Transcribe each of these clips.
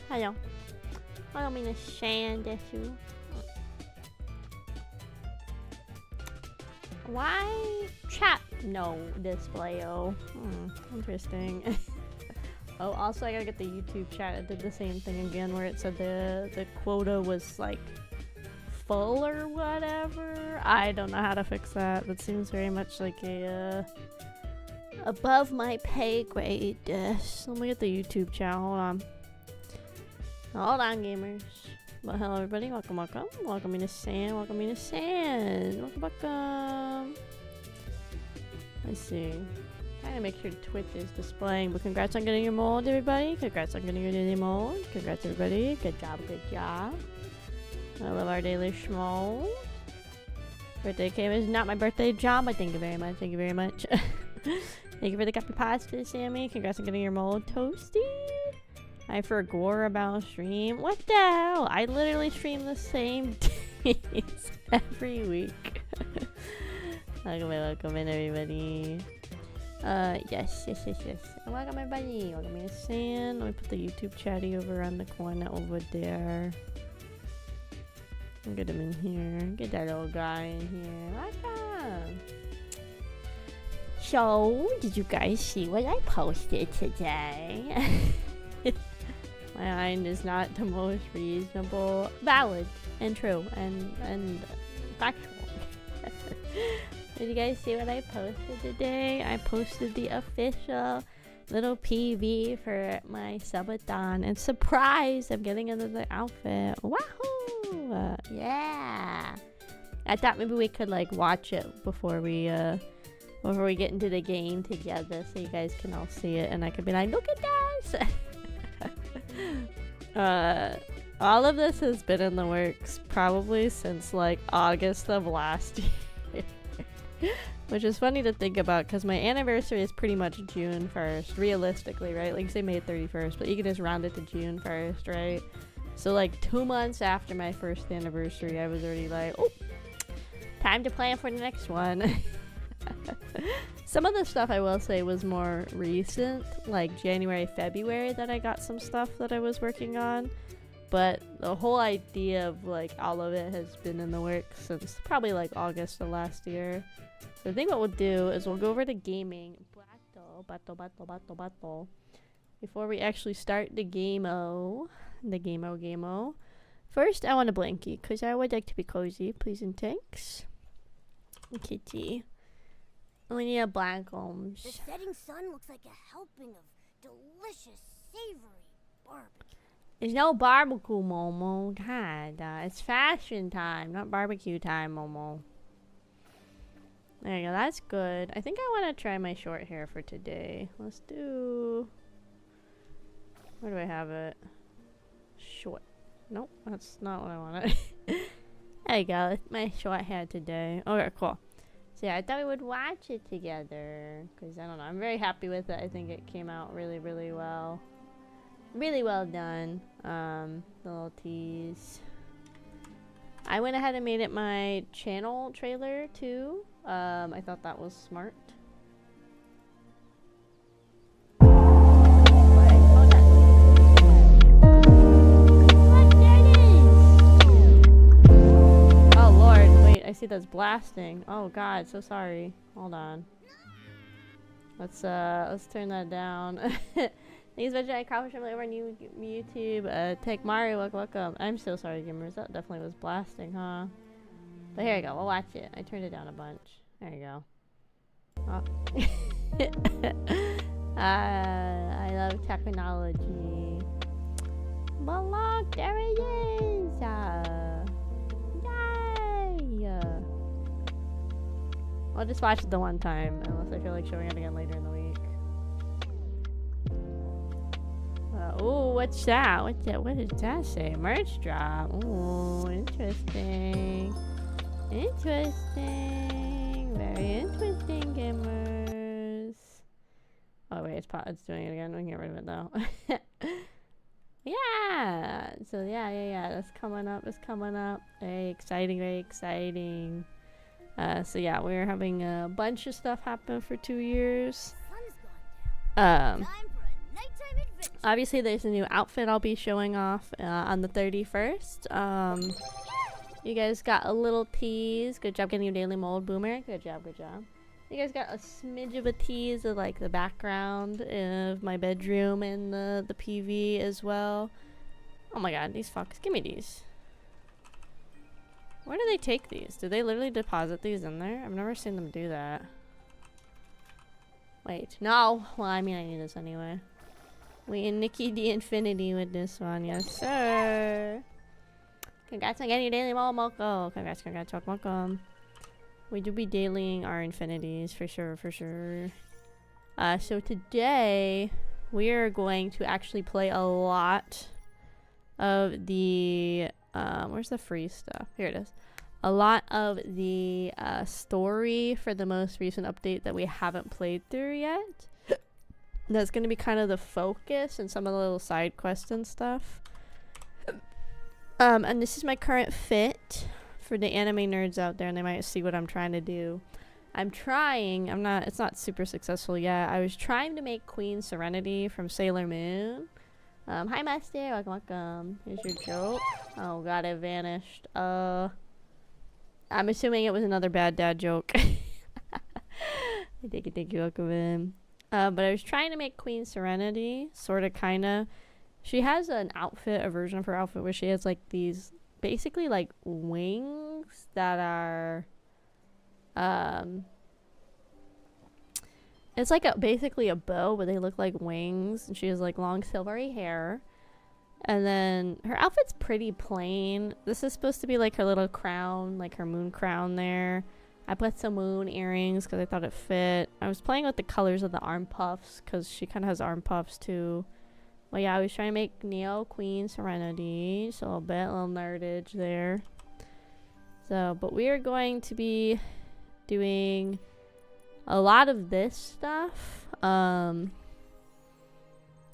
Hello. I don't mean to sand you. Why chat no display? Oh, interesting. Oh, also I gotta get the YouTube chat. I did the same thing again where it said the quota was like full or whatever. I don't know how to fix that. That seems very much like a above my pay grade. So let me get the YouTube chat. Hold on. Hold on, gamers. Well, hello everybody. Welcome, welcome. Welcome to Sand. Welcome to Sand. Welcome, welcome. Let's see. Trying to make sure Twitch is displaying, but congrats on getting your mold, everybody. Congrats on getting your daily mold. Congrats, everybody. Good job, good job. I love our daily schmold. Birthday cake is not my birthday job, but thank you very much. Thank you very much. Thank you for the copy pasta, Sammy. Congrats on getting your mold, Toasty. I forgot about stream. What the hell? I literally stream the same days every week. Welcome in, everybody. Yes. Welcome, everybody. Welcome to Sand. Let me put the YouTube chatty over on the corner over there. Get him in here. Get that old guy in here. Welcome. So, did you guys see what I posted today? My mind is not the most reasonable, valid, and true, and factual. Did you guys see what I posted today? I posted the official little PV for my subathon, and surprise, I'm getting another outfit. Wahoo! Yeah! I thought maybe we could like watch it before we get into the game together, so you guys can all see it, and I could be like, look at this! All of this has been in the works probably since like August of last year. Which is funny to think about because my anniversary is pretty much June 1st, realistically, right? Like say May 31st, but you can just round it to June 1st, right? So like 2 months after my first anniversary, I was already like, oh, time to plan for the next one. Some of the stuff I will say was more recent, like January, February, that I got some stuff that I was working on. But the whole idea of like all of it has been in the works since probably like August of last year. So I think what we'll do is we'll go over to gaming. Battle. Before we actually start the game-o. First, I want a blankie because I would like to be cozy. Please and thanks. Kitty. We need a blankums. The setting sun looks like a helping of delicious, savory barbecue. There's no barbecue, Momo. God, it's fashion time, not barbecue time, Momo. There you go, that's good. I think I want to try my short hair for today. Let's do... Where do I have it? Short. Nope, that's not what I wanted. There you go, my short hair today. Okay, cool. So yeah, I thought we would watch it together, because I don't know, I'm very happy with it. I think it came out really, really well. Really well done. The little tease. I went ahead and made it my channel trailer too. I thought that was smart. Oh Lord, wait, I see that's blasting. Oh God, so sorry. Hold on. Let's turn that down. Thanks for watching Kraufish Art over on YouTube. Take Mario, welcome. I'm so sorry, gamers. That definitely was blasting, huh? But here you go. We'll watch it. I turned it down a bunch. There you go. Oh. I love technology. But look, there it is. Yay! I'll just watch it the one time, unless I feel like showing it again later in the week. Oh, what's that? What does that say? Merch drop. Oh, interesting. Interesting. Very interesting, gamers. Oh wait, it's doing it again. We can get rid of it though. Yeah. So yeah. That's coming up. Very exciting. So yeah, we're having a bunch of stuff happen for 2 years. Sun's gone down. Time for a nighttime adventure. Obviously, there's a new outfit I'll be showing off on the 31st. You guys got a little tease. Good job getting your daily mold, Boomer. Good job, good job. You guys got a smidge of a tease of like the background of my bedroom and the PV as well. Oh my god, these fucks. Give me these. Where do they take these? Do they literally deposit these in there? I've never seen them do that. Wait, no. Well, I mean, I need this anyway. We in Nikki the Infinity with this one. Yes, sir. Congrats on getting your daily Moko. Congrats, congrats, welcome. We do be dailying our infinities for sure, for sure. So today we are going to actually play a lot of the where's the free stuff? Here it is. A lot of the story for the most recent update that we haven't played through yet. That's going to be kind of the focus and some of the little side quests and stuff. And this is my current fit for the anime nerds out there, and they might see what I'm trying to do. It's not super successful yet. I was trying to make Queen Serenity from Sailor Moon. Hi Master, welcome, welcome. Here's your joke. Oh god, it vanished. I'm assuming it was another bad dad joke. Thank you, welcome in. But I was trying to make Queen Serenity, sorta, kinda. She has a version of her outfit where she has like these basically like wings that are it's like basically a bow, but they look like wings, and she has like long silvery hair. And then her outfit's pretty plain. This is supposed to be like her little crown, like her moon crown there. I put some moon earrings because I thought it fit. I was playing with the colors of the arm puffs because she kind of has arm puffs too. Well, yeah, I was trying to make Neo Queen Serenity, so a little nerdage there. So, but we are going to be doing a lot of this stuff.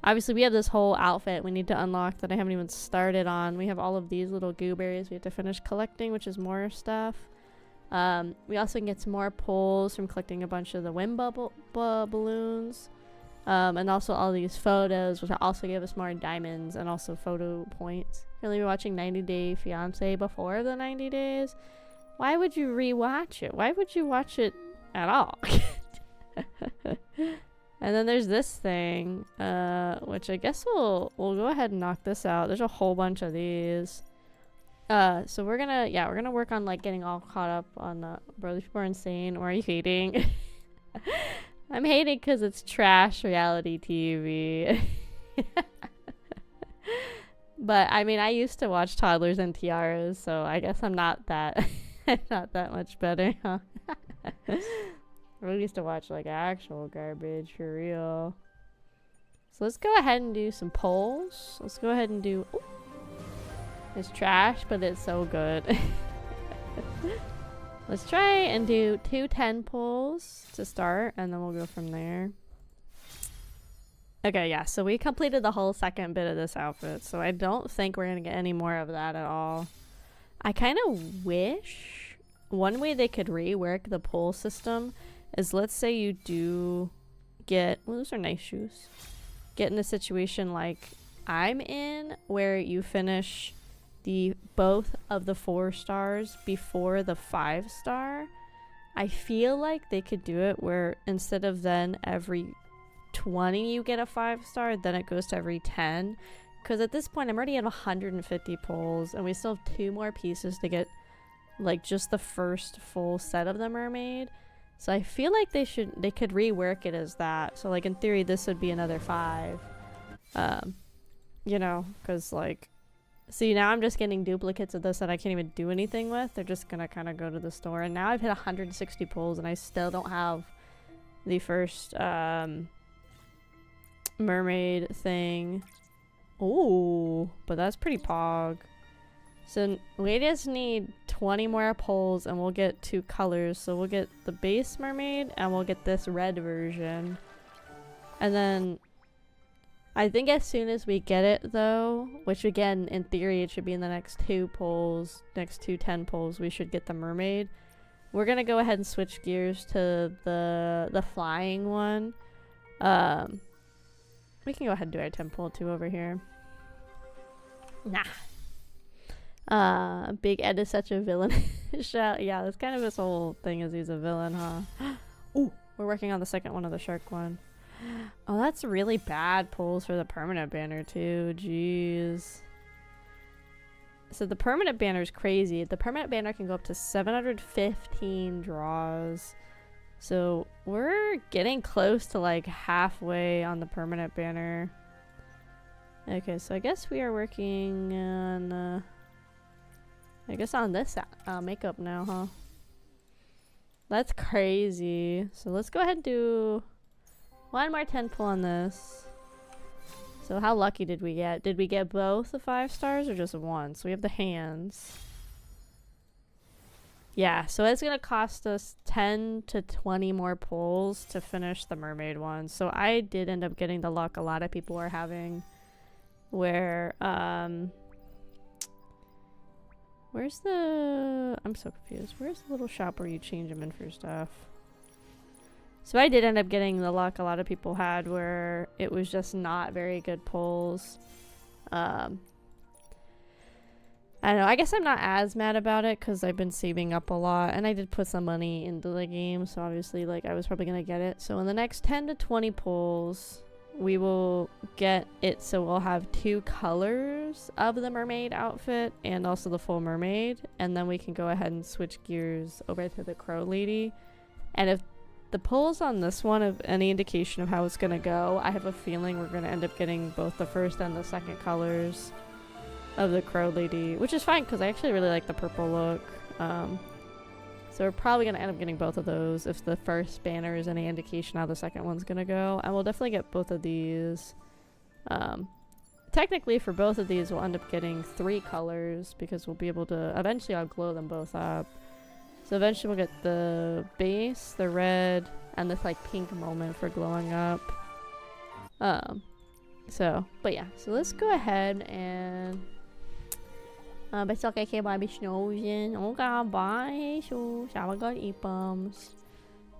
Obviously, we have this whole outfit we need to unlock that I haven't even started on. We have all of these little gooberries we have to finish collecting, which is more stuff. We also can get some more pulls from collecting a bunch of the wind bubble balloons. And also all these photos, which will also give us more diamonds and also photo points. Currently we're watching 90 Day Fiancé before the 90 days. Why would you rewatch it? Why would you watch it at all? And then there's this thing, which I guess we'll go ahead and knock this out. There's a whole bunch of these. So we're gonna work on like getting all caught up on Bro, these people are insane. Or are you hating? I'm hating because it's trash reality TV. But I mean, I used to watch Toddlers and Tiaras, so I guess I'm not that not that much better, huh? We used to watch like actual garbage for real. So let's go ahead and do some polls. Let's go ahead and do. Ooh, it's trash, but it's so good. Let's try and do 2 10 pulls to start, and then we'll go from there. Okay, yeah, so we completed the whole second bit of this outfit, so I don't think we're going to get any more of that at all. I kind of wish one way they could rework the pull system is, let's say you do get, well, those are nice shoes, get in a situation like I'm in where you finish both of the 4 stars before the 5 star. I feel like they could do it where instead of then every 20 you get a 5 star, then it goes to every 10. Because at this point I'm already at 150 pulls, and we still have 2 more pieces to get like just the first full set of the mermaid. So I feel like they could rework it as that. So like in theory this would be another 5. You know, because like, see, now I'm just getting duplicates of this that I can't even do anything with. They're just gonna kind of go to the store, and now I've hit 160 pulls and I still don't have the first mermaid thing. Oh, but that's pretty pog. So we just need 20 more pulls and we'll get 2 colors. So we'll get the base mermaid and we'll get this red version. And then I think as soon as we get it though, which again in theory it should be in the next 2 pulls, next 2 10 pulls, we should get the mermaid. We're gonna go ahead and switch gears to the flying one. We can go ahead and do our 10 pull too over here. Nah. Big Ed is such a villain. Yeah, that's kind of his whole thing is he's a villain, huh? Ooh, we're working on the second one of the shark one. Oh, that's really bad pulls for the permanent banner too. Jeez. So the permanent banner is crazy. The permanent banner can go up to 715 draws. So we're getting close to like halfway on the permanent banner. Okay, so I guess we are working on I guess on this makeup now, huh? That's crazy. So let's go ahead and do one more 10 pull on this. So how lucky did we get? Did we get both the 5 stars or just one? So we have the hands. Yeah, so it's gonna cost us 10 to 20 more pulls to finish the mermaid one. So I did end up getting the luck a lot of people are having where where's the... I'm so confused. Where's the little shop where you change them in for stuff? So I did end up getting the luck a lot of people had where it was just not very good pulls. I don't know. I guess I'm not as mad about it because I've been saving up a lot. And I did put some money into the game. So obviously, like, I was probably going to get it. So in the next 10 to 20 pulls, we will get it so we'll have 2 colors of the mermaid outfit and also the full mermaid, and then we can go ahead and switch gears over to the crow lady. And if the pulls on this one have any indication of how it's gonna go, I have a feeling we're gonna end up getting both the first and the second colors of the crow lady, which is fine because I actually really like the purple look. So we're probably going to end up getting both of those if the first banner is any indication how the second one's going to go. And we'll definitely get both of these. Technically, for both of these, we'll end up getting 3 colors because we'll be able to... Eventually, I'll glow them both up. So eventually, we'll get the base, the red, and this, like, pink moment for glowing up. But yeah. So let's go ahead and... besok kayak babi snowzen. Bye.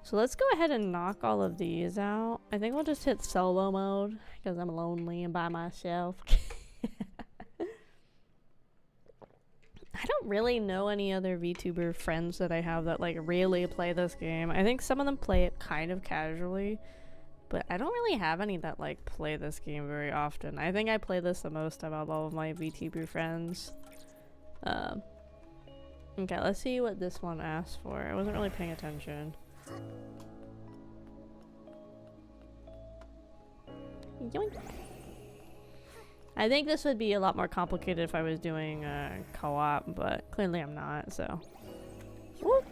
So let's go ahead and knock all of these out. I think we'll just hit solo mode because I'm lonely and by myself. I don't really know any other VTuber friends that I have that like really play this game. I think some of them play it kind of casually, but I don't really have any that like play this game very often. I think I play this the most out of all of my VTuber friends. Okay, let's see what this one asked for. I wasn't really paying attention. Yoink. I think this would be a lot more complicated if I was doing co-op, but clearly I'm not, so. Whoop.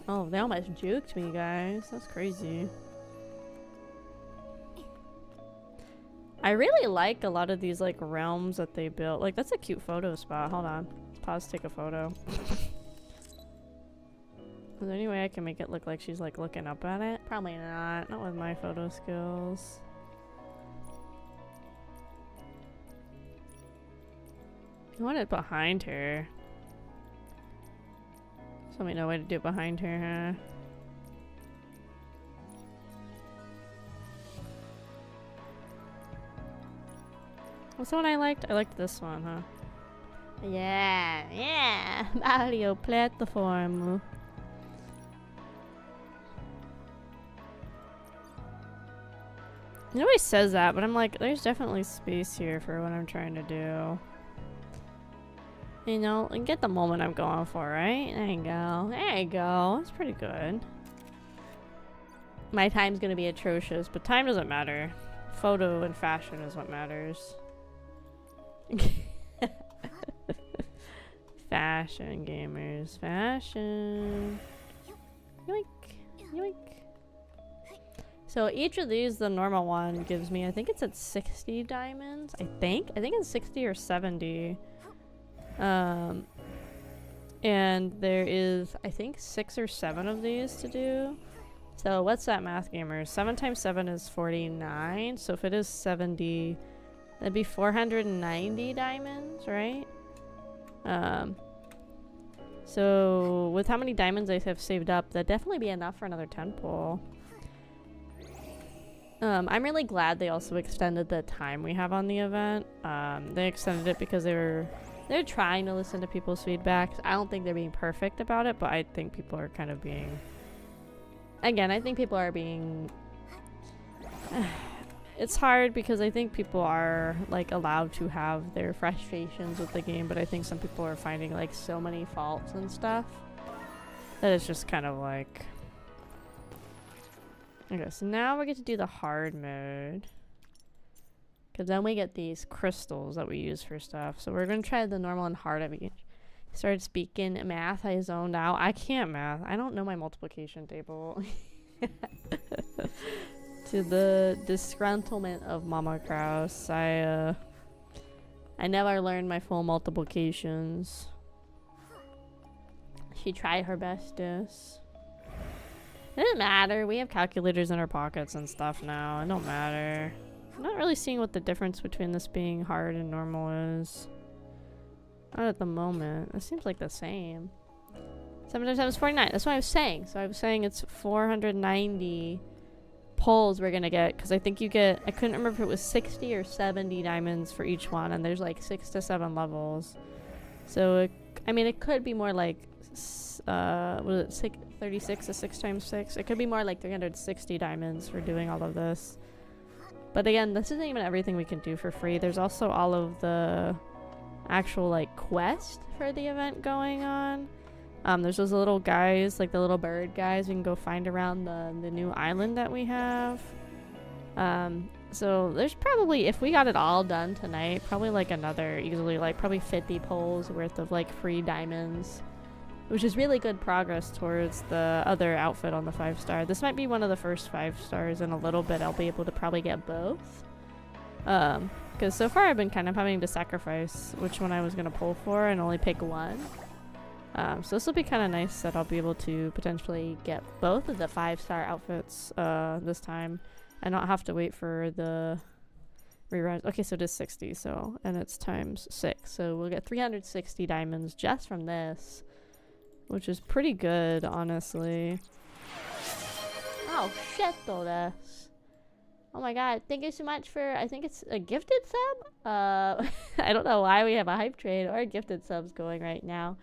Oh, they almost juked me, guys. That's crazy. I really like a lot of these like realms that they built. Like, that's a cute photo spot. Hold on. Pause, take a photo. Is there any way I can make it look like she's like looking up at it? Probably not. Not with my photo skills. I want it behind her. So let me know a way to do it behind her, huh? What's the one I liked? I liked this one, huh? Yeah. Mario platform. Nobody says that, but I'm like, there's definitely space here for what I'm trying to do. You know, and get the moment I'm going for, right? There you go. There you go. That's pretty good. My time's gonna be atrocious, but time doesn't matter. Photo and fashion is what matters. Fashion gamers. Fashion. Yoink. Yoink. So each of these, the normal one gives me, I think it's at 60 diamonds. I think it's 60 or 70. And there is, I think, 6 or 7 of these to do. So what's that math, gamers? 7 times 7 is 49. So if it is 70, that'd be 490 diamonds, right? So with how many diamonds I have saved up, that'd definitely be enough for another 10 pull. I'm really glad they also extended the time we have on the event. They extended it because they're trying to listen to people's feedback. I don't think they're being perfect about it, but I think people are kind of being... Again, I think people are being... It's hard because I think people are like allowed to have their frustrations with the game, but I think some people are finding like so many faults and stuff that it's just kind of like... Okay, so now we get to do the hard mode. Because then we get these crystals that we use for stuff. So we're going to try the normal and hard. I started speaking math. I zoned out. I can't math. I don't know my multiplication table. To the disgruntlement of Mama Kraus. I never learned my full multiplications. She tried her bestest. It doesn't matter. We have calculators in our pockets and stuff now. It don't matter. I'm not really seeing what the difference between this being hard and normal is. Not at the moment. It seems like the same. 7 times 49. That's what I was saying. So I was saying it's 490 pulls we're gonna get, because I think you get... I couldn't remember if it was 60 or 70 diamonds for each one, and there's like 6 to 7 levels. So, I mean, it could be more like... was it 36 to 6 times 6? It could be more like 360 diamonds for doing all of this. But again, this isn't even everything we can do for free. There's also all of the actual like quest for the event going on. There's those little guys, like the little bird guys we can go find around the new island that we have. So there's probably, if we got it all done tonight, probably like another easily like probably 50 pulls worth of like free diamonds, which is really good progress towards the other outfit on the 5-star. This might be one of the first 5 stars. In a little bit I'll be able to probably get both. Because so far I've been kind of having to sacrifice which one I was going to pull for and only pick one. So this will be kind of nice that I'll be able to potentially get both of the 5-star outfits this time and not have to wait for the reruns. Okay, so it is 60, so, and it's times 6. So we'll get 360 diamonds just from this, which is pretty good, honestly. Oh, shit, though, this. Oh my god, thank you so much for, I think it's a gifted sub? I don't know why we have a hype train or gifted subs going right now.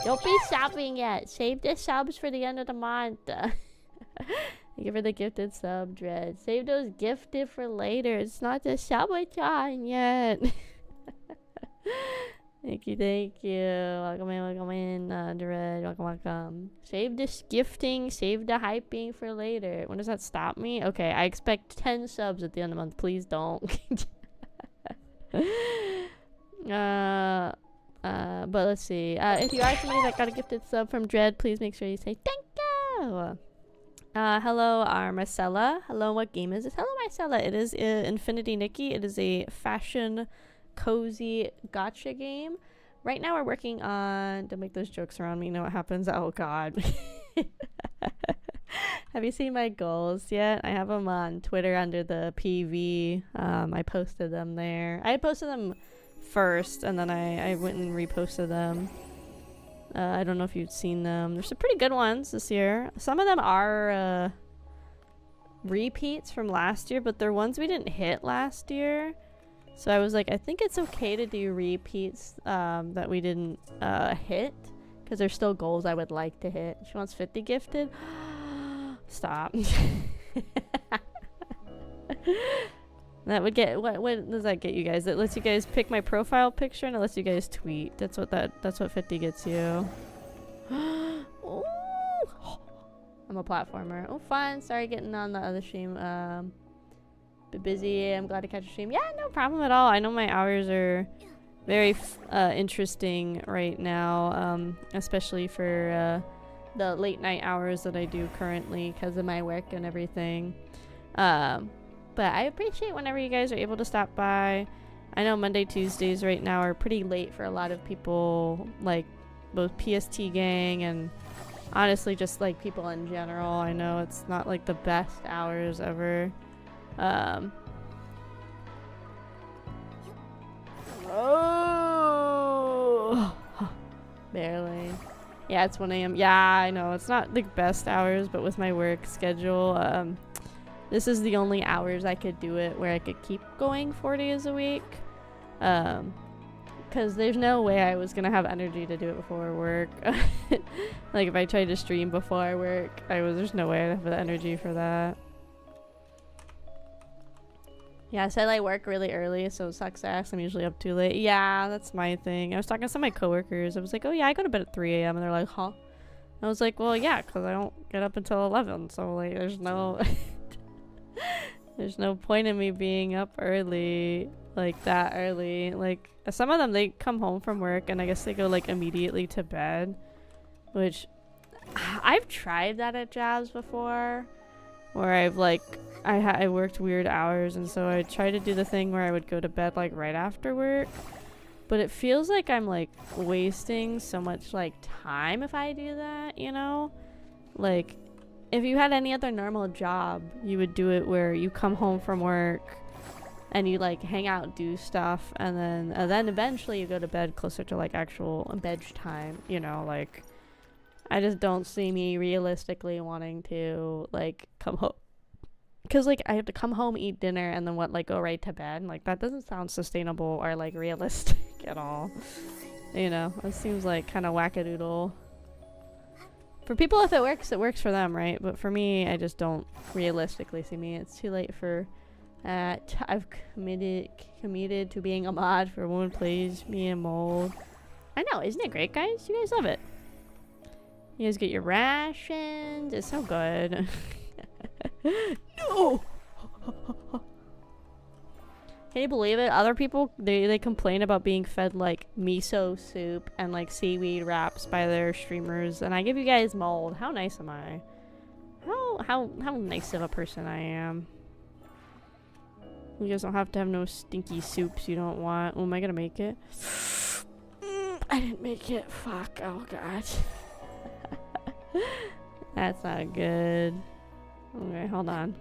Don't be subbing yet. Save the subs for the end of the month. Thank you for the gifted sub, Dread. Save those gifted for later. It's not the sub-a-thon yet. Thank you, thank you. Welcome in, Dread. Welcome, welcome. Save this gifting, save the hyping for later. When does that stop me? Okay, I expect 10 subs at the end of the month. Please don't. But let's see. If you are somebody that got a gifted sub from Dread, please make sure you say thank you. Hello, Marcella. Hello, what game is this? Hello, Marcella. It is Infinity Nikki. It is a fashion cozy gotcha game. Right now we're working on, don't make those jokes around me, you know what happens. Oh god. Have you seen my goals yet? I have them on Twitter under the PV. I posted them there. I posted them first and then I went and reposted them. I don't know if you've seen them. There's some pretty good ones this year. Some of them are repeats from last year, but they're ones we didn't hit last year. So I was like, I think it's okay to do repeats that we didn't hit, because there's still goals I would like to hit. She wants 50 gifted. Stop. That would get, what does that get you guys? It lets you guys pick my profile picture and it lets you guys tweet. That's what 50 gets you. Ooh. I'm a platformer. Oh, fun. Sorry getting on the other stream. Bit busy. I'm glad to catch a stream. Yeah, no problem at all. I know my hours are very interesting right now, especially for the late night hours that I do currently because of my work and everything. But I appreciate whenever you guys are able to stop by. I know Monday, Tuesdays right now are pretty late for a lot of people, like both PST gang and honestly just like people in general. I know it's not like the best hours ever. Oh, barely. Yeah, it's 1 a.m. Yeah, I know it's not the best hours, but with my work schedule, this is the only hours I could do it where I could keep going 4 days a week. Because there's no way I was gonna have energy to do it before work. Like if I tried to stream before work, there's no way I'd have the energy for that. Yeah, I said I work really early, so it sucks ass. I'm usually up too late. Yeah, that's my thing. I was talking to some of my coworkers. I was like, oh yeah, I go to bed at 3 a.m. And they're like, huh? I was like, well, yeah, because I don't get up until 11. So, like, there's no... there's no point in me being up early, like, that early. Like, some of them, they come home from work, and I guess they go, like, immediately to bed. Which, I've tried that at jobs before. Where I've, like... I worked weird hours, and so I tried to do the thing where I would go to bed like right after work, but it feels like I'm like wasting so much like time if I do that, you know? Like if you had any other normal job, you would do it where you come home from work and you like hang out, do stuff, and then eventually you go to bed closer to like actual bed time, you know? Like I just don't see me realistically wanting to like come home. Because, like, I have to come home, eat dinner, and then, like, go right to bed. Like, that doesn't sound sustainable or, like, realistic at all. You know, it seems, like, kind of wackadoodle. For people, if it works for them, right? But for me, I just don't realistically see me. It's too late for... I've committed to being a mod for Woman Plays Me and Mold. I know, isn't it great, guys? You guys love it. You guys get your rations. It's so good. No! Can you believe it? Other people, they complain about being fed like miso soup and like seaweed wraps by their streamers, and I give you guys mold. How nice am I? How nice of a person I am. You guys don't have to have no stinky soups you don't want. Oh, am I gonna make it? I didn't make it. Fuck. Oh god. That's not good. Okay, hold on.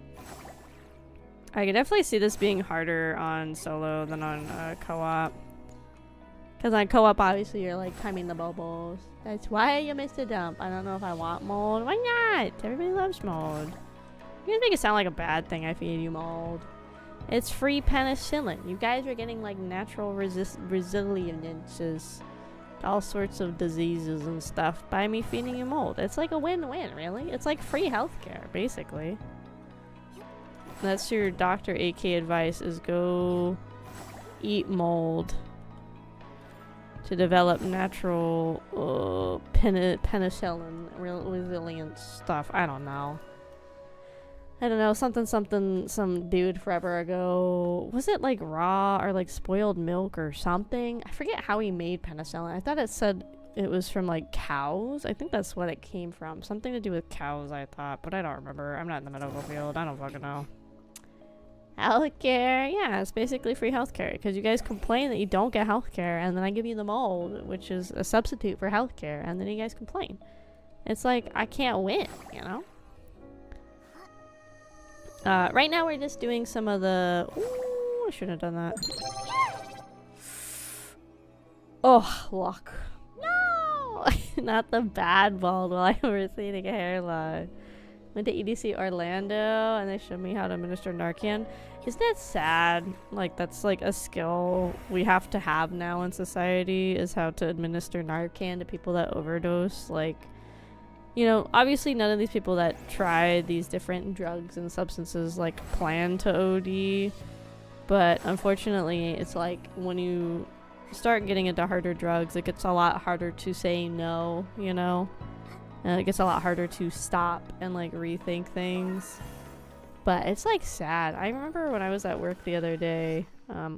I can definitely see this being harder on solo than on co-op. Because on co-op, obviously, you're like timing the bubbles. That's why you missed a dump. I don't know if I want mold. Why not? Everybody loves mold. You guys make it sound like a bad thing I feed you mold. It's free penicillin. You guys are getting like natural resiliences to all sorts of diseases and stuff by me feeding you mold. It's like a win-win, really. It's like free healthcare, basically. That's your Dr. AK advice, is go eat mold to develop natural penicillin resilient stuff. I don't know. Some dude forever ago. Was it like raw or like spoiled milk or something? I forget how he made penicillin. I thought it said it was from like cows. I think that's what it came from. Something to do with cows, I thought, but I don't remember. I'm not in the medical field. I don't fucking know. Healthcare. Yeah, it's basically free healthcare because you guys complain that you don't get healthcare, and then I give you the mold, which is a substitute for healthcare, and then you guys complain. It's like, I can't win, you know? Right now we're just doing some of the... Ooh, I shouldn't have done that. Oh, luck. No! Not the bad bald while I was receding a hairline. Went to EDC Orlando and they showed me how to administer Narcan. Isn't that sad? Like, that's like a skill we have to have now in society, is how to administer Narcan to people that overdose. Like, you know, obviously none of these people that try these different drugs and substances like plan to OD, but unfortunately it's like when you start getting into harder drugs, it gets a lot harder to say no, you know, and it gets a lot harder to stop and like rethink things. But it's like sad. I remember when I was at work the other day,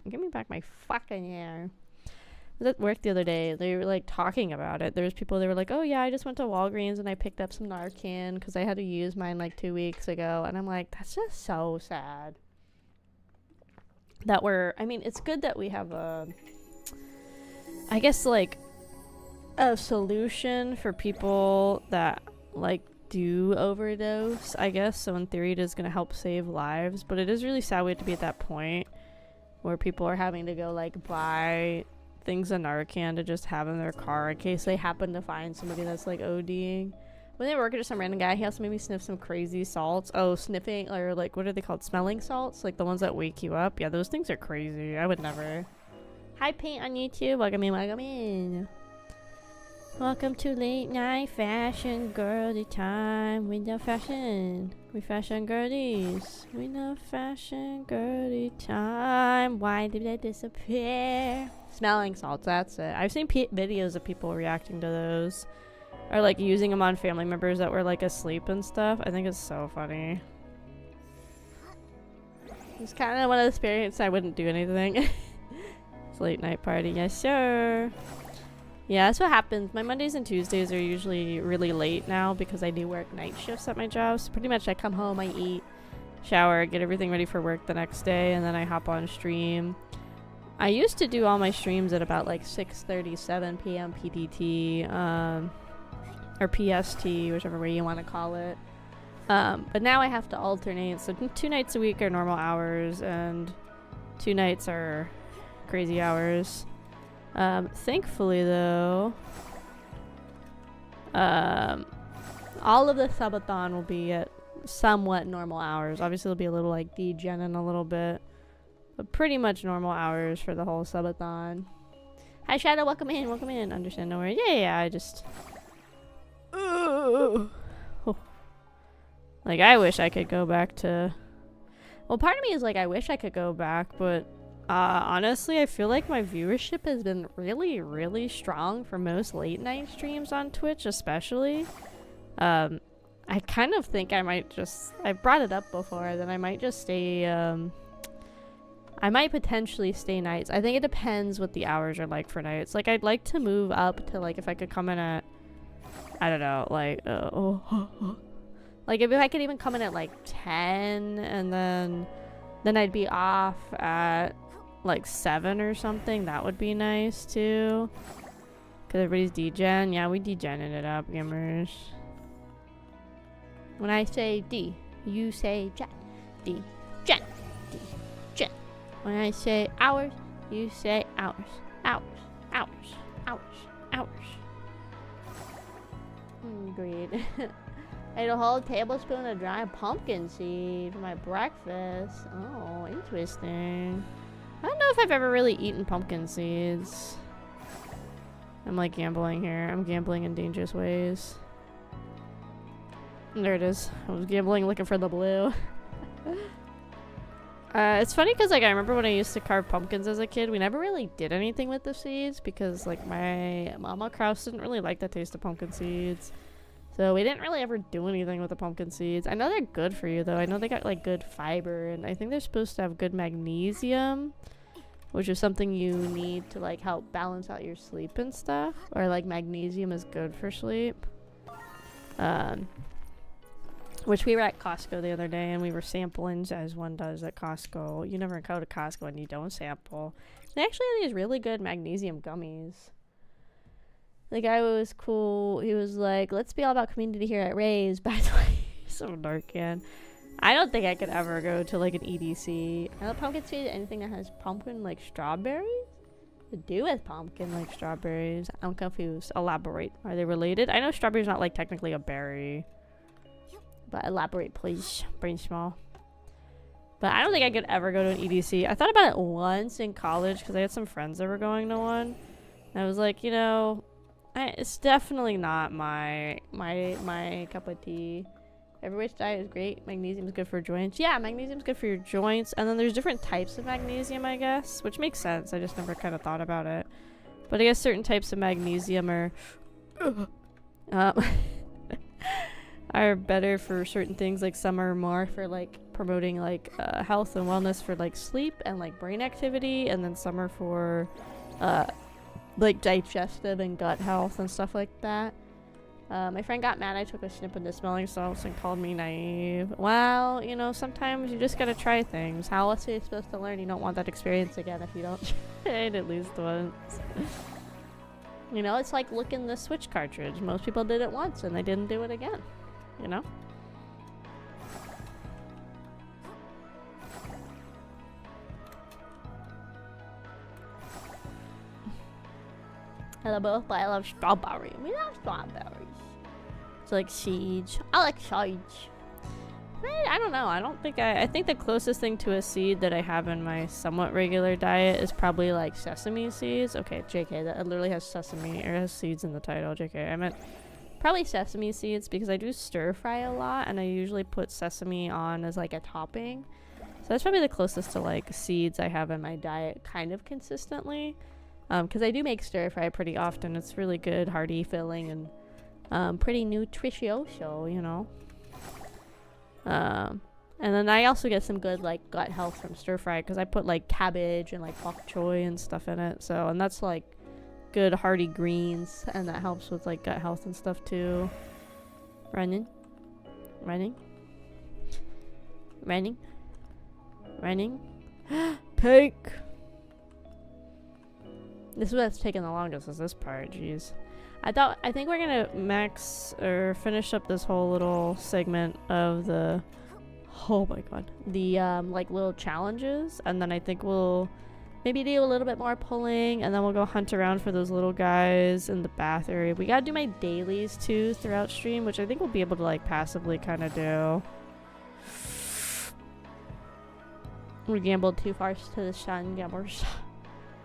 give me back my fucking hair. I was at work the other day, they were like talking about it. There was people, they were like, oh yeah, I just went to Walgreens and I picked up some Narcan because I had to use mine like 2 weeks ago. And I'm like, that's just so sad that I mean, it's good that we have I guess like a solution for people that like do overdose, I guess. So in theory it is going to help save lives, but it is really sad we have to be at that point where people are having to go like buy things in Narcan to just have in their car in case they happen to find somebody that's like ODing. When they were working with some random guy, he also made me sniff some crazy salts. Oh, sniffing, or like, what are they called? Smelling salts? Like the ones that wake you up? Yeah, those things are crazy. I would never. Hi, Paint on YouTube. Welcome in, welcome in. Welcome to late night fashion girly time. We know fashion. We fashion girlies. We know fashion girly time. Why did they disappear? Smelling salts, that's it. I've seen videos of people reacting to those. Or like using them on family members that were like asleep and stuff. I think it's so funny. It's kind of one of the experiences I wouldn't do anything. It's a late night party, yes sir. Yeah, that's what happens. My Mondays and Tuesdays are usually really late now because I do work night shifts at my job. So pretty much I come home, I eat, shower, get everything ready for work the next day, and then I hop on stream. I used to do all my streams at about like 6:37 p.m. PDT, or PST, whichever way you want to call it. But now I have to alternate. So 2 nights a week are normal hours, and 2 nights are crazy hours. Thankfully though, all of the subathon will be at somewhat normal hours. Obviously it'll be a little like degen in a little bit, but pretty much normal hours for the whole subathon. Hi Shadow, welcome in, welcome in. Understand, no worries. Yeah, I just like I wish I could go back to, well, part of me is like I wish I could go back, but honestly, I feel like my viewership has been really strong for most late night streams on Twitch, especially. I kind of think I might just, I brought it up before, that I might just stay, I might potentially stay nights. I think it depends what the hours are like for nights. Like, I'd like to move up to, like, if I could come in at, I don't know, like, like, if I could even come in at, like, 10, and then I'd be off at like 7 or something. That would be nice too, because everybody's degen. Yeah, we degening it up, gamers. When I say D, you say gen. D gen. D gen. When I say hours, you say hours. Hours. Hours. Hours. Hours. Agreed. I ate a whole tablespoon of dry pumpkin seed for my breakfast. Oh, interesting. I don't know if I've ever really eaten pumpkin seeds. I'm like gambling here. I'm gambling in dangerous ways. There it is. I was gambling looking for the blue. It's funny because like I remember when I used to carve pumpkins as a kid, we never really did anything with the seeds because like my mama Kraus didn't really like the taste of pumpkin seeds. So we didn't really ever do anything with the pumpkin seeds. I know they're good for you though. I know they got like good fiber, and I think they're supposed to have good magnesium, which is something you need to like help balance out your sleep and stuff. Or like magnesium is good for sleep. Which we were at Costco the other day and we were sampling, as one does at Costco. You never go to Costco and you don't sample. They actually have these really good magnesium gummies. The guy was cool. He was like, let's be all about community here at Ray's. By the way, so dark, man. I don't think I could ever go to like an EDC. I love pumpkin seed. Anything that has pumpkin, like strawberries? To do with pumpkin, like strawberries. I'm confused. Elaborate. Are they related? I know strawberry's not like technically a berry. But elaborate, please. Brain small. But I don't think I could ever go to an EDC. I thought about it once in college because I had some friends that were going to one. And I was like, you know, it's definitely not my cup of tea. Every which diet is great. Magnesium is good for joints. Yeah, magnesium is good for your joints. And then there's different types of magnesium, I guess, which makes sense. I just never kind of thought about it. But I guess certain types of magnesium are better for certain things. Like some are more for like promoting like health and wellness for like sleep and like brain activity, and then some are for like digestive and gut health and stuff like that. My friend got mad I took a snip of the smelling salts and called me naive. Well, you know, sometimes you just gotta try things. How else are you supposed to learn? You don't want that experience again if you don't try it at least once. You know, it's like looking the Switch cartridge. Most people did it once and they didn't do it again. You know? I love both, but I love strawberry. We love strawberries. So like siege. I like siege. I don't know. I think the closest thing to a seed that I have in my somewhat regular diet is probably like sesame seeds. Okay, JK, that literally has sesame or has seeds in the title. JK, I meant probably sesame seeds because I do stir fry a lot and I usually put sesame on as like a topping. So that's probably the closest to like seeds I have in my diet kind of consistently. Because I do make stir fry pretty often. It's really good, hearty, filling, and pretty nutritious, you know. And then I also get some good like gut health from stir fry because I put like cabbage and like bok choy and stuff in it. So, and that's like good hearty greens, and that helps with like gut health and stuff too. Running. Pink. This is what's taking the longest, is this part. Jeez. I think we're gonna max or finish up this whole little segment of the, oh my god, the like little challenges, and then I think we'll maybe do a little bit more pulling, and then we'll go hunt around for those little guys in the bath area. We gotta do my dailies too throughout stream, which I think we'll be able to like passively kind of do. We gambled too far to the sun, gamblers.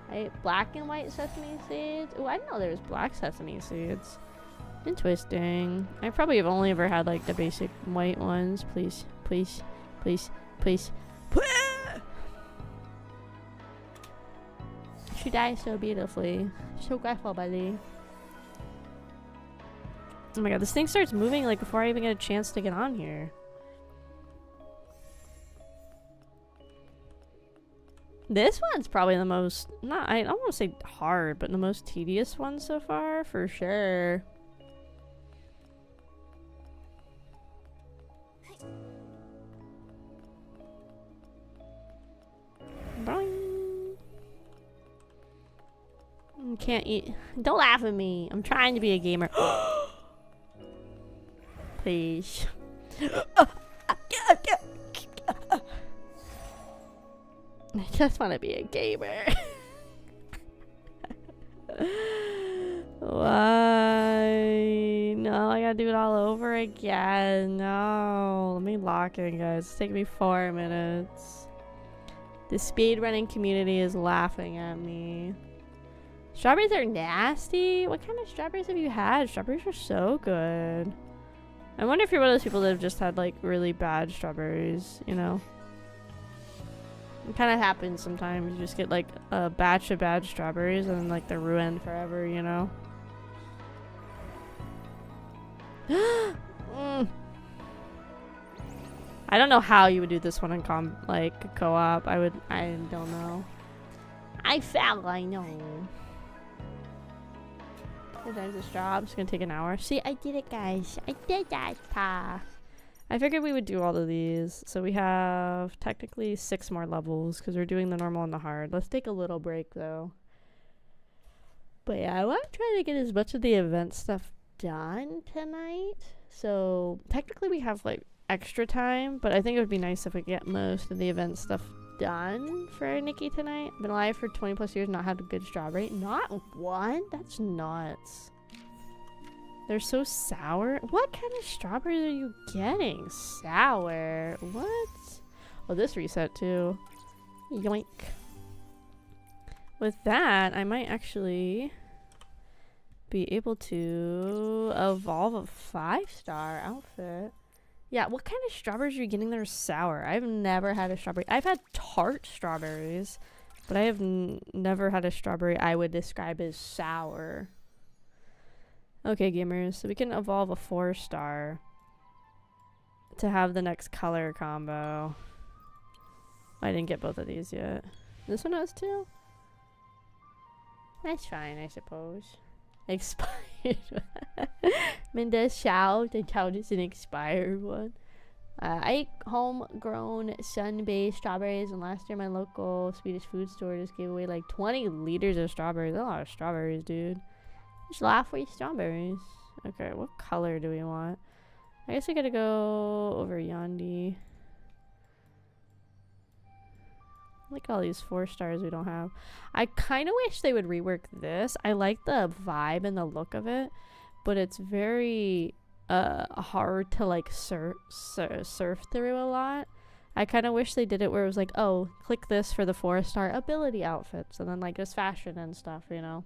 Right, black and white sesame seeds. Oh, I didn't know there was black sesame seeds. Interesting. I probably have only ever had like the basic white ones. Please. She dies so beautifully. So grateful, buddy. Oh my god, this thing starts moving like before I even get a chance to get on here. This one's probably the most, I don't want to say hard, but the most tedious one so far, for sure. Boing. Can't eat. Don't laugh at me. I'm trying to be a gamer. Please. I just want to be a gamer. Why? No, I gotta do it all over again. No. Let me lock in, guys. It's taking me 4 minutes. The speedrunning community is laughing at me. Strawberries are nasty? What kind of strawberries have you had? Strawberries are so good. I wonder if you're one of those people that have just had like really bad strawberries, you know? It kind of happens sometimes. You just get like a batch of bad strawberries and then like they're ruined forever, you know? I don't know how you would do this one in co-op. I don't know. I know. There's a straw. It's gonna take an hour. See, I did it, guys. I did that. I figured we would do all of these. So we have technically 6 more levels because we're doing the normal and the hard. Let's take a little break though. But yeah, I want to try to get as much of the event stuff done tonight. So technically we have like extra time, but I think it would be nice if we get most of the event stuff done for Nikki tonight. Been alive for 20 plus years, not had a good strawberry. Not one? That's nuts. They're so sour. What kind of strawberries are you getting? Sour. What? Oh, this reset too. Yoink. With that, I might actually be able to evolve a 5-star outfit. Yeah, what kind of strawberries are you getting that are sour? I've never had a strawberry. I've had tart strawberries, but I have never had a strawberry I would describe as sour. Okay, gamers, so we can evolve a 4-star to have the next color combo. I didn't get both of these yet. This one has 2? That's fine, I suppose. Expired. Minda Chow. The Chow is an expired one. I ate homegrown sun-based strawberries, and last year my local Swedish food store just gave away like 20 liters of strawberries. That's a lot of strawberries, dude. Just laugh for strawberries. Okay, what color do we want? I guess we gotta go over Yandi. Look at all these 4-stars we don't have. I kind of wish they would rework this. I like the vibe and the look of it, but it's very hard to like surf through a lot. I kind of wish they did it where it was like, oh, click this for the 4-star ability outfits, and then like just fashion and stuff, you know.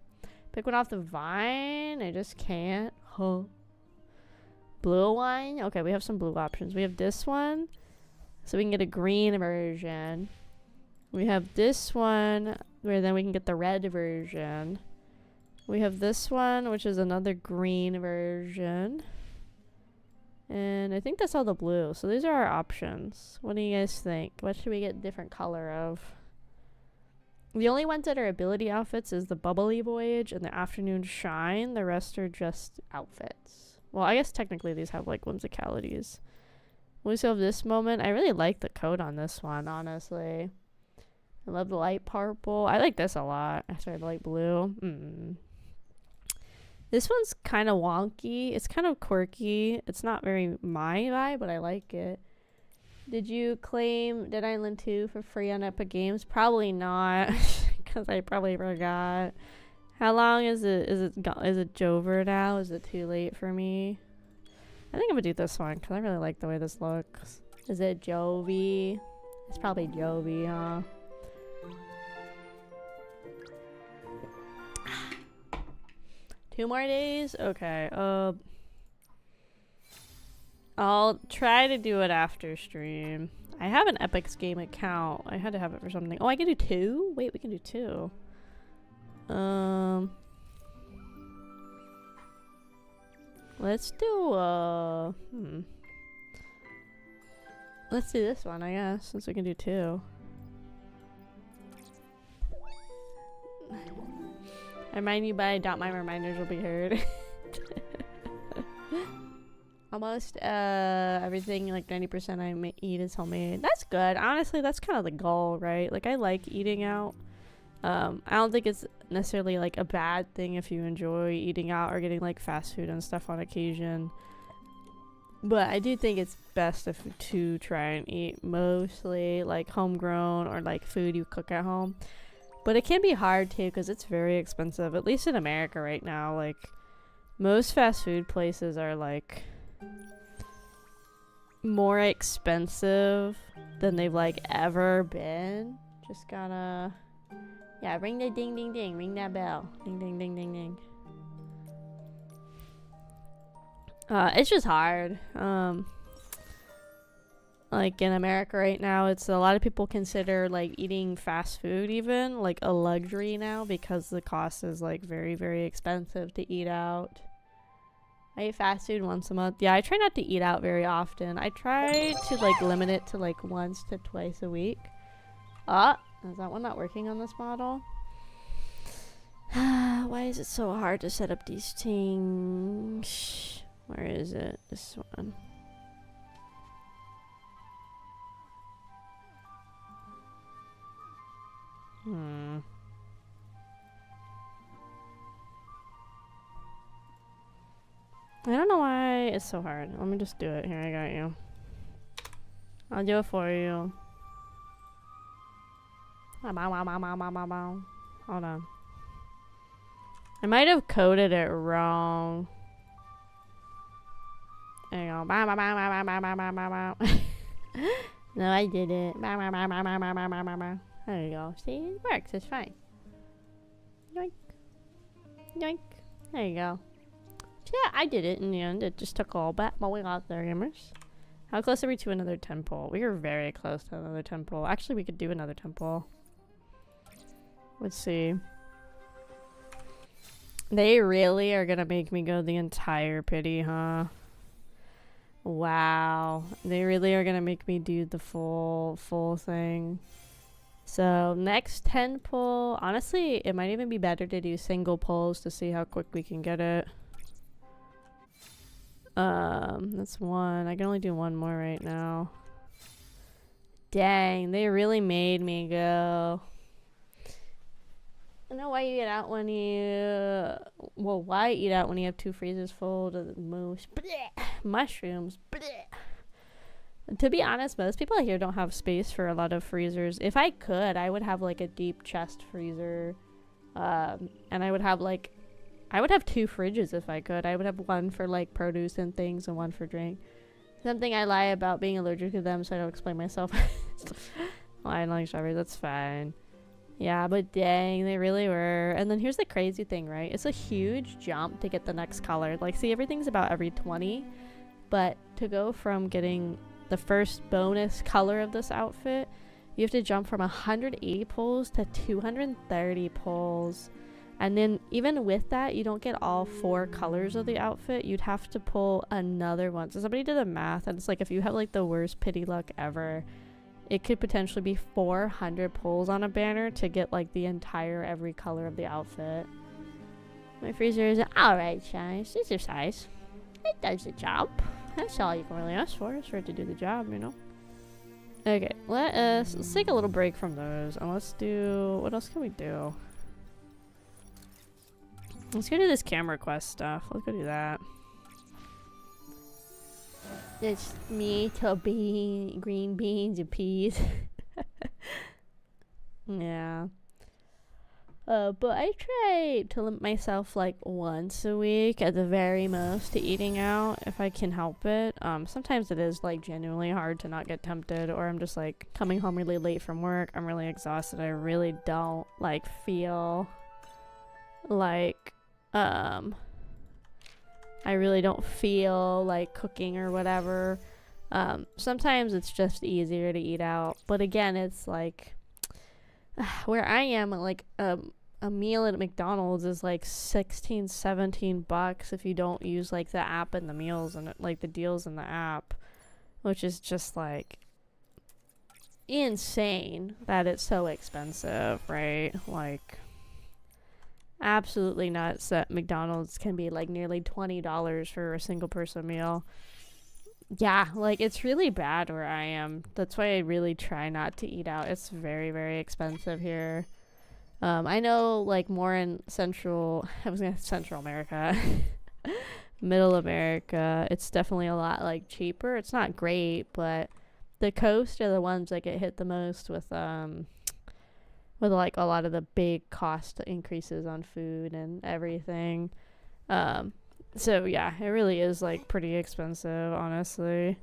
Pick one off the vine. I just can't. Huh. Blue one. Okay, we have some blue options. We have this one, so we can get a green version. We have this one where then we can get the red version. We have this one, which is another green version. And I think that's all the blue. So these are our options. What do you guys think? What should we get different color of? The only ones that are ability outfits is the Bubbly Voyage and the Afternoon Shine. The rest are just outfits. Well, I guess technically these have like whimsicalities. We still have this moment. I really like the coat on this one, honestly. I love the light purple. I like this a lot. I started light blue. This one's kind of wonky. It's kind of quirky. It's not very my vibe, but I like it. Did you claim Dead Island 2 for free on Epic Games? Probably not, because I probably forgot. How long is it? Is it over now? Is it too late for me? I think I'm gonna do this one because I really like the way this looks. Is it Jovi? It's probably Jovi, huh? 2 more days? Okay. I'll try to do it after stream. I have an Epic's Game account. I had to have it for something. Oh, I can do 2? Wait, we can do 2. Let's do let's do this one, I guess, since we can do 2. Remind you by my reminders will be heard. Almost everything, like 90% I eat is homemade. That's good. Honestly, that's kind of the goal, right? Like, I like eating out. I don't think it's necessarily like a bad thing if you enjoy eating out or getting like fast food and stuff on occasion. But I do think it's best to try and eat mostly like homegrown or like food you cook at home. But it can be hard too because it's very expensive, at least in America right now. Like, most fast food places are like more expensive than they've like ever been. Just gotta, yeah, ring the ding ding ding, ring that bell, ding ding ding ding ding. It's just hard. Like in America right now, it's a lot of people consider like eating fast food even like a luxury now because the cost is like very, very expensive to eat out. I eat fast food once a month. Yeah, I try not to eat out very often. I try to like limit it to like once to twice a week. Is that one not working on this model? Why is it so hard to set up these things? Where is it? This one. I don't know why it's so hard. Let me just do it. Here, I got you. I'll do it for you. Hold on. I might have coded it wrong. There you go. No, I did it. There you go. See, it works. It's fine. Yoink. Yoink. There you go. So yeah, I did it in the end. It just took a little bit, but we got there, gamers. How close are we to another temple? We are very close to another temple. Actually, we could do another temple. Let's see. They really are gonna make me go the entire pity, huh? Wow. They really are gonna make me do the full thing. So next 10 pull, honestly, it might even be better to do single pulls to see how quick we can get it. That's one. I can only do one more right now. Dang, they really made me go. I know why you eat out when you... Well, why eat out when you have 2 freezers full of moose? Blech. Mushrooms. Blech. To be honest, most people here don't have space for a lot of freezers. If I could, I would have like a deep chest freezer. And I would have like I would have 2 fridges if I could. I would have one for like produce and things and one for drink. Something I lie about being allergic to them, so I don't explain myself. Well, I don't like strawberries. That's fine. Yeah, but dang, they really were. And then here's the crazy thing, right? It's a huge jump to get the next color. Like, see, everything's about every 20. But to go from getting the first bonus color of this outfit, you have to jump from 180 pulls to 230 pulls. And then even with that, you don't get all 4 colors of the outfit. You'd have to pull another one. So somebody did the math, and it's like if you have like the worst pity luck ever, it could potentially be 400 pulls on a banner to get like the entire every color of the outfit. My freezer is alright size. It's your size. It does the job. That's all you can really ask for, is for it to do the job, you know? Okay, let's take a little break from those, and let's do, what else can we do? Let's go do this camera quest stuff. Let's go do that. It's me to green beans and peas. Yeah. But I try to limit myself like once a week at the very most to eating out if I can help it. Sometimes it is like genuinely hard to not get tempted, or I'm just like coming home really late from work. I'm really exhausted. I really don't like feel like I really don't feel like cooking or whatever. Sometimes it's just easier to eat out, but again, it's like where I am, like a meal at McDonald's is like 16-17 bucks if you don't use like the app and the meals and like the deals in the app, which is just like insane that it's so expensive, right? Like absolutely nuts that McDonald's can be like nearly $20 for a single person meal. Yeah, like it's really bad where I am. That's why I really try not to eat out. It's very, very expensive here. I know like more in Central America, Middle America, it's definitely a lot like cheaper. It's not great, but the coast are the ones that get hit the most with like a lot of the big cost increases on food and everything. So yeah, it really is like pretty expensive, honestly.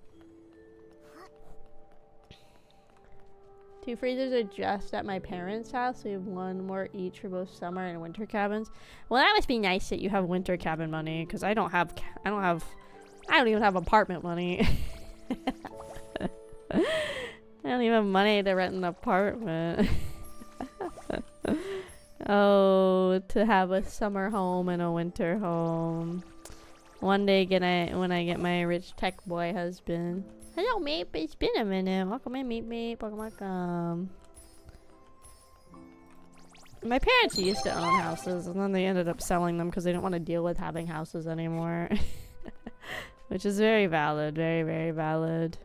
2 freezers are just at my parents' house. We have 1 more each for both summer and winter cabins. Well, that must be nice that you have winter cabin money, because I don't even have apartment money. I don't even have money to rent an apartment. Oh, to have a summer home and a winter home. One day when I get my rich tech boy husband. Hello, mate. It's been a minute. Welcome in, mate. Welcome. My parents used to own houses, and then they ended up selling them because they didn't want to deal with having houses anymore. Which is very valid. Very, very valid.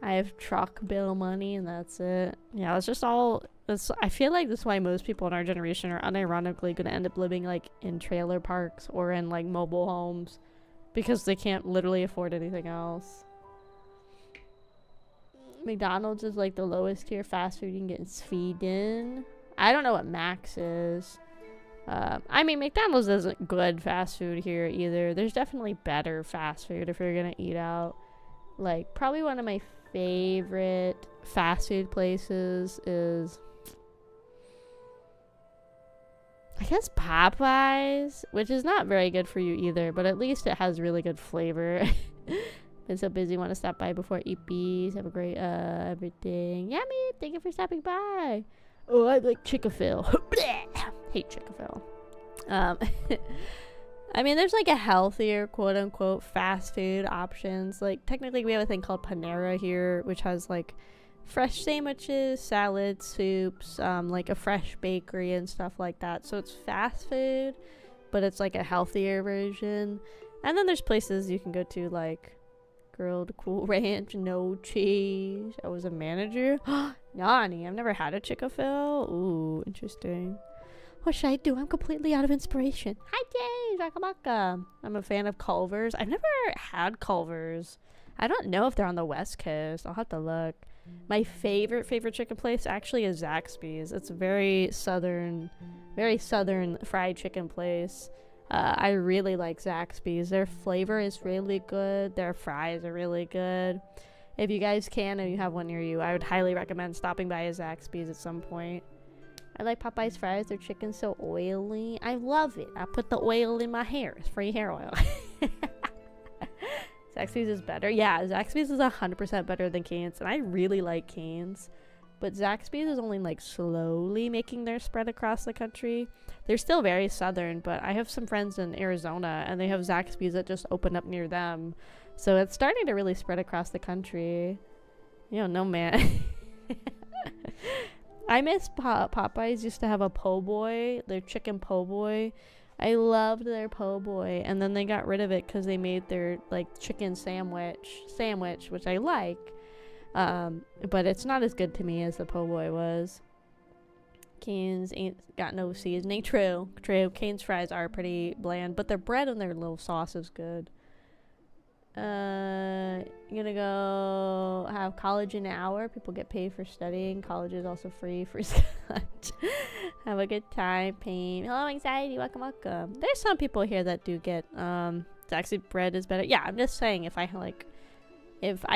I have truck bill money, and that's it. Yeah, it's just all... I feel like that's why most people in our generation are unironically going to end up living like in trailer parks or in like mobile homes, because they can't literally afford anything else. McDonald's is like the lowest tier fast food you can get in Sweden. I don't know what Max is. I mean, McDonald's isn't good fast food here either. There's definitely better fast food if you're gonna eat out. Like, probably one of my favorite fast food places is, I guess, Popeyes, which is not very good for you either, but at least it has really good flavor. Been so busy, want to stop by before EPs. Have a great everything. Yummy, thank you for stopping by. Oh, I like Chick-fil. Hate Chick-fil. I mean, there's like a healthier quote unquote fast food options. Like, technically we have a thing called Panera here, which has like fresh sandwiches, salads, soups, like a fresh bakery and stuff like that. So it's fast food, but it's like a healthier version. And then there's places you can go to like Grilled Cool Ranch, no cheese. I was a manager. Nani, I've never had a Chick-fil. Ooh, interesting. What should I do? I'm completely out of inspiration. Hi, James. Rakamaka. I'm a fan of Culver's. I've never had Culver's. I don't know if they're on the West Coast. I'll have to look. My favorite chicken place actually is Zaxby's. It's a very southern fried chicken place. I really like Zaxby's. Their flavor is really good. Their fries are really good. If you guys can and you have one near you, I would highly recommend stopping by a Zaxby's at some point. I like Popeye's fries. Their chicken's so oily. I love it. I put the oil in my hair. It's free hair oil. Zaxby's is better. Yeah, Zaxby's is 100% better than Cane's, and I really like Cane's. But Zaxby's is only like slowly making their spread across the country. They're still very southern, but I have some friends in Arizona, and they have Zaxby's that just opened up near them. So it's starting to really spread across the country. You don't know, man. I miss Popeyes used to have a po' boy, their chicken po' boy. I loved their po' boy, and then they got rid of it because they made their like chicken sandwich, which I like. But it's not as good to me as the po' boy was. Cane's ain't got no seasoning. True. Cane's fries are pretty bland, but their bread and their little sauce is good. Gonna go have college in an hour. People get paid for studying. College is also free for lunch. Have a good time. Pain. Hello, anxiety. Welcome. There's some people here that do get Zaxby's bread is better. Yeah, I'm just saying if I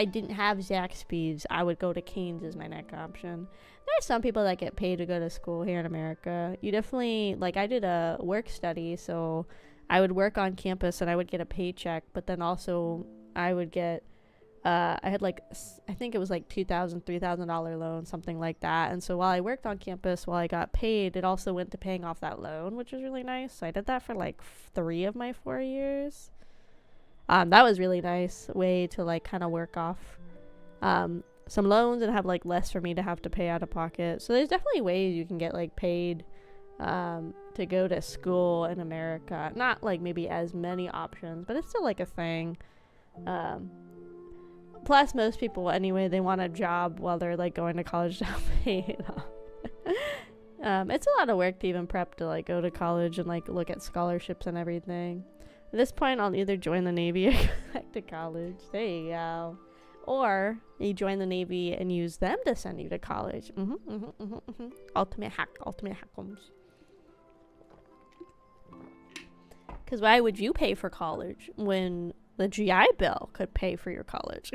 didn't have Zaxby's, I would go to Cane's as my next option. There's some people that get paid to go to school here in America. You definitely, like, I did a work study, so I would work on campus and I would get a paycheck, but then also I would get, I had like, I think it was like $2,000, $3,000 loan, something like that. And so while I worked on campus, while I got paid, it also went to paying off that loan, which was really nice. So I did that for like 3 of my 4 years. That was really nice way to like kind of work off some loans and have like less for me to have to pay out of pocket. So there's definitely ways you can get like paid to go to school in America. Not like maybe as many options, but it's still like a thing. Plus most people anyway, they want a job while they're like going to college to pay it off. It's a lot of work to even prep to like go to college and like look at scholarships and everything. At this point, I'll either join the Navy or go back to college. There you go. Or you join the Navy and use them to send you to college. Ultimate hackums. Because why would you pay for college when the GI Bill could pay for your college?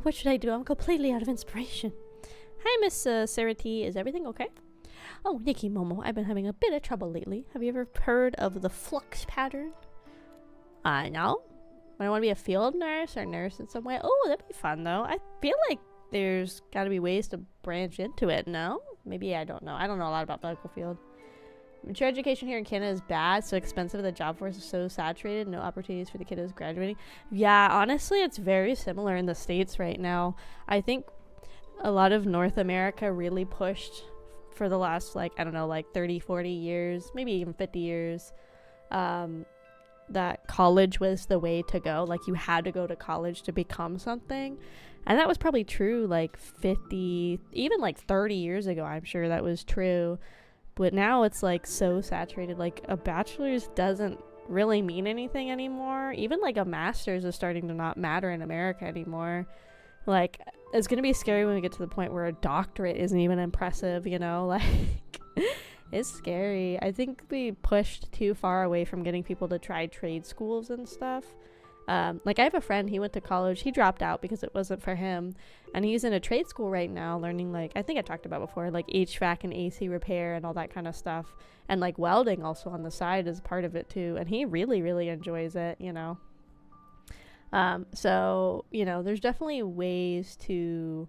What should I do? I'm completely out of inspiration. Hi, Miss Sarah T. Is everything okay? Oh, Nikki Momo, I've been having a bit of trouble lately. Have you ever heard of the flux pattern? No. I want to be a field nurse or nurse in some way. Oh, that'd be fun, though. I feel like there's got to be ways to branch into it, no? Maybe I don't know. I don't know a lot about medical field. Mature education here in Canada is bad, so expensive. The job force is so saturated. No opportunities for the kiddos graduating. Yeah, honestly, it's very similar in the States right now. I think a lot of North America really pushed for the last, like, I don't know, like 30, 40 years, maybe even 50 years, that college was the way to go. Like, you had to go to college to become something. And that was probably true, like, 50, even, like, 30 years ago, I'm sure that was true. But now it's, like, so saturated. Like, a bachelor's doesn't really mean anything anymore. Even, like, a master's is starting to not matter in America anymore. Like, it's going to be scary when we get to the point where a doctorate isn't even impressive, you know? Like, it's scary. I think we pushed too far away from getting people to try trade schools and stuff. Like, I have a friend, he went to college. He dropped out because it wasn't for him. And he's in a trade school right now learning, like, I think I talked about before, like HVAC and AC repair and all that kind of stuff. And, like, welding also on the side is part of it, too. And he really, really enjoys it, you know? So, you know, there's definitely ways to,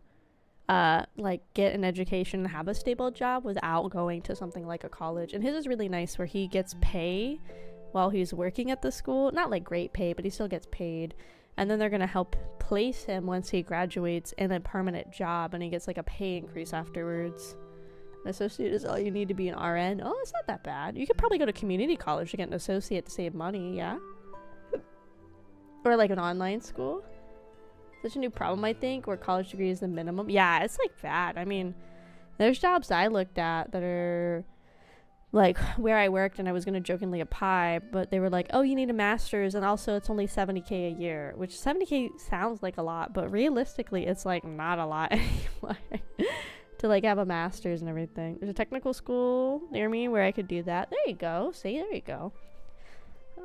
like, get an education and have a stable job without going to something like a college. And his is really nice where he gets pay while he's working at the school. Not, like, great pay, but he still gets paid. And then they're going to help place him once he graduates in a permanent job, and he gets, like, a pay increase afterwards. An associate is all you need to be an RN. Oh, it's not that bad. You could probably go to community college to get an associate to save money, yeah? Or, like, an online school. Such a new problem, I think, where college degree is the minimum. Yeah, it's, like, bad. I mean, there's jobs I looked at that are like where I worked, and I was gonna jokingly apply, but they were like, oh, you need a master's, and also it's only 70K a year, which 70K sounds like a lot, but realistically it's like not a lot anymore to like have a master's and everything. There's a technical school near me where I could do that. There you go. See, there you go.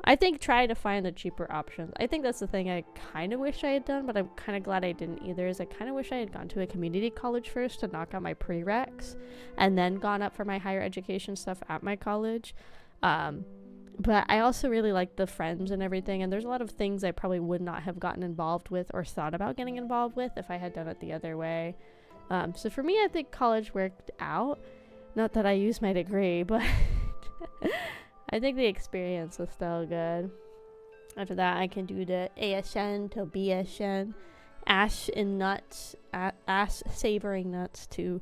I think try to find the cheaper options. I think that's the thing I kind of wish I had done, but I'm kind of glad I didn't either, is I kind of wish I had gone to a community college first to knock out my prereqs and then gone up for my higher education stuff at my college. But I also really like the friends and everything, and there's a lot of things I probably would not have gotten involved with or thought about getting involved with if I had done it the other way. So for me, I think college worked out. Not that I used my degree, but I think the experience was still good. After that, I can do the ASN to BSN, ash and nuts, ass savoring nuts to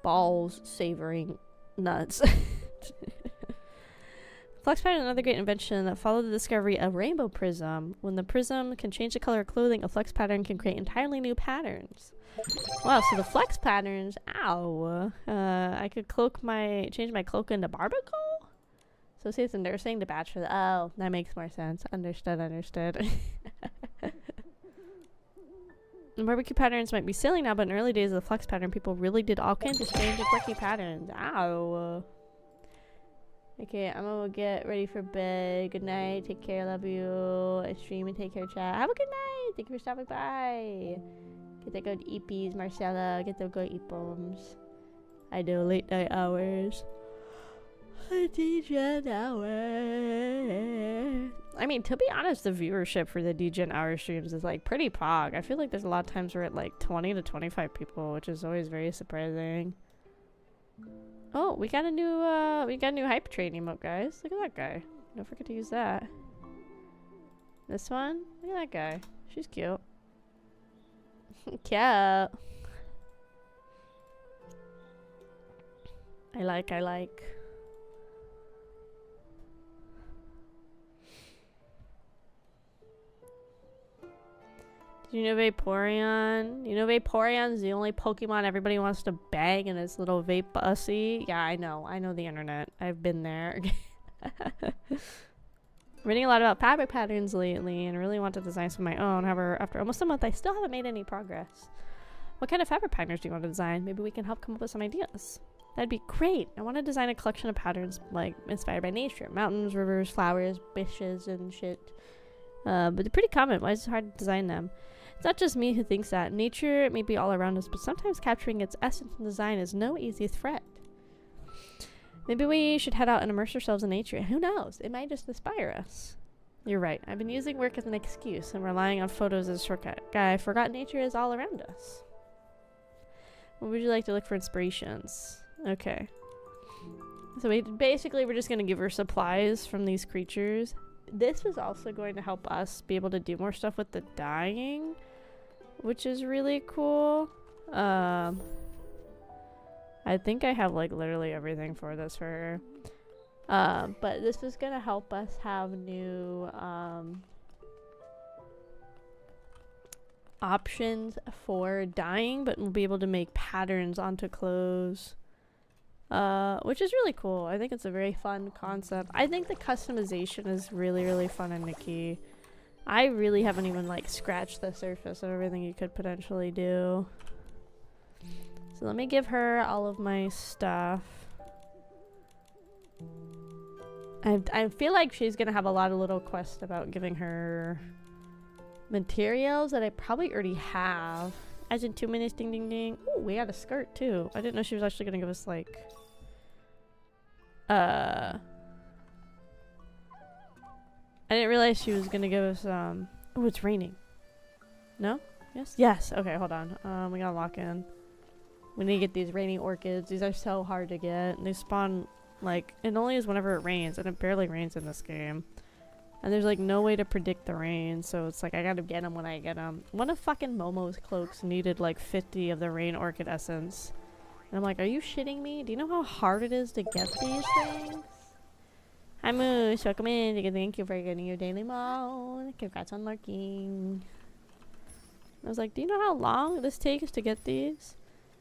balls savoring nuts. Flux pattern is another great invention that followed the discovery of rainbow prism. When the prism can change the color of clothing, a flux pattern can create entirely new patterns. Wow, so the flex patterns, ow. I could change my cloak into barbacle? So say it's nursing to bachelor. Oh, that makes more sense. Understood. The barbecue patterns might be silly now, but in early days of the flex pattern, people really did all kinds of strange and quirky patterns. Ow. Okay, I'm gonna get ready for bed. Good night. Take care. Love you. I stream and take care, chat. Have a good night. Thank you for stopping by. Get the good eepies, Marcella. Get the good eepums. I do late night hours. DGen hour. I mean, to be honest, the viewership for the DGen hour streams is like pretty pog. I feel like there's a lot of times we're at like 20 to 25 people, which is always very surprising. Oh, we got a new hype train emote, guys. Look at that guy. Don't forget to use that. This one? Look at that guy. She's cute. Cute. I like. Do you know Vaporeon? You know Vaporeon's the only Pokemon everybody wants to bang in its little vape pussy? Yeah, I know the internet. I've been there. Reading a lot about fabric patterns lately and really want to design some of my own. However, after almost a month, I still haven't made any progress. What kind of fabric patterns do you want to design? Maybe we can help come up with some ideas. That'd be great. I want to design a collection of patterns like inspired by nature. Mountains, rivers, flowers, bushes, and shit. But they're pretty common. Why is it hard to design them? It's not just me who thinks that. Nature may be all around us, but sometimes capturing its essence in design is no easy threat. Maybe we should head out and immerse ourselves in nature. Who knows? It might just inspire us. You're right. I've been using work as an excuse and relying on photos as a shortcut. Guy, I forgot nature is all around us. What would you like to look for inspirations? Okay. So we're just going to give her supplies from these creatures. This was also going to help us be able to do more stuff with the dyeing, which is really cool. I think I have like literally everything for this for her. But this is gonna help us have new options for dyeing, but we'll be able to make patterns onto clothes. Which is really cool. I think it's a very fun concept. I think the customization is really, really fun in Nikki. I really haven't even like scratched the surface of everything you could potentially do. So let me give her all of my stuff. I feel like she's gonna have a lot of little quests about giving her materials that I probably already have. As in 2 minutes, ding ding ding. Ooh, we had a skirt too. I didn't know she was actually gonna give us like I didn't realize she was gonna give us oh, it's raining. No? Yes? Yes. Okay, hold on. We gotta lock in. We need to get these raining orchids. These are so hard to get. They spawn like, it only is whenever it rains, and it barely rains in this game. And there's like no way to predict the rain, so it's like I gotta get them when I get them. One of fucking Momo's cloaks needed like 50 of the rain orchid essence. And I'm like, are you shitting me? Do you know how hard it is to get these things? Hi Moose, welcome in. Thank you for getting your daily mode. Congrats on lurking. I was like, do you know how long this takes to get these?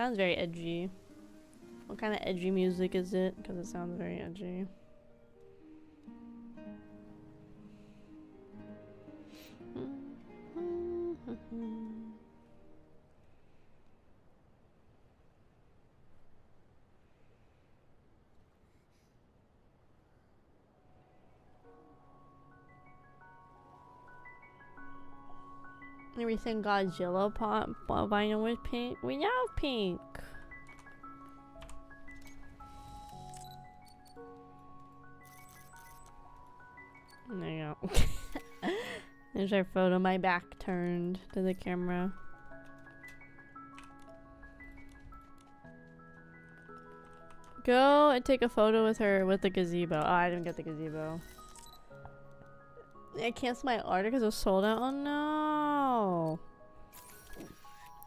Sounds very edgy. What kind of edgy music is it? Because it sounds very edgy. Everything Godzilla pop vinyl with pink. We have pink. There you go. There's our photo. My back turned to the camera. Go and take a photo with her with the gazebo. Oh, I didn't get the gazebo. I canceled my order because it was sold out. Oh no.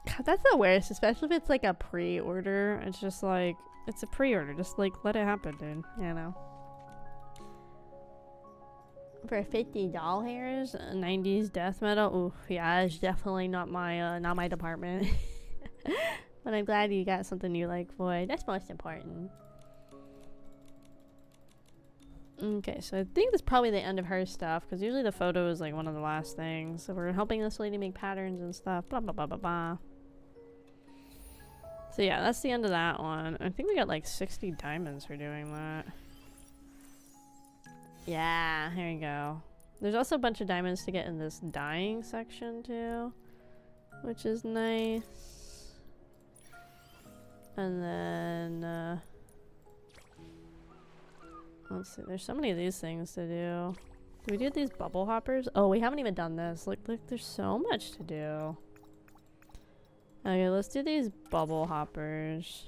God, that's the worst, especially if it's like a pre-order. It's just like, it's a pre-order. Just like let it happen, dude. You know. For $50, 90s death metal. Ooh, yeah, it's definitely not my department. But I'm glad you got something you like, Void. That's most important. Okay, so I think that's probably the end of her stuff, because usually the photo is like one of the last things. So we're helping this lady make patterns and stuff. Blah blah blah blah blah. So yeah, that's the end of that one. I think we got like 60 diamonds for doing that. Yeah, here we go. There's also a bunch of diamonds to get in this dyeing section too, which is nice. And then let's see, there's so many of these things to do. Do we do these bubble hoppers? Oh, we haven't even done this. Look, there's so much to do. Okay, let's do these bubble hoppers.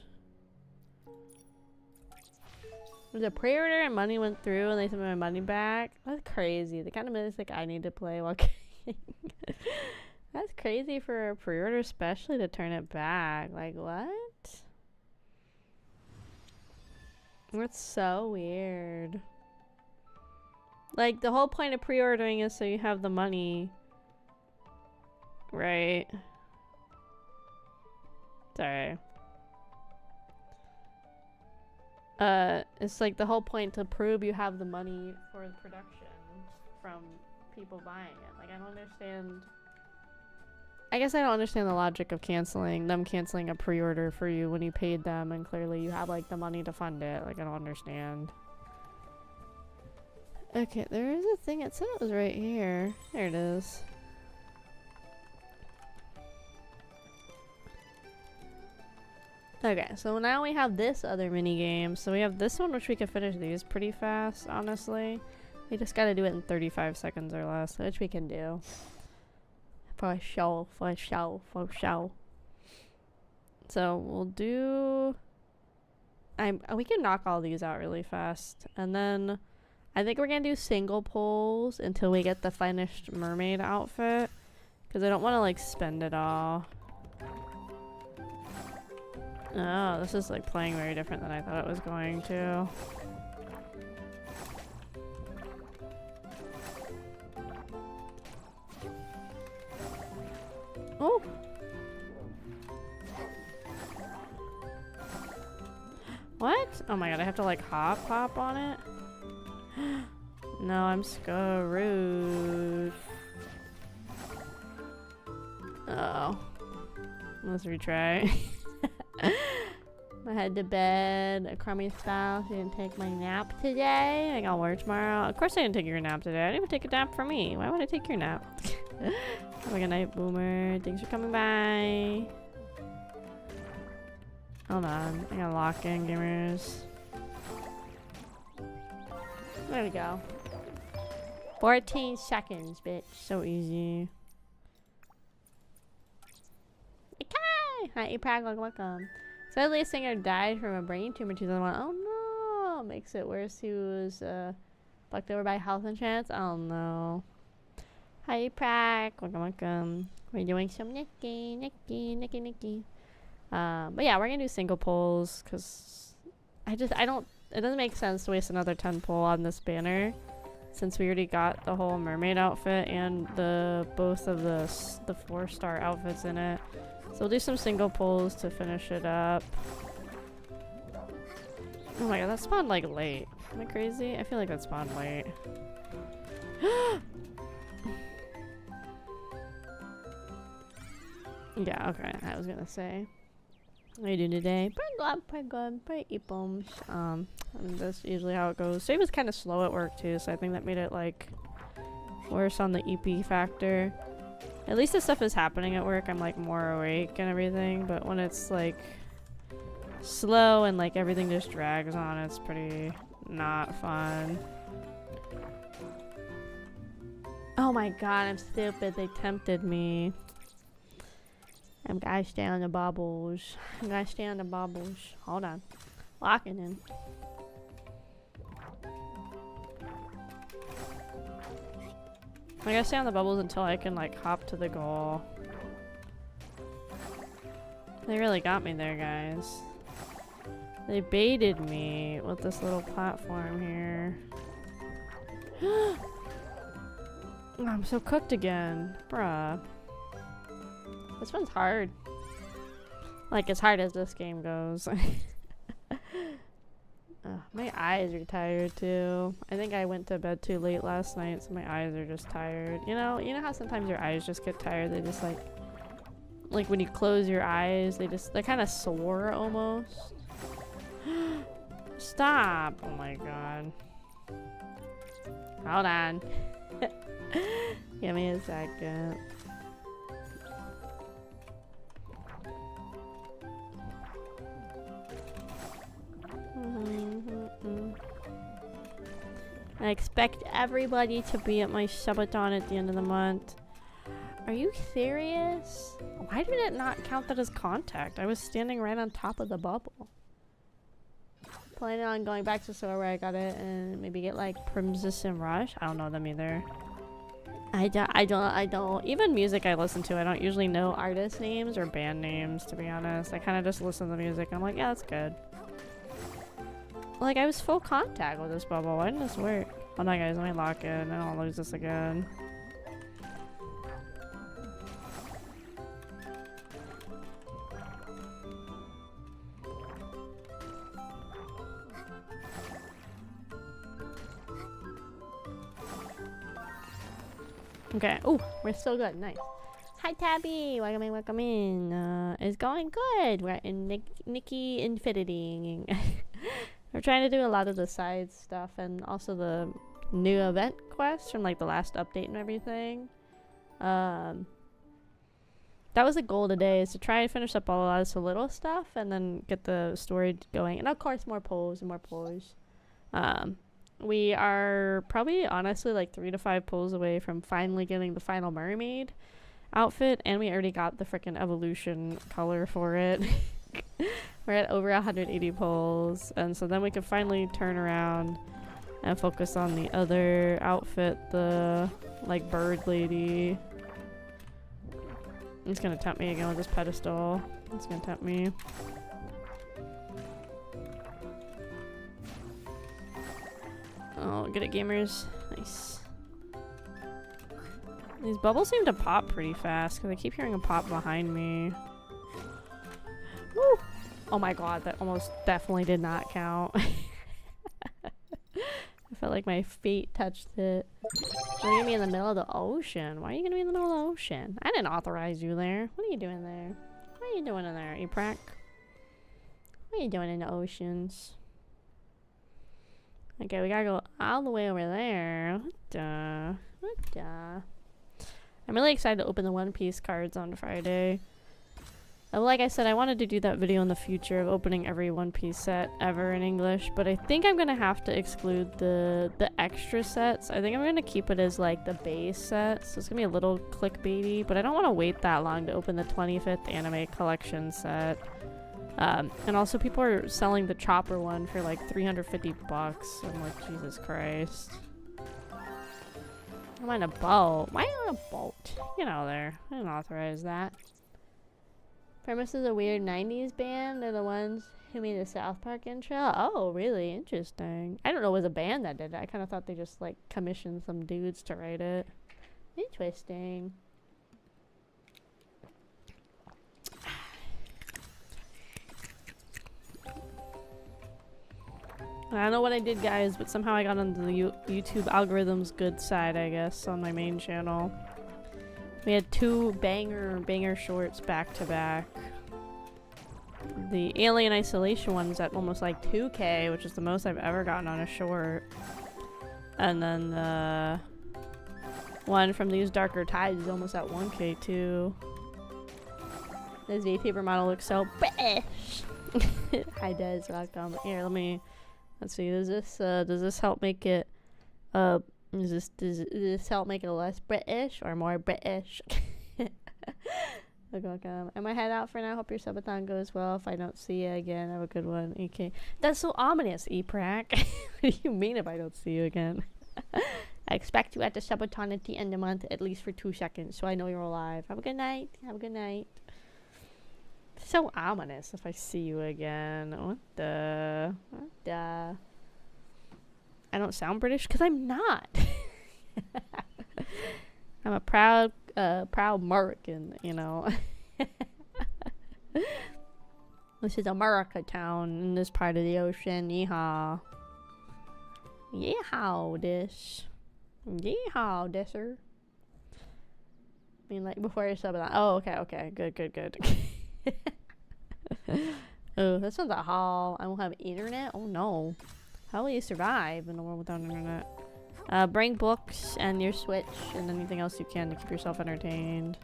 There's a pre-order and money went through and they sent me my money back. That's crazy. The kind of music I need to play while gaming. That's crazy for a pre-order, especially to turn it back. Like, what? That's so weird. Like, the whole point of pre-ordering is so you have the money. Right. Sorry. It's like the whole point to prove you have the money for the production from people buying it. Like, I don't understand. I guess I don't understand the logic of canceling a pre-order for you when you paid them and clearly you have like the money to fund it. Like, I don't understand. Okay, there is a thing. It said it was right here. There it is. Okay, so now we have this other mini game. So we have this one, which we can finish these pretty fast, honestly. We just gotta do it in 35 seconds or less, which we can do. For sure, for sure, for sure. So we'll do... we can knock all these out really fast. And then I think we're gonna do single pulls until we get the finished mermaid outfit. Because I don't want to like spend it all. Oh, this is like playing very different than I thought it was going to. Oh! What? Oh my god, I have to like hop on it? No, I'm screwed. Uh oh. Let's retry. I had to bed a crummy style. She didn't take my nap today. I got work tomorrow. Of course I didn't take your nap today. I didn't even take a nap for me. Why would I take your nap? Have a good night, Boomer. Thanks for coming by. Hold on. I gotta lock in, gamers. There we go. 14 seconds, bitch. So easy. Okay! Hi, Aprag. Welcome. Sadly, a singer died from a brain tumor in 2001. Oh no! Makes it worse. He was fucked over by health insurance. Oh no. Hi, Prack. Welcome. We're doing some Nikki. But yeah, we're gonna do single pulls because it doesn't make sense to waste another 10 pull on this banner since we already got the whole mermaid outfit and both of the 4-star outfits in it. So we'll do some single pulls to finish it up. Oh my god, that spawned like late. Am I crazy? I feel like that spawned late. Yeah, okay, I was gonna say. What are you doing today? Pretty good, pretty bums. And that's usually how it goes. Today was kind of slow at work too, so I think that made it like worse on the EP factor. At least the stuff is happening at work, I'm like more awake and everything, but when it's like slow and like everything just drags on, it's pretty not fun. Oh my god, I'm stupid. They tempted me. I'm gonna stay on the bubbles. I'm gonna stay on the bubbles. Hold on. Locking in. I gotta stay on the bubbles until I can like hop to the goal. They really got me there, guys. They baited me with this little platform here. I'm so cooked again. Bruh. This one's hard. Like, as hard as this game goes. My eyes are tired too. I think I went to bed too late last night, so my eyes are just tired. You know how sometimes your eyes just get tired? They just like when you close your eyes, they're kind of sore almost. Stop! Oh my god. Hold on. Give me a second. I expect everybody to be at my subathon at the end of the month. Are you serious? Why did it not count that as contact? I was standing right on top of the bubble. Planning on going back to the store where I got it and maybe get like Primzus and Rush. I don't know them either. I don't. Even music I listen to, I don't usually know artist names or band names, to be honest. I kind of just listen to the music. I'm like, yeah, that's good. Like, I was full contact with this bubble. Why didn't this work? Hold on, guys. Let me lock in. I don't lose this again. Okay. Oh, we're still good. Nice. Hi, Tabby. Welcome in. It's going good. We're in Nikki Infinity. We're trying to do a lot of the side stuff and also the new event quests from like the last update and everything. That was the goal today, is to try and finish up all of this little stuff and then get the story going. And of course, more polls and more polls. We are probably honestly like 3 to 5 polls away from finally getting the final mermaid outfit, and we already got the freaking evolution color for it. We're at over 180 polls, and so then we can finally turn around and focus on the other outfit, the like bird lady. It's gonna tempt me again with this pedestal. It's gonna tempt me. Oh, get it, gamers. Nice. These bubbles seem to pop pretty fast because I keep hearing a pop behind me. Woo! Oh my god, that almost definitely did not count. I felt like my feet touched it. You're gonna be in the middle of the ocean. Why are you gonna be in the middle of the ocean? I didn't authorize you there. What are you doing there? What are you doing in there, Aprek? What are you doing in the oceans? Okay, we gotta go all the way over there. What the? What the? I'm really excited to open the One Piece cards on Friday. Like I said, I wanted to do that video in the future of opening every One Piece set ever in English, but I think I'm gonna have to exclude the extra sets. I think I'm gonna keep it as like the base set, so it's gonna be a little clickbaity, but I don't want to wait that long to open the 25th anime collection set. And also people are selling the Chopper one for like 350 bucks. I'm like, Jesus Christ. I'm on a boat. Why on a boat? Get out of there. I didn't authorize that. Premise is a weird 90s band. They're the ones who made the South Park intro. Oh, really? Interesting. I don't know it was a band that did it. I kind of thought they just, like, commissioned some dudes to write it. Interesting. I don't know what I did, guys, but somehow I got on the YouTube algorithm's good side, I guess, on my main channel. We had 2 banger shorts back to back. The Alien Isolation one's at almost like 2K, which is the most I've ever gotten on a short. And then the one from These Darker Tides is almost at 1K too. This VTuber model looks so British. Hi Des, welcome. Here, let's see, does this help make it does this help make it less British or more British? Welcome. Am I head out for now? Hope your subathon goes well. If I don't see you again, have a good one. Okay. That's so ominous, E-Prac. What do you mean if I don't see you again? I expect you at the subathon at the end of the month, at least for 2 seconds, so I know you're alive. Have a good night. Have a good night. So ominous if I see you again. What the? I don't sound British because I'm not. I'm a proud American, you know. This is America town in this part of the ocean. Yeehaw. Yeehaw, this. Yeehaw, this, sir. I mean, like, before you sub it on. Oh, okay. Good. Oh, that sounds like a haul. I won't have internet? Oh, no. How will you survive in a world without internet? Bring books and your Switch and anything else you can to keep yourself entertained.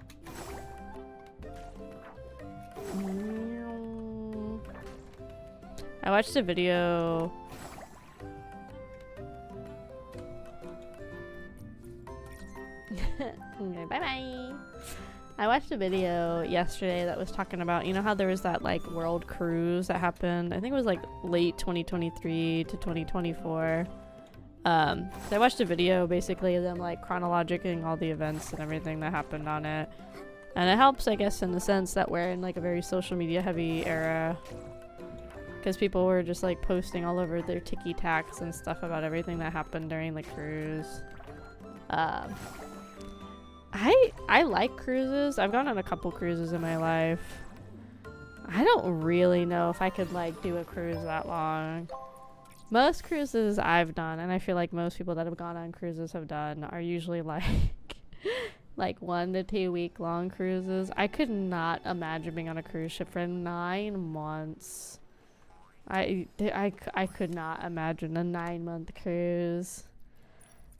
I watched a video. Okay, bye-bye. I watched a video yesterday that was talking about, you know how there was that like world cruise that happened, I think it was like late 2023 to 2024. So I watched a video basically of them like chronologically all the events and everything that happened on it. And it helps, I guess, in the sense that we're in like a very social media heavy era. Because people were just like posting all over their ticky-tacks and stuff about everything that happened during the cruise. I like cruises. I've gone on a couple cruises in my life. I don't really know if I could like do a cruise that long. Most cruises I've done, and I feel like most people that have gone on cruises have done, are usually like like 1 to 2 week long cruises. I could not imagine being on a cruise ship for 9 months. I could not imagine a 9-month cruise.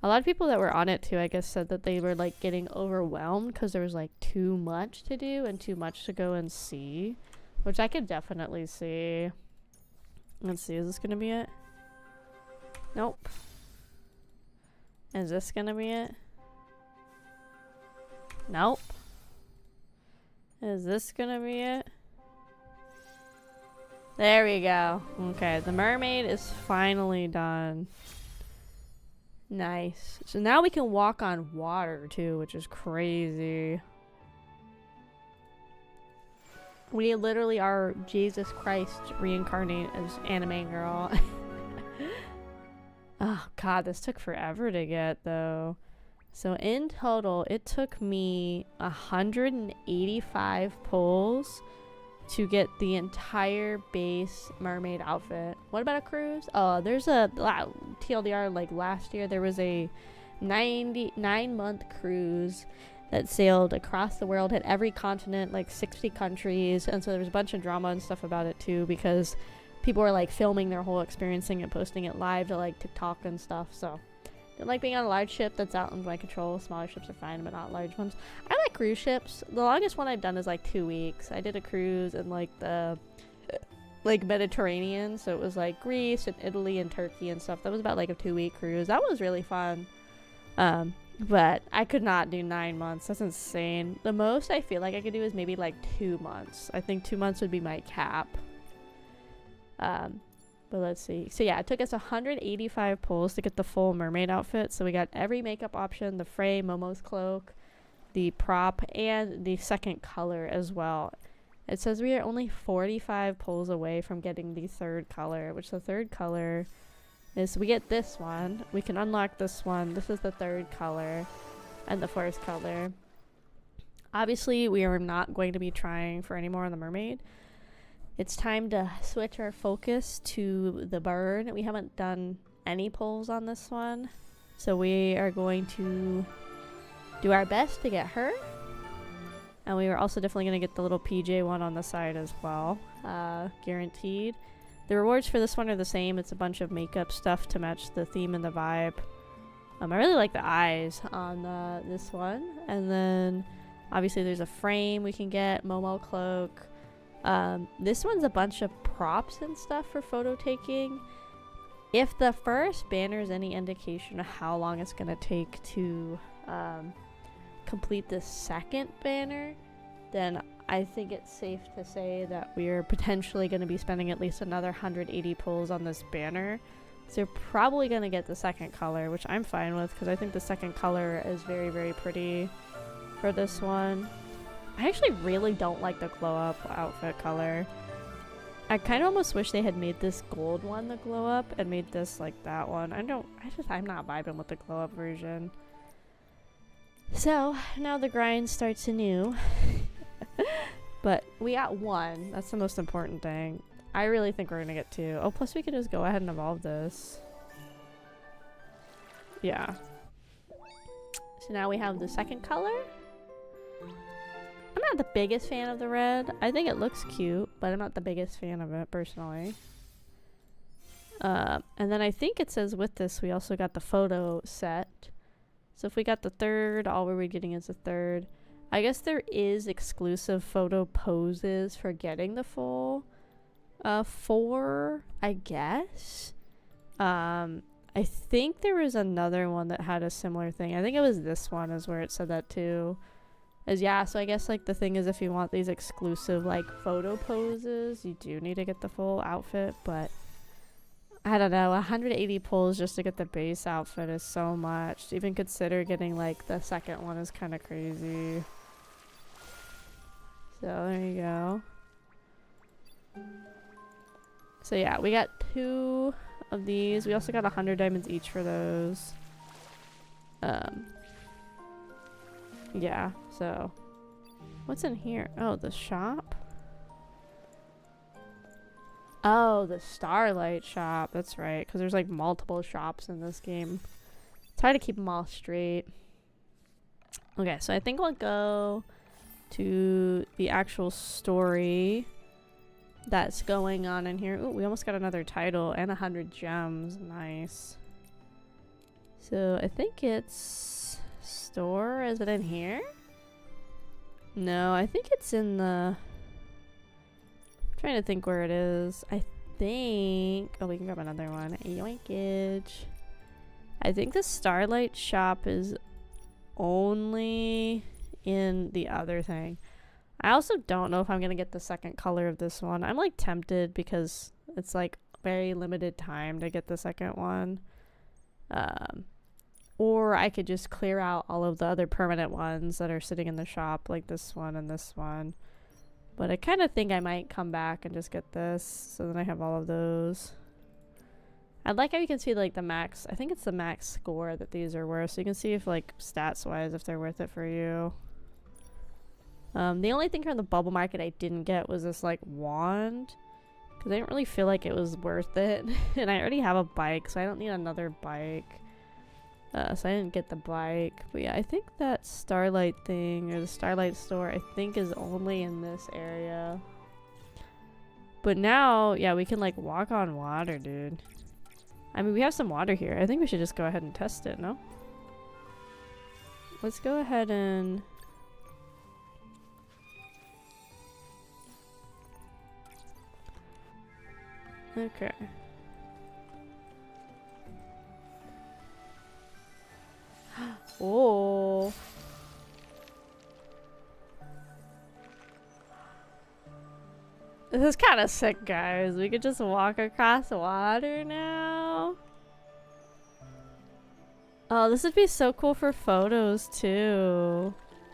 A lot of people that were on it too, I guess, said that they were like getting overwhelmed because there was like too much to do and too much to go and see, which I could definitely see. Let's see, is this gonna be it? Nope. Is this gonna be it? Nope. Is this gonna be it? There we go. Okay, the mermaid is finally done. Nice. So now we can walk on water too, which is crazy. We literally are Jesus Christ reincarnated as anime girl. Oh god, this took forever to get though. So in total, it took me 185 pulls to get the entire base mermaid outfit. What about a cruise? Oh, there's a TLDR, like last year there was a 9-month cruise that sailed across the world, had every continent, like 60 countries, and so there was a bunch of drama and stuff about it too, because people were like filming their whole experiencing and posting it live to like TikTok and stuff. So don't like being on a large ship that's out in my control. Smaller ships are fine, but not large ones. I like cruise ships. The longest one I've done is like 2 weeks. I did a cruise in like the Mediterranean, so it was like Greece and Italy and Turkey and stuff. That was about like a 2-week cruise. That was really fun. But I could not do 9 months. That's insane. The most I feel like I could do is maybe like 2 months. I think 2 months would be my cap. But let's see. So yeah, it took us 185 pulls to get the full mermaid outfit. So we got every makeup option, the frame, Momo's cloak, the prop, and the second color as well. It says we are only 45 pulls away from getting the third color, which the third color is, we get this one. We can unlock this one. This is the third color and the first color. Obviously, we are not going to be trying for any more on the mermaid. It's time to switch our focus to the bird. We haven't done any pulls on this one, so we are going to do our best to get her. And we are also definitely going to get the little PJ one on the side as well, guaranteed. The rewards for this one are the same. It's a bunch of makeup stuff to match the theme and the vibe. I really like the eyes on this one. And then obviously there's a frame we can get, Momo cloak. This one's a bunch of props and stuff for photo taking. If the first banner is any indication of how long it's going to take to complete the second banner, then I think it's safe to say that we're potentially going to be spending at least another 180 pulls on this banner. So you're probably going to get the second color, which I'm fine with because I think the second color is very, very pretty for this one. I actually really don't like the glow up outfit color. I kind of almost wish they had made this gold one the glow up and made this like that one. I'm not vibing with the glow up version. So now the grind starts anew. But we got one. That's the most important thing. I really think we're gonna get two. Oh, plus we could just go ahead and evolve this. Yeah. So now we have the second color. I'm not the biggest fan of the red. I think it looks cute, but I'm not the biggest fan of it personally. And then I think it says with this we also got the photo set. So if we got the third, all we're getting is the third. I guess there is exclusive photo poses for getting the full 4, I guess. I think there was another one that had a similar thing. I think it was this one is where it said that too. Yeah, so I guess like the thing is if you want these exclusive like photo poses, you do need to get the full outfit, but I don't know, 180 pulls just to get the base outfit is so much. To even consider getting like the second one is kind of crazy. So there you go. So yeah, we got 2 of these. We also got 100 diamonds each for those. Yeah, so what's in here? Oh, the shop. Oh, the Starlight shop. That's right, because there's like multiple shops in this game. It's hard to keep them all straight. Okay, so I think I'll go to the actual story that's going on in here. Ooh, we almost got another title and 100 gems. Nice. So I think it's store. Is it in here? No, I think it's in the... I'm trying to think where it is. I think... Oh, we can grab another one. Yoinkage. I think the Starlight shop is only in the other thing. I also don't know if I'm gonna get the second color of this one. I'm like tempted because it's like very limited time to get the second one. Or I could just clear out all of the other permanent ones that are sitting in the shop, like this one and this one. But I kind of think I might come back and just get this, so then I have all of those. I like how you can see like the max, I think it's the max score that these are worth, so you can see if like stats wise if they're worth it for you. The only thing from the bubble market I didn't get was this like wand, because I didn't really feel like it was worth it. And I already have a bike, so I don't need another bike. So I didn't get the bike. But yeah, I think that Starlight thing, or the Starlight store, I think is only in this area. But now, yeah, we can like walk on water, dude. I mean, we have some water here. I think we should just go ahead and test it, no? Let's go ahead and... Okay. Oh. This is kind of sick, guys. We could just walk across water now. Oh, this would be so cool for photos, too.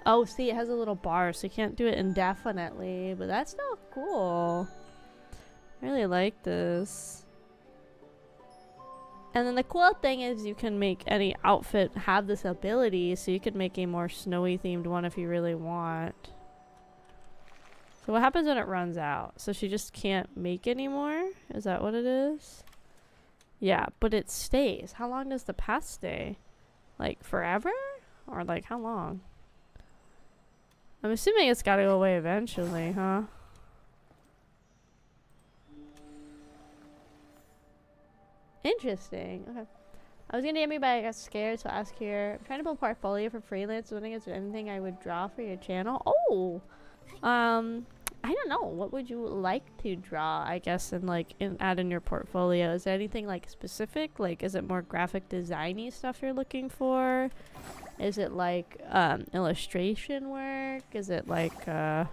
Oh, see, it has a little bar, so you can't do it indefinitely, but that's still cool. I really like this. And then the cool thing is you can make any outfit have this ability, so you could make a more snowy themed one if you really want. So what happens when it runs out? So she just can't make anymore? Is that what it is? Yeah, but it stays. How long does the path stay? Like forever? Or like how long? I'm assuming it's gotta go away eventually, huh? Interesting. Okay. I was gonna DM you, but I got scared, so I'll ask here. I'm trying to build a portfolio for freelance. Wondering if there's anything I would draw for your channel. Oh! I don't know. What would you like to draw, I guess, and like add in your portfolio? Is there anything like specific? Like, is it more graphic designy stuff you're looking for? Is it like illustration work? Is it like oh,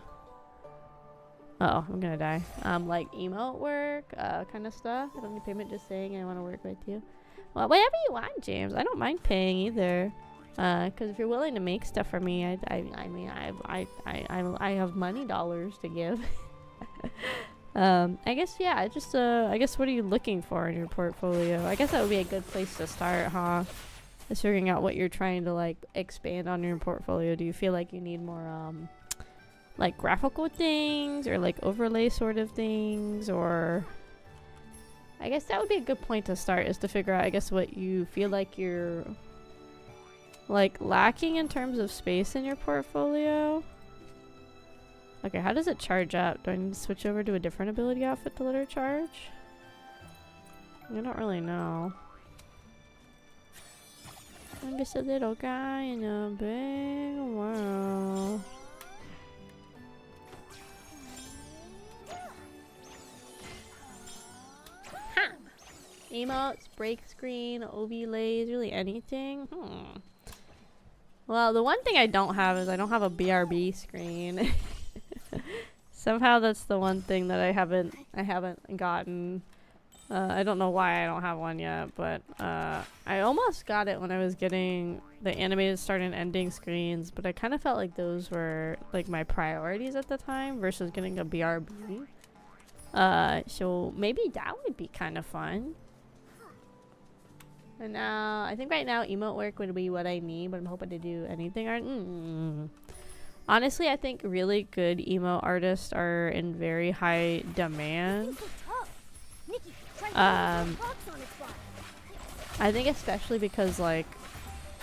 I'm gonna die. Like emote work, kind of stuff. I don't need payment, just saying I want to work with you. Well, whatever you want, James. I don't mind paying either. Because if you're willing to make stuff for me, I mean, I have money dollars to give. I guess, yeah, I guess what are you looking for in your portfolio? I guess that would be a good place to start, huh? Is figuring out what you're trying to, like, expand on your portfolio. Do you feel like you need more, like, graphical things, or, like, overlay sort of things, or... I guess that would be a good point to start, is to figure out, I guess, what you feel like you're... like lacking in terms of space in your portfolio. Okay, how does it charge up? Do I need to switch over to a different ability outfit to let her charge? I don't really know. I'm just a little guy in a big world. Ha! Emotes, break screen, overlays, really anything? Well, the one thing I don't have is I don't have a BRB screen. Somehow that's the one thing that I haven't gotten. I don't know why I don't have one yet, but I almost got it when I was getting the animated start and ending screens, but I kind of felt like those were like my priorities at the time versus getting a BRB. So maybe that would be kind of fun. And now, I think right now emote work would be what I need, but I'm hoping to do anything. Honestly, I think really good emo artists are in very high demand. I think especially because, like,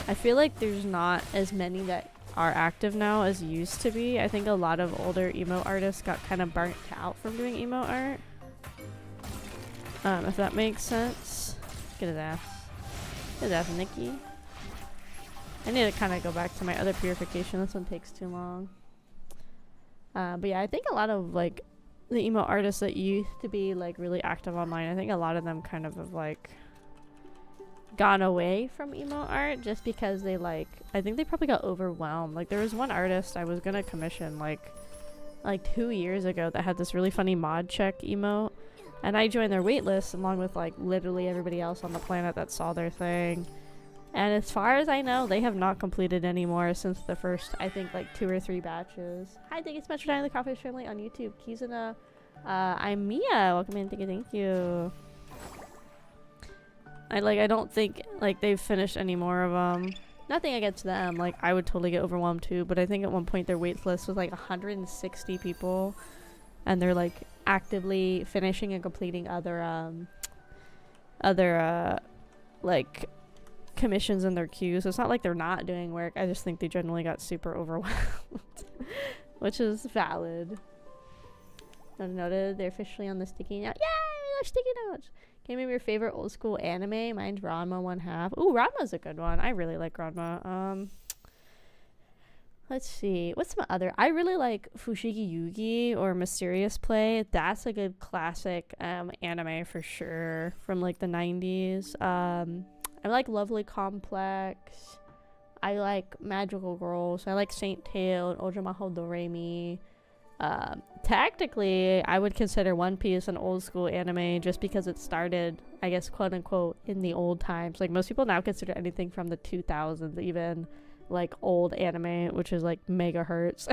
I feel like there's not as many that are active now as used to be. I think a lot of older emo artists got kind of burnt out from doing emo art. If that makes sense. Get his ass. That's Nikki. I need to kind of go back to my other purification. This one takes too long. But yeah, I think a lot of like the emo artists that used to be like really active online, I think a lot of them kind of have like gone away from emo art just because they like, I think they probably got overwhelmed. Like there was one artist I was gonna commission like 2 years ago that had this really funny mod check emote. And I joined their waitlist along with like literally everybody else on the planet that saw their thing. And as far as I know, they have not completed any more since the first, I think, like 2 or 3 batches. Hi, thank you so much for joining the Kraufish family on YouTube. Kizuna, I'm Mia. Welcome in. Thank you. I don't think like they've finished any more of them. Nothing against them. Like I would totally get overwhelmed too. But I think at one point their wait list was like 160 people, and they're like actively finishing and completing other like commissions in their queue. So it's not like they're not doing work. I just think they generally got super overwhelmed, which is valid. Noted they're officially on the sticky note. Yay, they're sticky notes. Can you remember your favorite old school anime? Mine's Ranma 1/2. Ooh, Ranma's a good one. I really like Ranma. Let's see. What's my other? I really like Fushigi Yugi or Mysterious Play. That's a good classic anime for sure from like the 90s. I like Lovely Complex. I like Magical Girls. I like Saint Tail and Ojamaho Doremi. Technically, I would consider One Piece an old school anime just because it started, I guess, quote unquote, in the old times. Like most people now consider anything from the 2000s even like old anime, which is like megahertz.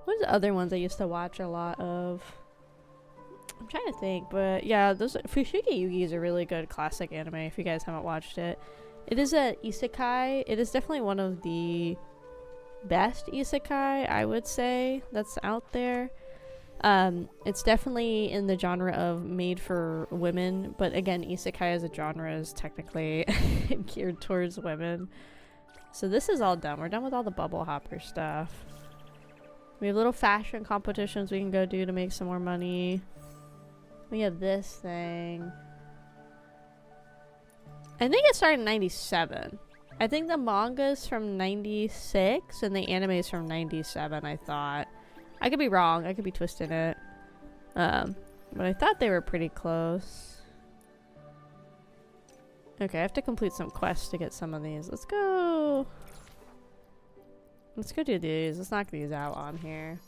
What's the other ones I used to watch a lot of? I'm trying to think, but yeah, those Fushigi Yugi is a really good classic anime if you guys haven't watched it. It is a isekai. It is definitely one of the best isekai, I would say, that's out there. It's definitely in the genre of made for women, but again, isekai as a genre is technically geared towards women. So this is all done. We're done with all the bubble hopper stuff. We have little fashion competitions we can go do to make some more money. We have this thing. I think it started in 97. I think the manga's from 96 and the anime is from 97, I thought. I could be wrong. I could be twisting it. But I thought they were pretty close. Okay, I have to complete some quests to get some of these. Let's go. Let's go do these. Let's knock these out on here.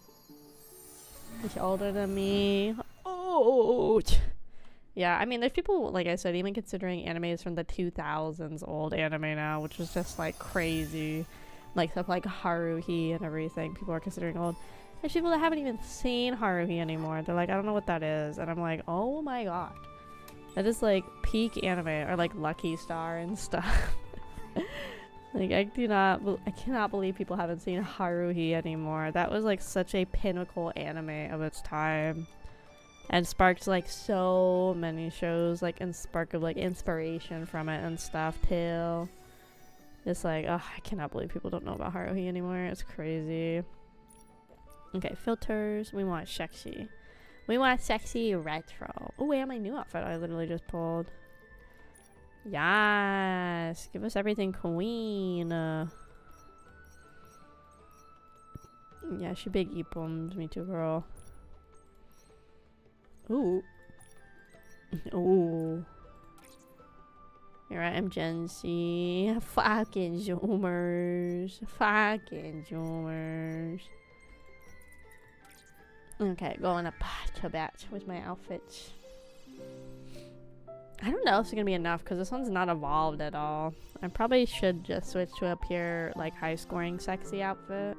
He's older than me. Oh. Yeah, I mean, there's people, like I said, even considering animes from the 2000s old anime now, which was just like crazy. Like stuff like Haruhi and everything. People are considering old. There's people that haven't even seen Haruhi anymore. They're like, I don't know what that is. And I'm like, oh my god. That is like peak anime, or like Lucky Star and stuff. Like, I cannot believe people haven't seen Haruhi anymore. That was like such a pinnacle anime of its time. And sparked like so many shows, like, and sparked like inspiration from it and stuff too. It's like, oh, I cannot believe people don't know about Haruhi anymore. It's crazy. Okay, filters. We want sexy. We want sexy retro. Oh, wait, my new outfit I literally just pulled. Yes, give us everything, queen. Yeah, she big ipums. Me too, girl. Ooh. Ooh. Here I am, Gen Z. Fucking Zoomers. Fucking Zoomers. Okay, going up to bat with my outfits. I don't know if it's gonna be enough because this one's not evolved at all. I probably should just switch to a pure, like, high scoring sexy outfit.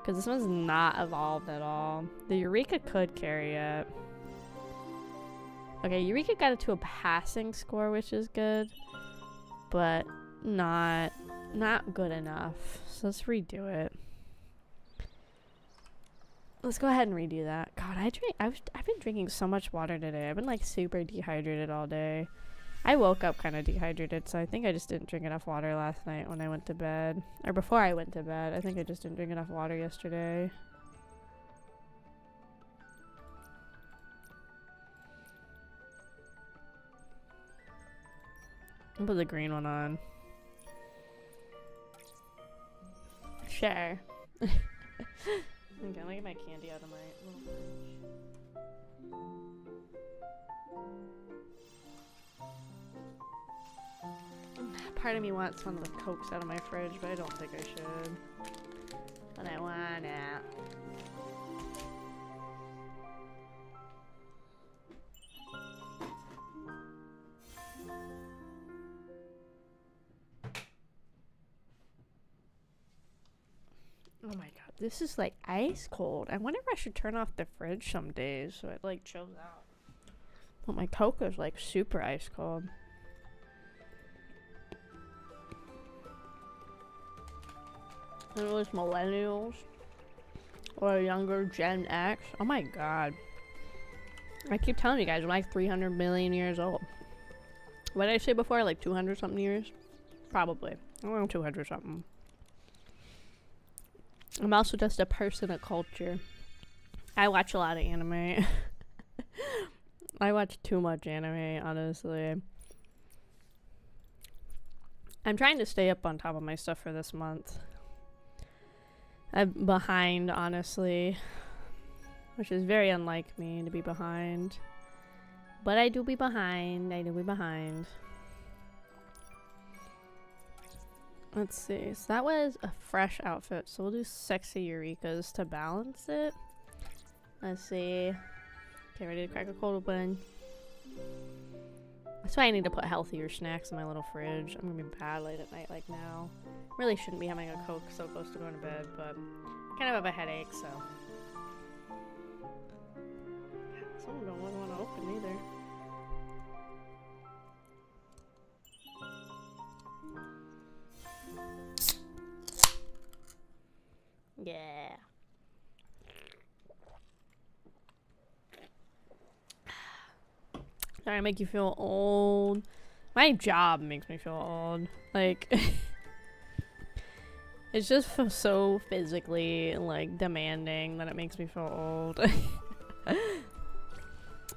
Because this one's not evolved at all. The Eureka could carry it. Okay, Eureka got it to a passing score, which is good. But not good enough. So let's redo it. Let's go ahead and redo that. God, I've been drinking so much water today. I've been like super dehydrated all day. I woke up kind of dehydrated, so I think I just didn't drink enough water last night when I went to bed. Or before I went to bed. I think I just didn't drink enough water yesterday. I'll put the green one on. Sure. Okay, let me get my candy out of my little fridge. Part of me wants one of the Cokes out of my fridge, but I don't think I should. But I want it. Oh my god, this is like ice cold. I wonder if I should turn off the fridge some days so it like chills out. But my Coke is like super ice cold. And those millennials or younger Gen X. Oh my god. I keep telling you guys, we're like 300 million years old. What did I say before? Like 200 something years? Probably. Around 200 something. I'm also just a person of culture. I watch a lot of anime. I watch too much anime, honestly. I'm trying to stay up on top of my stuff for this month. I'm behind, honestly. Which is very unlike me to be behind. But I do be behind. I do be behind. Let's see. So that was a fresh outfit. So we'll do sexy Eurekas to balance it. Let's see. Okay, ready to crack a cold open. That's why I need to put healthier snacks in my little fridge. I'm gonna be bad late at night like now. Really shouldn't be having a Coke so close to going to bed, but I kind of have a headache, so. Someone don't want to open either. Yeah. Sorry, I make you feel old. My job makes me feel old. Like, it's just so physically, like, demanding that it makes me feel old.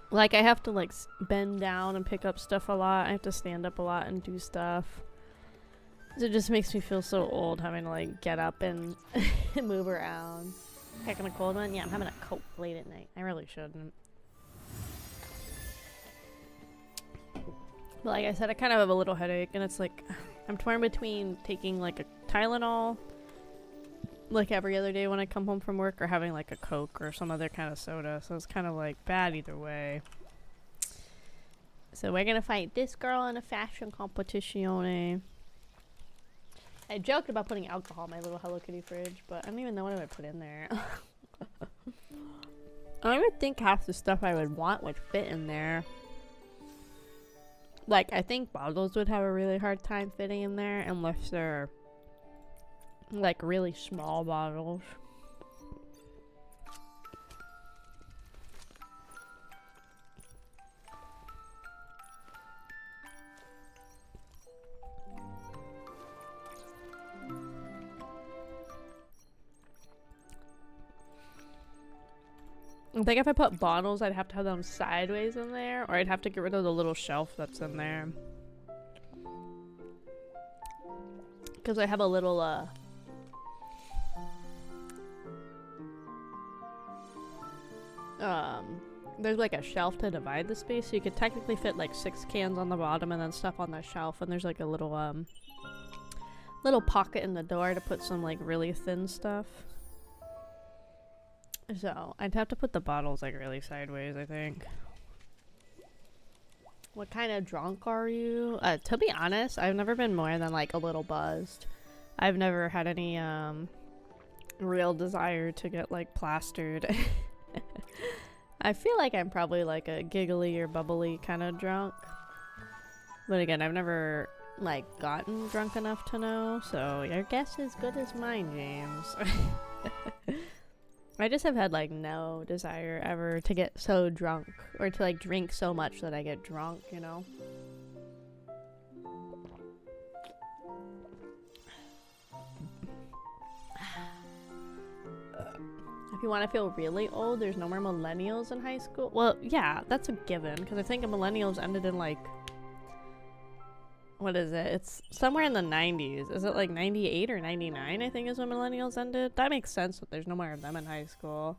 Like, I have to, like, bend down and pick up stuff a lot. I have to stand up a lot and do stuff. So it just makes me feel so old having to, like, get up and move around. Picking a cold one? Yeah, I'm having a Coke late at night. I really shouldn't. But like I said, I kind of have a little headache, and it's like, I'm torn between taking, like, a Tylenol, like, every other day when I come home from work, or having, like, a Coke or some other kind of soda. So it's kind of, like, bad either way. So we're gonna fight this girl in a fashion competition. I joked about putting alcohol in my little Hello Kitty fridge, but I don't even know what I would put in there. I don't even think half the stuff I would want would fit in there. Like, I think bottles would have a really hard time fitting in there unless they're, like, really small bottles. I think if I put bottles, I'd have to have them sideways in there, or I'd have to get rid of the little shelf that's in there. Because I have a little, there's like a shelf to divide the space, so you could technically fit like 6 cans on the bottom and then stuff on the shelf, and there's like a little, little pocket in the door to put some like really thin stuff. So, I'd have to put the bottles, like, really sideways, I think. What kind of drunk are you? To be honest, I've never been more than, like, a little buzzed. I've never had any, real desire to get, like, plastered. I feel like I'm probably, like, a giggly or bubbly kind of drunk. But again, I've never, like, gotten drunk enough to know, so your guess is as good as mine, James. I just have had, like, no desire ever to get so drunk, or to, like, drink so much that I get drunk, you know? If you want to feel really old, there's no more millennials in high school. Well, yeah, that's a given, because I think millennials ended in, like, what is it? It's somewhere in the 90s. Is it like 98 or 99, I think, is when millennials ended? That makes sense that there's no more of them in high school.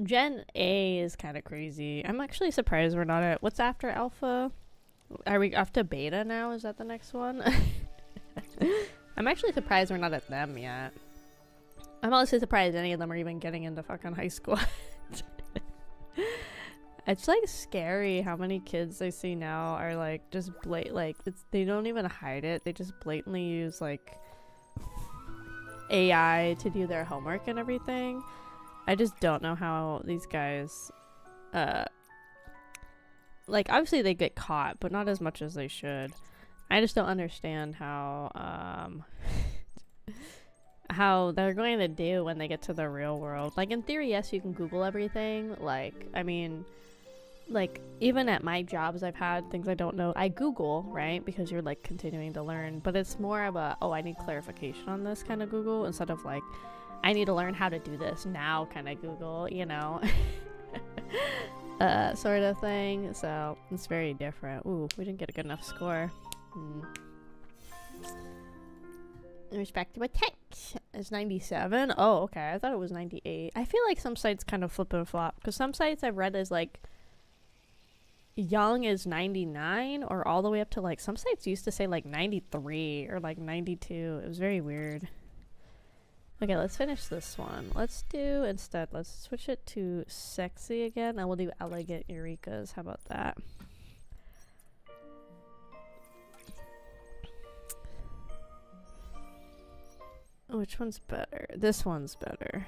Gen A is kind of crazy. I'm actually surprised we're not at... What's after Alpha? Are we after Beta now? Is that the next one? I'm actually surprised we're not at them yet. I'm honestly surprised any of them are even getting into fucking high school. It's, like, scary how many kids I see now are, like, just they don't even hide it. They just blatantly use, like, AI to do their homework and everything. I just don't know how these guys, like, obviously they get caught, but not as much as they should. I just don't understand how, how they're going to do when they get to the real world. Like, in theory, yes, you can Google everything. Like, I mean... Like, even at my jobs I've had, things I don't know, I Google, right? Because you're, like, continuing to learn. But it's more of a, oh, I need clarification on this kind of Google, instead of, like, I need to learn how to do this now kind of Google, you know? Sort of thing. So, it's very different. Ooh, we didn't get a good enough score. Respectable text is 97. Oh, okay. I thought it was 98. I feel like some sites kind of flip and flop, because some sites I've read is, like, young is 99, or all the way up to, like, some sites used to say like 93 or like 92. It was very weird. Okay, let's finish this one. Let's switch it to sexy again, and we'll do elegant Eurekas. How about that? Which one's better? This one's better.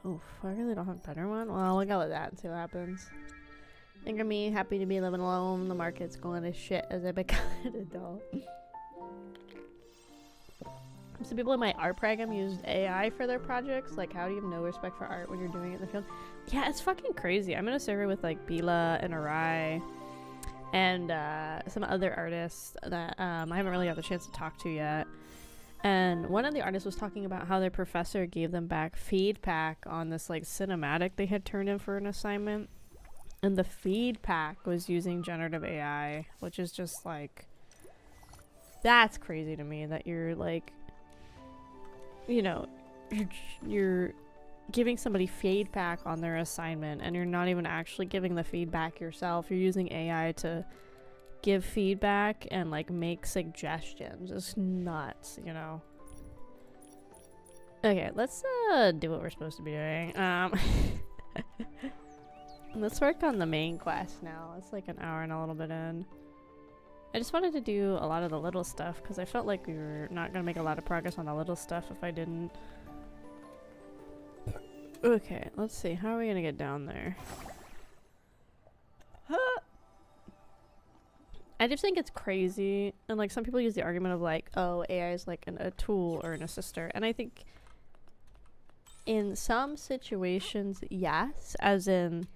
Oof, I really don't have a better one. Well, we'll go with that and see what happens. Think of me, happy to be living alone. The market's going to shit as I become an adult. Some people in my art program used AI for their projects. Like, how do you have no respect for art when you're doing it in the field? Yeah, it's fucking crazy. I'm in a server with like Bila and Arai and some other artists that I haven't really got the chance to talk to yet. And one of the artists was talking about how their professor gave them back feedback on this like cinematic they had turned in for an assignment. And the feedback was using generative AI, which is just like, that's crazy to me that you're like, you know, you're giving somebody feedback on their assignment and you're not even actually giving the feedback yourself. You're using AI to give feedback and like make suggestions. It's nuts, you know. Okay, let's do what we're supposed to be doing. Let's work on the main quest now. It's like an hour and a little bit in. I just wanted to do a lot of the little stuff because I felt like we were not going to make a lot of progress on the little stuff if I didn't. Okay, let's see. How are we going to get down there? I just think it's crazy. And like some people use the argument of like, oh, AI is like a tool or an assister. And I think in some situations, yes, as in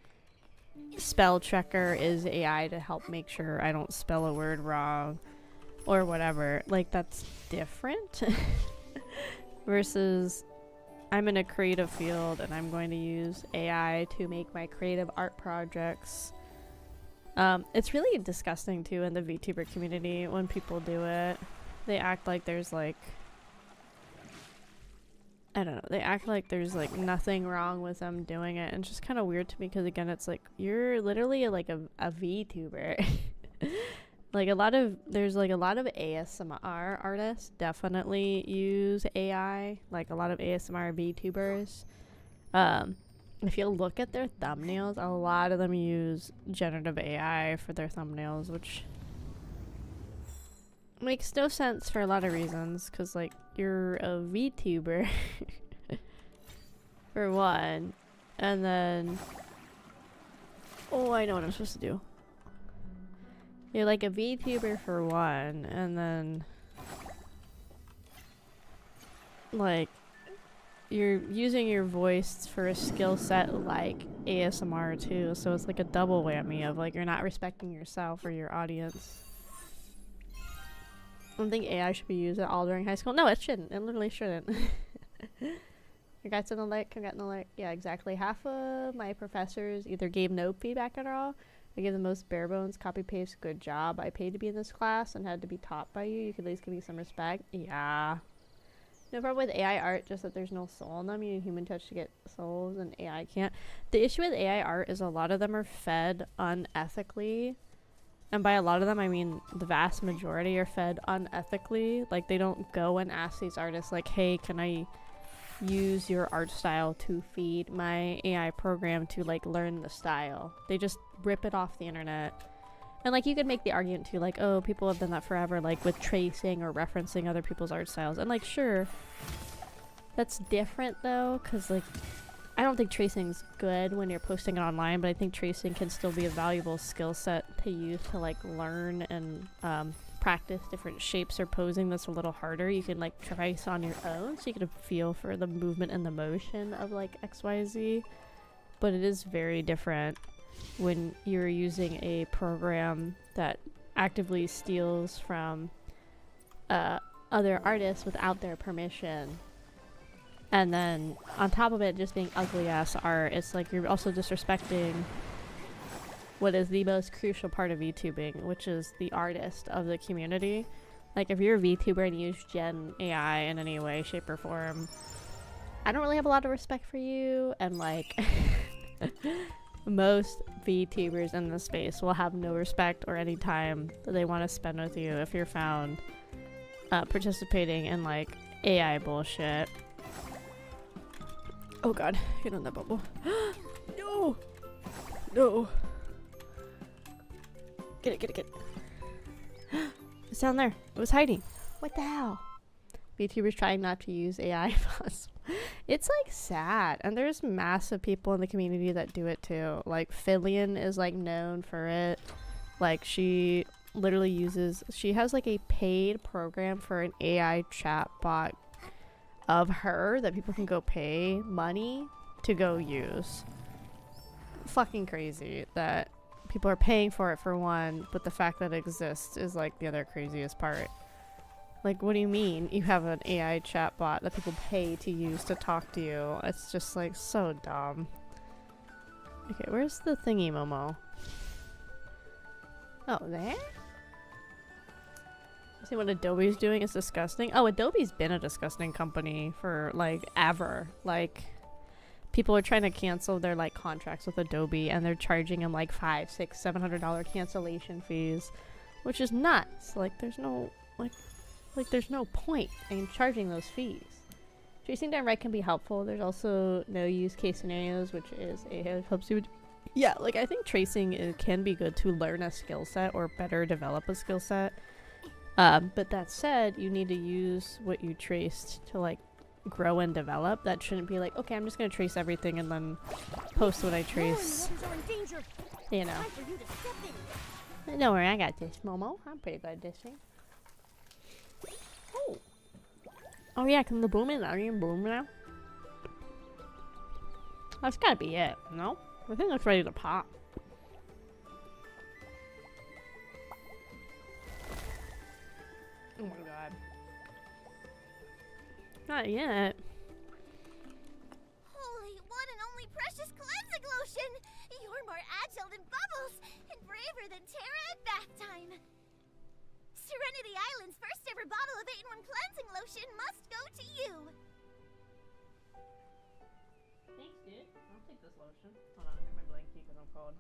spell checker is AI to help make sure I don't spell a word wrong or whatever. Like that's different versus I'm in a creative field and I'm going to use AI to make my creative art projects. It's really disgusting too in the VTuber community when people do it. They act like there's like, I don't know, they act like there's like nothing wrong with them doing it, and it's just kind of weird to me because again it's like you're literally like a VTuber. Like there's like a lot of ASMR artists definitely use AI, like a lot of ASMR VTubers. If you look at their thumbnails, a lot of them use generative AI for their thumbnails, which makes no sense for a lot of reasons, because like you're a VTuber for one, and then I know what I'm supposed to do. You're like a VTuber for one, and then like you're using your voice for a skill set like ASMR too, so it's like a double whammy of like you're not respecting yourself or your audience. I don't think AI should be used at all during high school. No, it shouldn't. It literally shouldn't. Congrats on the like, congrats on the like. Yeah, exactly. Half of my professors either gave no feedback at all. I gave the most bare bones, copy paste, good job. I paid to be in this class and had to be taught by you. You could at least give me some respect. Yeah. No problem with AI art, just that there's no soul in them. You need human touch to get souls, and AI can't. The issue with AI art is a lot of them are fed unethically. And by a lot of them, I mean the vast majority are fed unethically. Like, they don't go and ask these artists, like, hey, can I use your art style to feed my AI program to, like, learn the style? They just rip it off the internet. And, like, you could make the argument, too, like, oh, people have done that forever, like, with tracing or referencing other people's art styles. And, like, sure, that's different, though, because, like, I don't think tracing's good when you're posting it online, but I think tracing can still be a valuable skill set to use to, like, learn and practice different shapes or posing that's a little harder. You can, like, trace on your own, so you get a feel for the movement and the motion of, like, XYZ. But it is very different when you're using a program that actively steals from other artists without their permission. And then on top of it just being ugly ass art, it's like you're also disrespecting what is the most crucial part of VTubing, which is the artist of the community. Like, if you're a VTuber and you use Gen AI in any way, shape, or form, I don't really have a lot of respect for you. And like most VTubers in this space will have no respect or any time that they want to spend with you if you're found participating in like AI bullshit. Oh god, get on that bubble. No! No! Get it, get it, get it. It's down there. It was hiding. What the hell? VTubers trying not to use AI. It's like sad, and there's massive people in the community that do it too. Like Fillion is like known for it. Like she literally uses, she has like a paid program for an AI chat bot of her that people can go pay money to go use. Fucking crazy that people are paying for it for one, but the fact that it exists is like the other craziest part. Like, what do you mean you have an AI chatbot that people pay to use to talk to you? It's just like so dumb. Okay, where's the thingy Momo? Oh, there? See what Adobe's doing? It's disgusting. Oh, Adobe's been a disgusting company for like ever. Like, people are trying to cancel their like contracts with Adobe, and they're charging them like $500, $600, $700 cancellation fees, which is nuts. Like, there's no there's no point in charging those fees. Tracing down right can be helpful. There's also no use case scenarios, which is helps you. Yeah, like I think tracing can be good to learn a skill set or better develop a skill set. But that said, you need to use what you traced to like grow and develop. That shouldn't be like, okay, I'm just gonna trace everything and then post what I trace. You know. Don't worry, I got this, Momo. I'm pretty good at this thing. Oh yeah, can the boom in? Are you in boom now? That's gotta be it, no? I think that's ready to pop. Oh my god. Not yet. Holy one and only precious cleansing lotion! You're more agile than Bubbles and braver than Terra at bath time. Serenity Island's first ever bottle of 8-in-1 cleansing lotion must go to you. Thanks, dude. I'll take this lotion. Hold on, I got my blankie because I'm cold.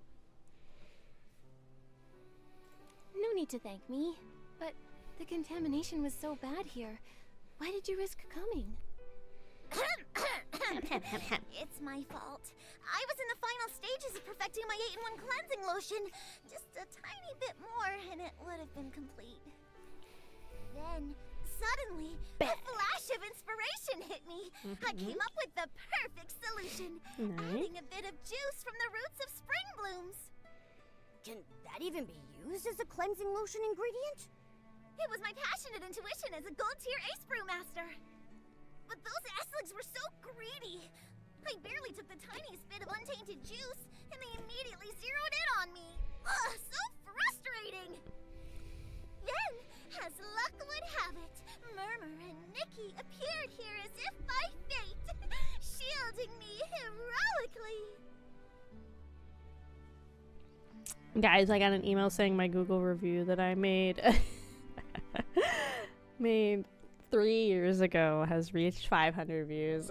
No need to thank me, but the contamination was so bad here. Why did you risk coming? It's my fault. I was in the final stages of perfecting my 8-in-1 cleansing lotion. Just a tiny bit more and it would have been complete. Then, suddenly, a flash of inspiration hit me. I came up with the perfect solution. Adding a bit of juice from the roots of spring blooms. Can that even be used as a cleansing lotion ingredient? It was my passionate intuition as a gold tier ace brewmaster. But those Esligs were so greedy. I barely took the tiniest bit of untainted juice, and they immediately zeroed in on me. Ugh, so frustrating. Then, as luck would have it, Murmur and Nikki appeared here as if by fate, shielding me heroically. Guys, I got an email saying my Google review that I made 3 years ago has reached 500 views.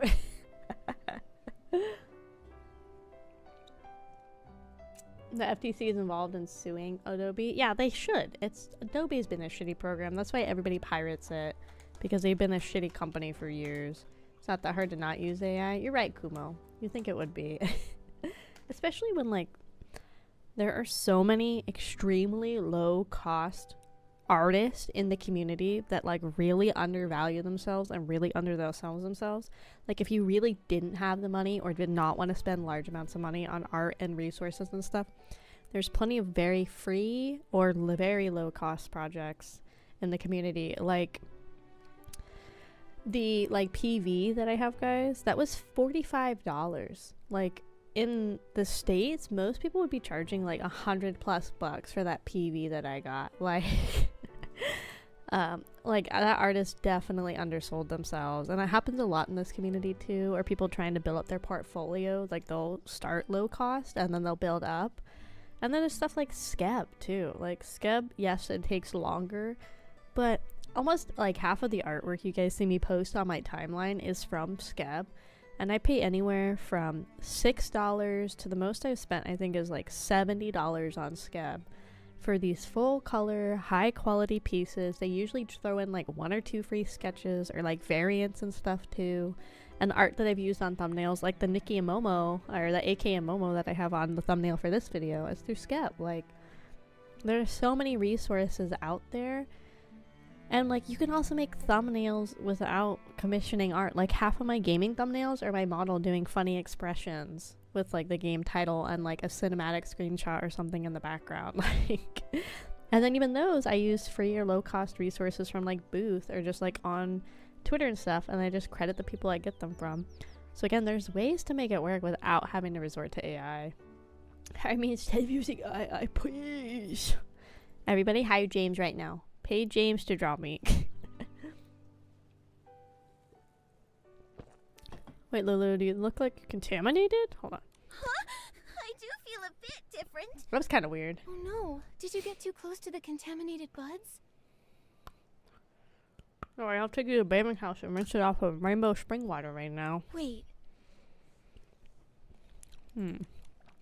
The FTC is involved in suing Adobe. Yeah, they should. Adobe's been a shitty program. That's why everybody pirates it, because they've been a shitty company for years. It's not that hard to not use AI. You're right, Kumo. You think it would be. Especially when like there are so many extremely low cost artists in the community that like really undervalue themselves and really undersell themselves. Like if you really didn't have the money or did not want to spend large amounts of money on art and resources and stuff, there's plenty of very free or very low cost projects in the community. Like the like PV that I have, guys, that was $45. Like in the States, most people would be charging like $100+ for that PV that I got. Like that artist definitely undersold themselves, and it happens a lot in this community too, or people trying to build up their portfolio. Like they'll start low cost and then they'll build up. And then there's stuff like Skeb too. Like Skeb, yes, it takes longer, but almost like half of the artwork you guys see me post on my timeline is from Skeb. And I pay anywhere from $6 to the most I've spent, I think, is like $70 on Skeb for these full color, high quality pieces. They usually throw in like 1 or 2 free sketches or like variants and stuff too. And art that I've used on thumbnails, like the Nikki and Momo, or the AK and Momo that I have on the thumbnail for this video, is through Skeb. Like, There's so many resources out there. And like you can also make thumbnails without commissioning art. Like half of my gaming thumbnails are my model doing funny expressions with like the game title and like a cinematic screenshot or something in the background. Like, and then even those I use free or low cost resources from like Booth or just like on Twitter and stuff, and I just credit the people I get them from. So again, there's ways to make it work without having to resort to AI. I mean, stop using AI, please. Everybody hire James right now. Pay James to draw me. Wait, Lulu, do you look like you're contaminated? Hold on. Huh? I do feel a bit different. That was kind of weird. Oh no, did you get too close to the contaminated buds? Alright, I'll take you to the bathing house and rinse it off of rainbow spring water right now. Wait.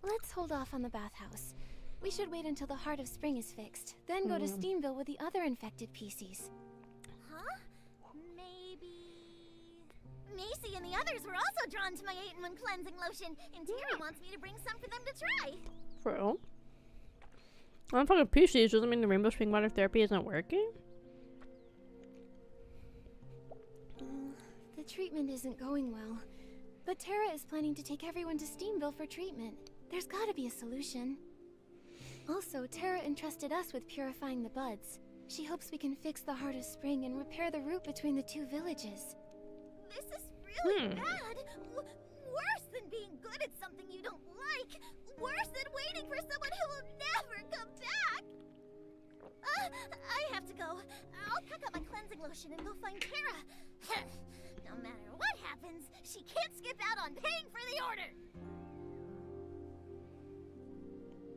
Let's hold off on the bathhouse. We should wait until the Heart of Spring is fixed, then go to Steamville with the other infected PCs. Huh? Maybe... Macy and the others were also drawn to my 8-in-1 cleansing lotion, and Tara wants me to bring some for them to try. For real? I'm fucking PCs, doesn't mean the rainbow spring water therapy isn't working? The treatment isn't going well, but Tara is planning to take everyone to Steamville for treatment. There's gotta be a solution. Also, Tara entrusted us with purifying the buds. She hopes we can fix the Heart of Spring and repair the route between the two villages. This is really bad. Worse than being good at something you don't like. Worse than waiting for someone who will never come back. I have to go. I'll pack up my cleansing lotion and go find Tara. No matter what happens, she can't skip out on paying for the order.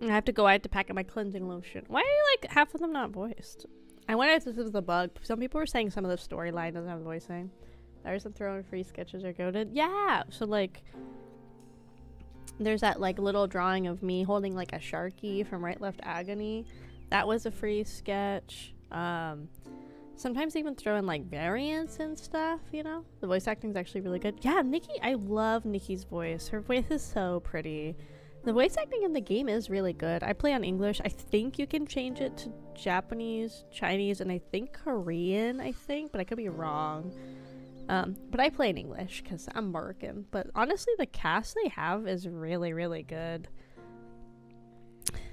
I have to go. I have to pack up my cleansing lotion. Why are like half of them not voiced? I wonder if this is the bug. Some people were saying some of the storyline doesn't have voicing. There's some throwing free sketches are goated. Yeah. So like, there's that like little drawing of me holding like a Sharky from Right Left Agony. That was a free sketch. Sometimes even throw in like variants and stuff, you know? The voice acting is actually really good. Yeah, Nikki, I love Nikki's voice. Her voice is so pretty. The voice acting in the game is really good. I play on English. I think you can change it to Japanese, Chinese, and I think Korean, but I could be wrong. But I play in English because I'm American. But honestly, the cast they have is really, really good.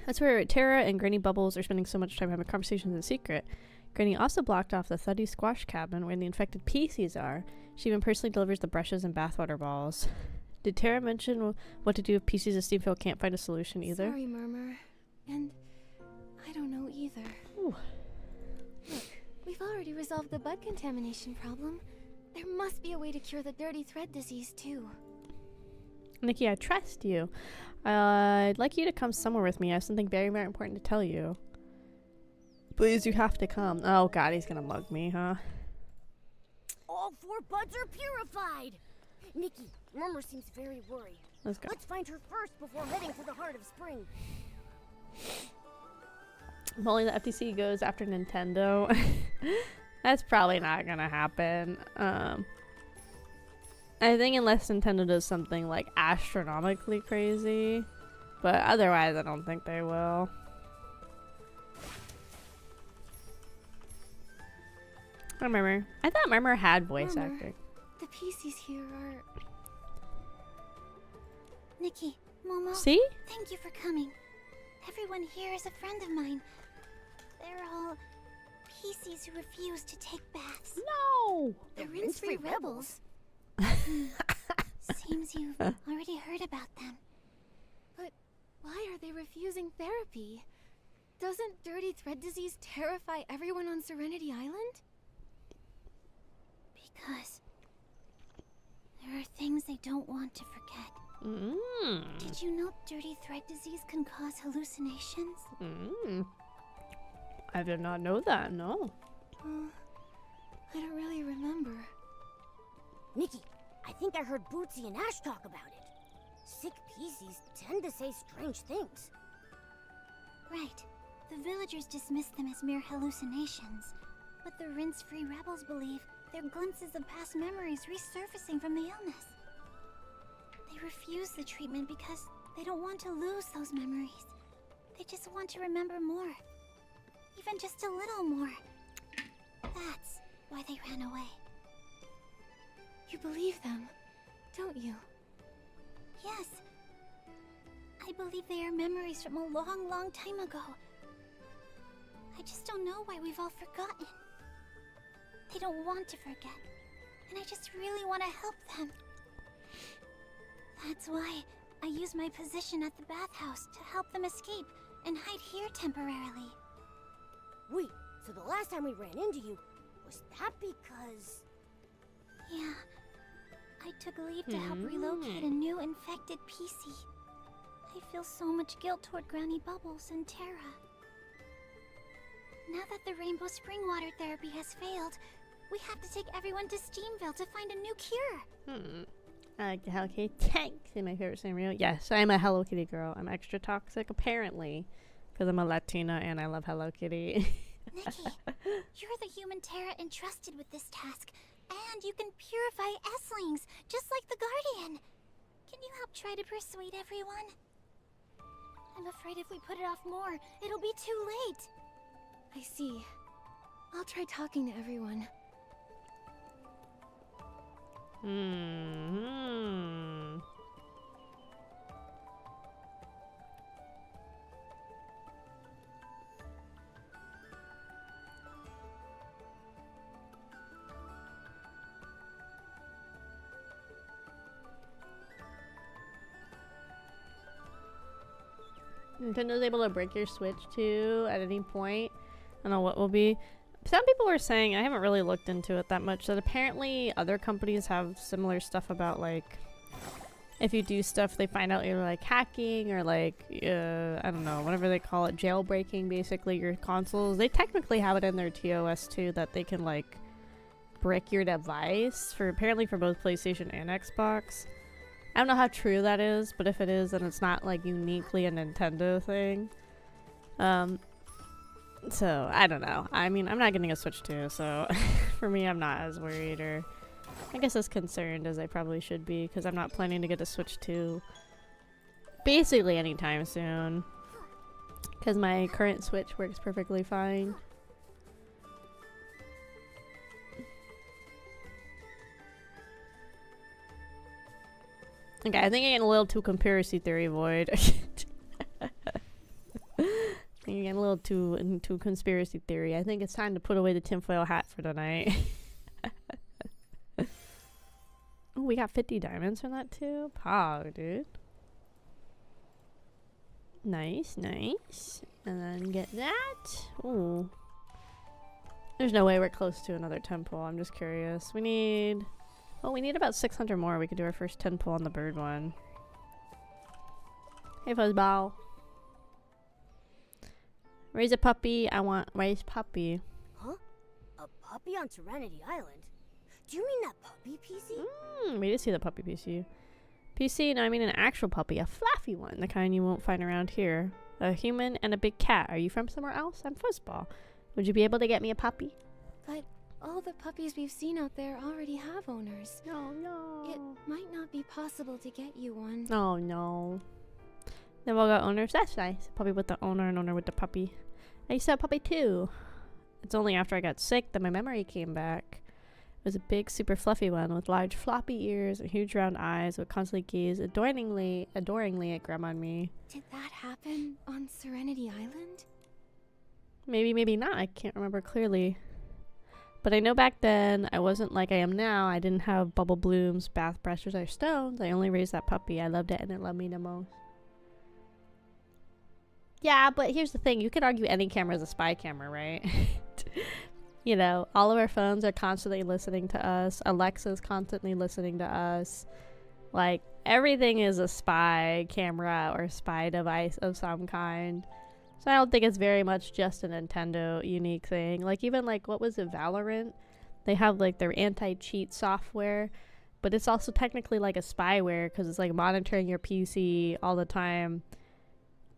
That's where Tara and Granny Bubbles are spending so much time having conversations in secret. Granny also blocked off the Thuddy Squash cabin where the infected PCs are. She even personally delivers the brushes and bathwater balls. Did Tara mention what to do if PCs at Steamville can't find a solution either? Sorry, Murmur. And I don't know either. Ooh. Look, we've already resolved the bud contamination problem. There must be a way to cure the dirty thread disease, too. Nikki, I trust you. I'd like you to come somewhere with me. I have something very, very important to tell you. Please, you have to come. Oh god, he's gonna mug me, huh? All 4 buds are purified! Nikki, Murmur seems very worried. Let's go. Let's find her first before heading to the Heart of Spring. If only the FTC goes after Nintendo. That's probably not gonna happen. I think unless Nintendo does something like astronomically crazy. But otherwise, I don't think they will. I thought Murmur had voice Murmur, acting. The PCs here are... Nikki, Momo, See? thank you for coming. Everyone here is a friend of mine. They're all PCs who refuse to take baths. No! The rinse-free rebels. Seems you've already heard about them. But why are they refusing therapy? Doesn't dirty thread disease terrify everyone on Serenity Island? Because there are things they don't want to forget. Did you know dirty thread disease can cause hallucinations? I did not know that, no. I don't really remember. Nikki, I think I heard Bootsy and Ash talk about it. Sick PCs tend to say strange things. Right. The villagers dismiss them as mere hallucinations. But the rinse-free rebels believe they're glimpses of past memories resurfacing from the illness. They refuse the treatment because they don't want to lose those memories. They just want to remember more. even just a little more. That's why they ran away. You believe them, don't you? Yes. I believe they are memories from a long, long time ago. I just don't know why we've all forgotten. They don't want to forget, and I just really want to help them. That's why I use my position at the bathhouse to help them escape and hide here temporarily. Wait, so the last time we ran into you, was that because... Yeah. I took leave to help relocate a new infected PC. I feel so much guilt toward Granny Bubbles and Terra. Now that the Rainbow Spring Water therapy has failed, we have to take everyone to Steamville to find a new cure. I like the Hello Kitty tanks in my favorite scenario. Yes, I'm a Hello Kitty girl. I'm extra toxic, apparently, because I'm a Latina and I love Hello Kitty. Nikki, you're the human Terra entrusted with this task, and you can purify Esslings, just like the Guardian. Can you help try to persuade everyone? I'm afraid if we put it off more, it'll be too late. I see. I'll try talking to everyone. Nintendo's able to break your Switch too at any point. I don't know what will be. Some people were saying, I haven't really looked into it that much, that apparently other companies have similar stuff about, like, if you do stuff, they find out you're, like, hacking or, like, I don't know, whatever they call it, jailbreaking, basically, your consoles. They technically have it in their TOS, too, that they can, like, brick your device, apparently for both PlayStation and Xbox. I don't know how true that is, but if it is, then it's not, like, uniquely a Nintendo thing. So, I don't know. I mean, I'm not getting a Switch 2, so for me, I'm not as worried, or I guess as concerned as I probably should be, because I'm not planning to get a Switch 2 basically anytime soon, because my current Switch works perfectly fine. Okay, I think I'm getting a little too conspiracy theory void. You're getting a little too into conspiracy theory. I think it's time to put away the tinfoil hat for tonight. Oh, we got 50 diamonds from that too? Pog, dude. Nice, nice. And then get that. Ooh. There's no way we're close to another temple. I'm just curious. We need... Oh, we need about 600 more. We could do our first temple on the bird one. Hey, Fuzzball. Raise a puppy. I want raise puppy. Huh? A puppy on Serenity Island? Do you mean that puppy PC? We did see the puppy PC. PC, no, I mean an actual puppy. A fluffy one. The kind you won't find around here. A human and a big cat. Are you from somewhere else? I'm Fuzzball. Would you be able to get me a puppy? But all the puppies we've seen out there already have owners. No, no. It might not be possible to get you one. Oh, no. They've all got owners. That's nice. A puppy with the owner and owner with the puppy. I used to have a puppy too. It's only after I got sick that my memory came back. It was a big, super fluffy one with large floppy ears and huge round eyes, would constantly gaze adoringly at Grandma and me. Did that happen on Serenity Island? Maybe, maybe not. I can't remember clearly. But I know back then I wasn't like I am now. I didn't have bubble blooms, bath brushes, or stones. I only raised that puppy. I loved it and it loved me the most. Yeah, but here's the thing. You could argue any camera is a spy camera, right? You know, all of our phones are constantly listening to us. Alexa's constantly listening to us. Like, everything is a spy camera or spy device of some kind. So I don't think it's very much just a Nintendo unique thing. Like, even, like, what was it, Valorant? They have, like, their anti-cheat software. But it's also technically, like, a spyware because it's, like, monitoring your PC all the time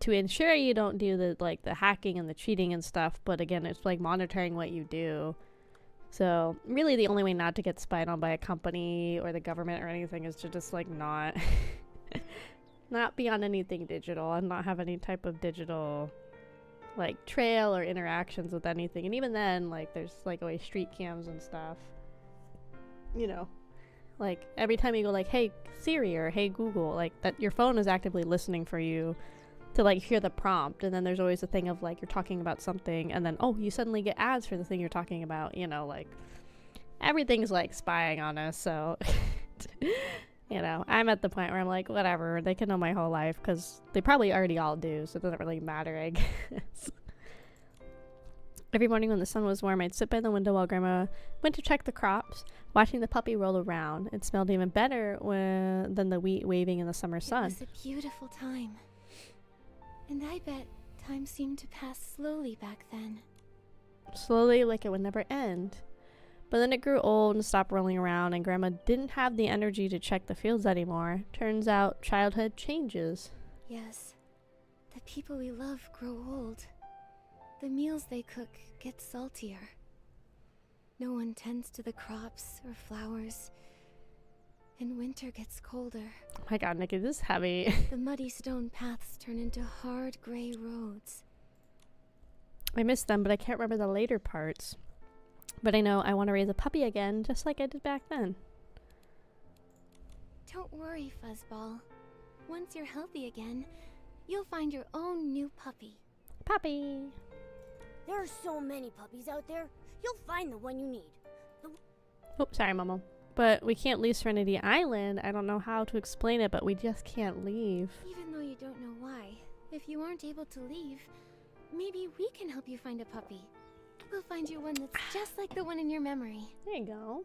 to ensure you don't do the hacking and the cheating and stuff, but again, it's like monitoring what you do. So really the only way not to get spied on by a company or the government or anything is to just like not not be on anything digital and not have any type of digital like trail or interactions with anything. And even then, like there's like always street cams and stuff, you know, like every time you go like, hey Siri or hey Google, like that your phone is actively listening for you to like hear the prompt. And then there's always a thing of like you're talking about something and then oh, you suddenly get ads for the thing you're talking about, you know, like everything's like spying on us. So you know, I'm at the point where I'm like, whatever, they can know my whole life because they probably already all do, so it doesn't really matter, I guess. Every morning when the sun was warm, I'd sit by the window while Grandma went to check the crops, watching the puppy roll around. It smelled even better than the wheat waving in the summer sun. It was a beautiful time. And I bet time seemed to pass slowly back then. Slowly, like it would never end. But then it grew old and stopped rolling around, and Grandma didn't have the energy to check the fields anymore. Turns out childhood changes. Yes. The people we love grow old. The meals they cook get saltier. No one tends to the crops or flowers. And winter gets colder. Oh my god, Nikki, this is heavy. The muddy stone paths turn into hard gray roads. I miss them, but I can't remember the later parts. But I know I want to raise a puppy again, just like I did back then. Don't worry, Fuzzball. Once you're healthy again, you'll find your own new puppy. Puppy! There are so many puppies out there. You'll find the one you need. Oh, sorry, Momo. But we can't leave Serenity Island. I don't know how to explain it, but we just can't leave. Even though you don't know why, if you aren't able to leave, maybe we can help you find a puppy. We'll find you one that's just like the one in your memory. There you go.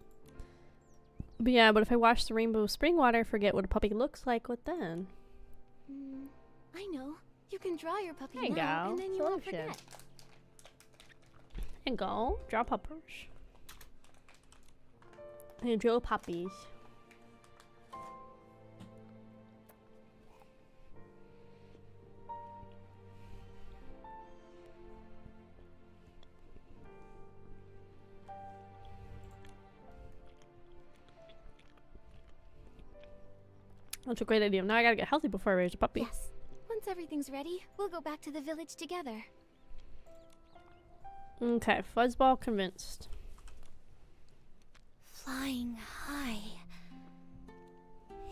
But yeah, but if I wash the rainbow spring water, forget what a puppy looks like, what then? I know. You can draw your puppy There you now, go. and then you won't Solution. forget. There you go. Draw puppers. And draw puppies. That's a great idea. Now I gotta get healthy before I raise a puppy. Yes. Once everything's ready, we'll go back to the village together. Okay, Fuzzball convinced. Flying high.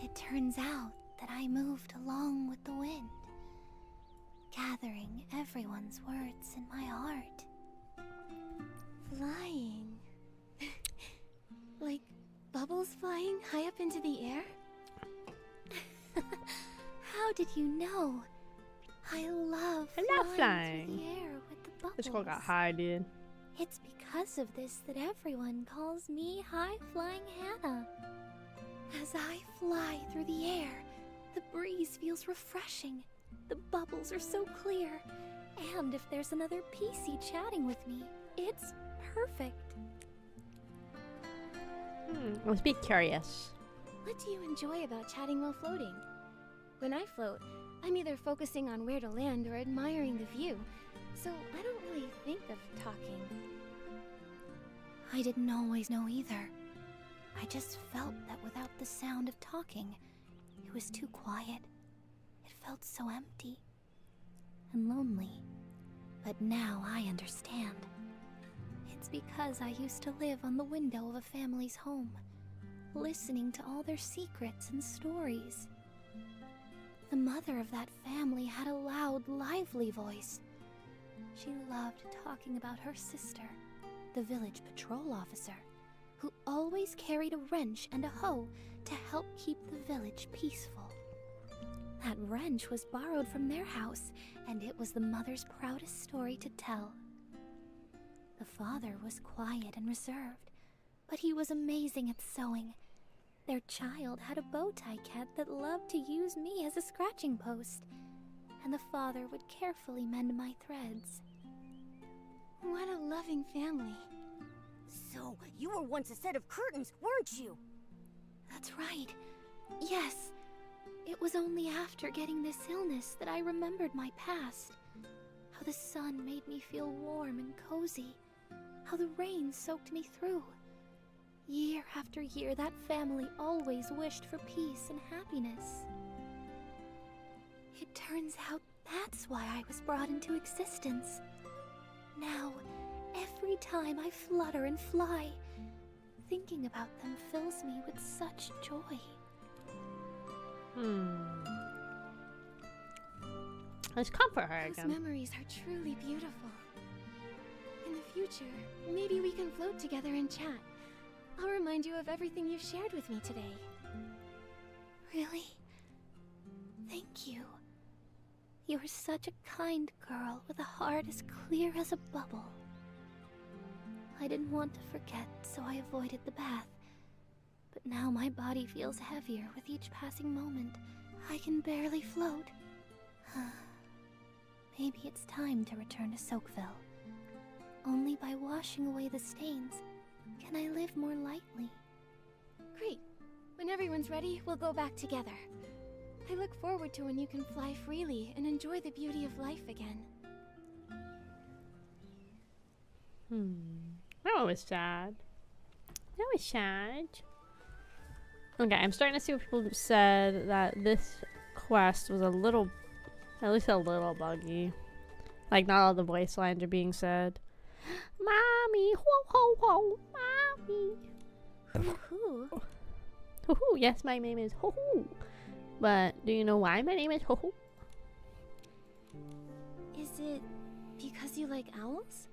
It turns out that I moved along with the wind, gathering everyone's words in my heart. Flying. Like bubbles flying high up into the air? How did you know? I love flying through the air with the bubbles. This girl got high, dude. It's because of this that everyone calls me High Flying Hannah. As I fly through the air, the breeze feels refreshing. The bubbles are so clear. And if there's another PC chatting with me, it's perfect. Let's be curious. What do you enjoy about chatting while floating? When I float, I'm either focusing on where to land or admiring the view, so I don't really think of talking. I didn't always know either. I just felt that without the sound of talking, it was too quiet. It felt so empty and lonely. But now I understand. It's because I used to live on the window of a family's home, listening to all their secrets and stories. The mother of that family had a loud, lively voice. She loved talking about her sister, the village patrol officer, who always carried a wrench and a hoe to help keep the village peaceful. That wrench was borrowed from their house, and it was the mother's proudest story to tell. The father was quiet and reserved, but he was amazing at sewing. Their child had a bow tie cat that loved to use me as a scratching post, and the father would carefully mend my threads. What a loving family. So, you were once a set of curtains, weren't you? That's right. Yes. It was only after getting this illness that I remembered my past. How the sun made me feel warm and cozy. How the rain soaked me through. Year after year, that family always wished for peace and happiness. It turns out That's why I was brought into existence. Now, every time I flutter and fly, thinking about them fills me with such joy. Let's comfort her Those again. memories are truly beautiful. In the future, maybe we can float together and chat. I'll remind you of everything you've shared with me today. Really? Thank you. You're such a kind girl with a heart as clear as a bubble. I didn't want to forget, so I avoided the bath. But now my body feels heavier with each passing moment. I can barely float. Maybe it's time to return to Soakville. Only by washing away the stains can I live more lightly. Great. When everyone's ready, we'll go back together. I look forward to when you can fly freely and enjoy the beauty of life again. That one was sad. That was sad. Okay, I'm starting to see what people said that this quest was a little, at least a little buggy. Like, not all the voice lines are being said. Mommy, ho ho ho, mommy. Hoo-hoo. Hoo hoo, yes, my name is Hoo hoo. But do you know why my name is Hoo hoo? Is it because you like owls?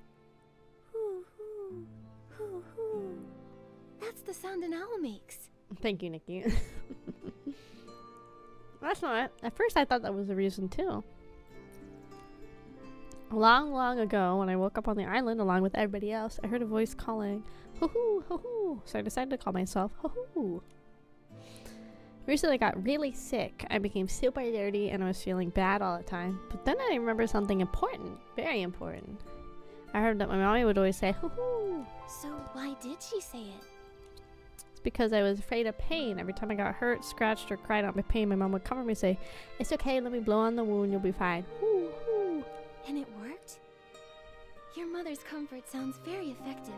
Hoo-hoo, hoo-hoo. That's the sound an owl makes. Thank you, Nikki. That's not it. At first I thought that was the reason too. Long, long ago, when I woke up on the island along with everybody else, I heard a voice calling, hoo hoo, hoo hoo. So I decided to call myself hoo hoo. Recently I got really sick. I became super dirty and I was feeling bad all the time. But then I remembered something important, very important. I heard that my mommy would always say hoo hoo. So why did she say it? It's because I was afraid of pain. Every time I got hurt, scratched, or cried out my pain, my mom would cover me and say, "It's okay, let me blow on the wound, you'll be fine." Hoo hoo. And it worked? Your mother's comfort sounds very effective.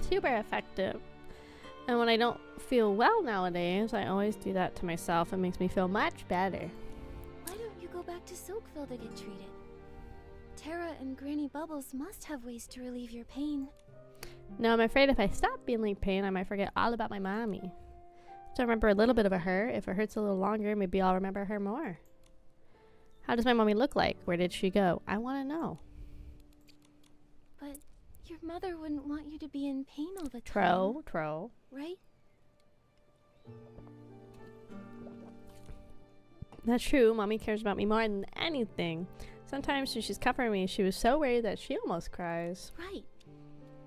Super effective. And when I don't feel well nowadays, I always do that to myself. It makes me feel much better. Why don't you go back to Soakville to get treated? Tara and Granny Bubbles must have ways to relieve your pain. No, I'm afraid if I stop feeling pain, I might forget all about my mommy. So I remember a little bit of her. If it hurts a little longer, maybe I'll remember her more. How does my mommy look like? Where did she go? I want to know. But your mother wouldn't want you to be in pain all the time. Tro. Right? That's true. Mommy cares about me more than anything. Sometimes when she's covering me, she was so worried that she almost cries. Right.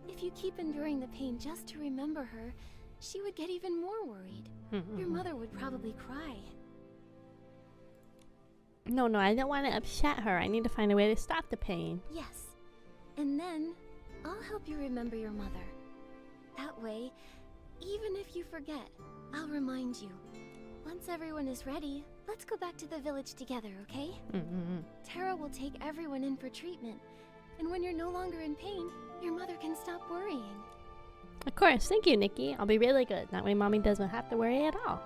If you keep enduring the pain just to remember her, she would get even more worried. Your mother would probably cry. No, I don't want to upset her. I need to find a way to stop the pain. Yes. And then, I'll help you remember your mother. That way, even if you forget, I'll remind you. Once everyone is ready, let's go back to the village together, okay? Tara will take everyone in for treatment. And when you're no longer in pain, your mother can stop worrying. Of course. Thank you, Nikki. I'll be really good. That way Mommy doesn't have to worry at all.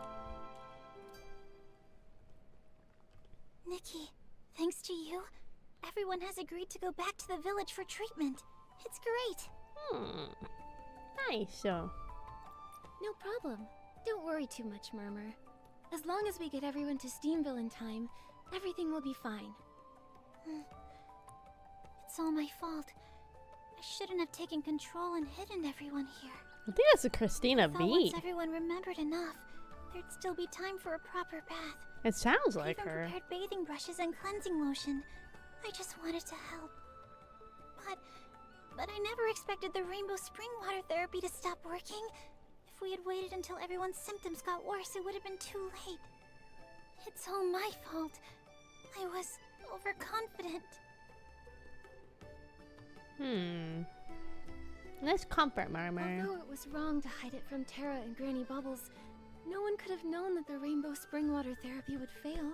Nikki, thanks to you, everyone has agreed to go back to the village for treatment. It's great. Nice. So, No problem. Don't worry too much, Murmur. As long as we get everyone to Steamville in time, everything will be fine. It's all my fault. I shouldn't have taken control and hidden everyone here. I think that's a Christina I thought beat. once everyone remembered enough, there'd still be time for a proper bath. It sounds I like even her. prepared bathing brushes and cleansing lotion. I just wanted to help. But I never expected the rainbow spring water therapy to stop working. If we had waited until everyone's symptoms got worse, it would have been too late. It's all my fault. I was overconfident. Let's comfort Murmur. Although it was wrong to hide it from Tara and Granny Bubbles, no one could have known that the rainbow spring water therapy would fail.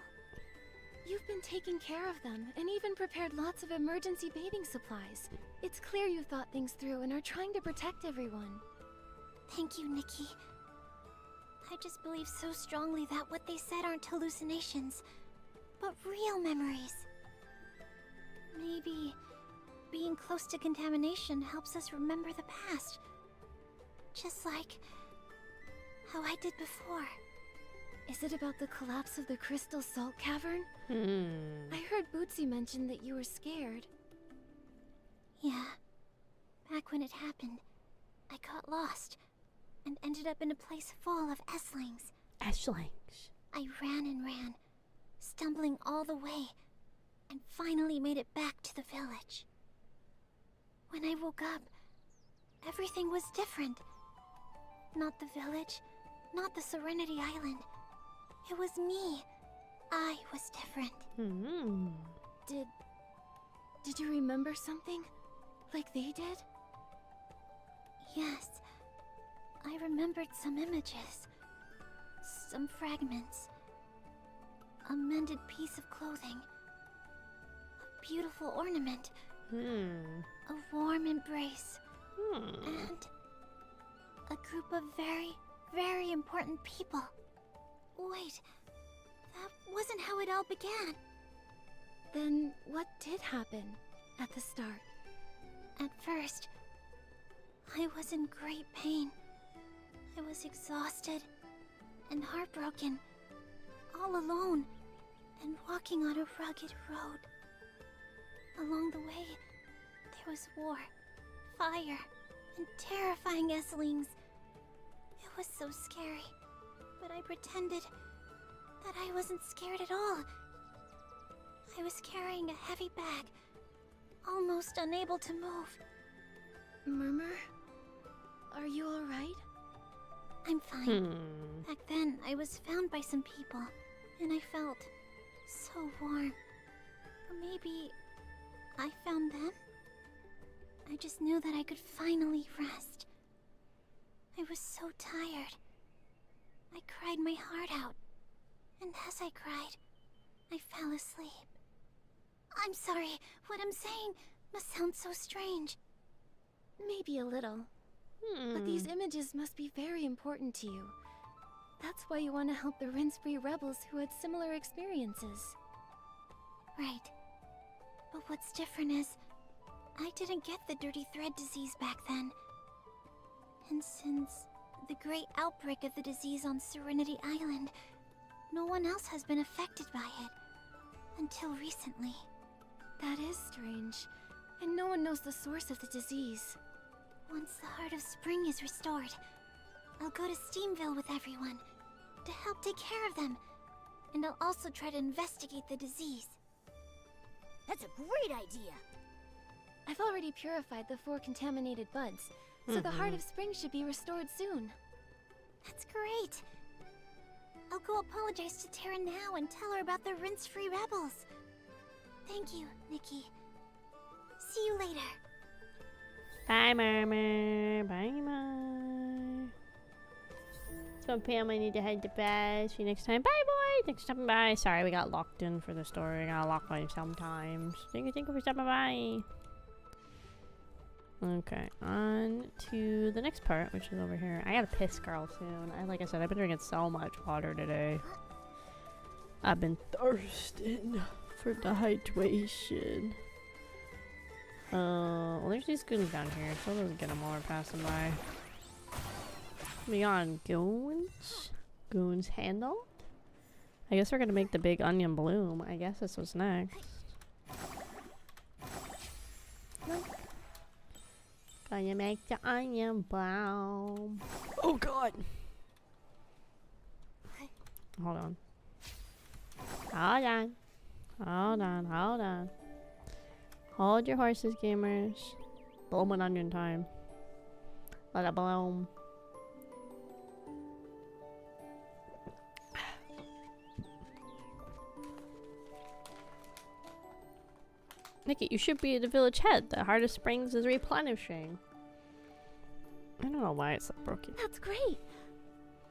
You've been taking care of them, and even prepared lots of emergency bathing supplies. It's clear you thought things through and are trying to protect everyone. Thank you, Nikki. I just believe so strongly that what they said aren't hallucinations, but real memories. Maybe being close to contamination helps us remember the past. Just like how I did before. Is it about the collapse of the crystal salt cavern? I heard Bootsy mention that you were scared. Yeah. Back when it happened, I got lost and ended up in a place full of Esslings. Eshlings. I ran and ran, stumbling all the way, and finally made it back to the village. When I woke up, everything was different. Not the village, not the Serenity Island. It was me. I was different. Did you remember something? Like they did? Yes. I remembered some images. Some fragments. A mended piece of clothing. A beautiful ornament. A warm embrace. And a group of very, very important people. Wait, that wasn't how it all began. Then what did happen at the start? At first, I was in great pain. I was exhausted and heartbroken, all alone, and walking on a rugged road. Along the way, there was war, fire, and terrifying Esslings. It was so scary, but I pretended that I wasn't scared at all. I was carrying a heavy bag, almost unable to move. Murmur? Are you alright? I'm fine. Back then, I was found by some people, and I felt so warm. Or maybe I found them? I just knew that I could finally rest. I was so tired. I cried my heart out, and as I cried, I fell asleep. I'm sorry, what I'm saying must sound so strange. Maybe a little. But these images must be very important to you. That's why you want to help the rinse-free rebels who had similar experiences. Right. But what's different is, I didn't get the dirty thread disease back then. And since the great outbreak of the disease on Serenity Island, no one else has been affected by it. Until recently. That is strange. And no one knows the source of the disease. Once the Heart of Spring is restored, I'll go to Steamville with everyone to help take care of them. And I'll also try to investigate the disease. That's a great idea. I've already purified the 4 contaminated buds, so the Heart of Spring should be restored soon. That's great. I'll go apologize to Tara now and tell her about the rinse-free rebels. Thank you, Nikki. See you later. Bye, Murmur. Bye, Murmur. So, Pam, I need to head to bed. See you next time. Bye, boy. Thanks for stopping by. Sorry, we got locked in for the story. I got locked by sometimes. Thank you for stopping by. Okay, on to the next part, which is over here. I gotta piss, girl, soon. Like I said, I've been drinking so much water today. I've been thirsting for dehydration. Well, there's these goons down here, so let's get them while we're passing by. We on goons? Goons handle? I guess we're gonna make the big onion bloom. I guess this was next. Gonna make the onion bloom. Oh god! Hold on. Hold on. Hold on, hold on. Hold your horses, gamers. Bloom an onion time. Let it bloom. Nikki, you should be the village head. The Heart of Springs is replenishing. I don't know why it's so broken. That's great.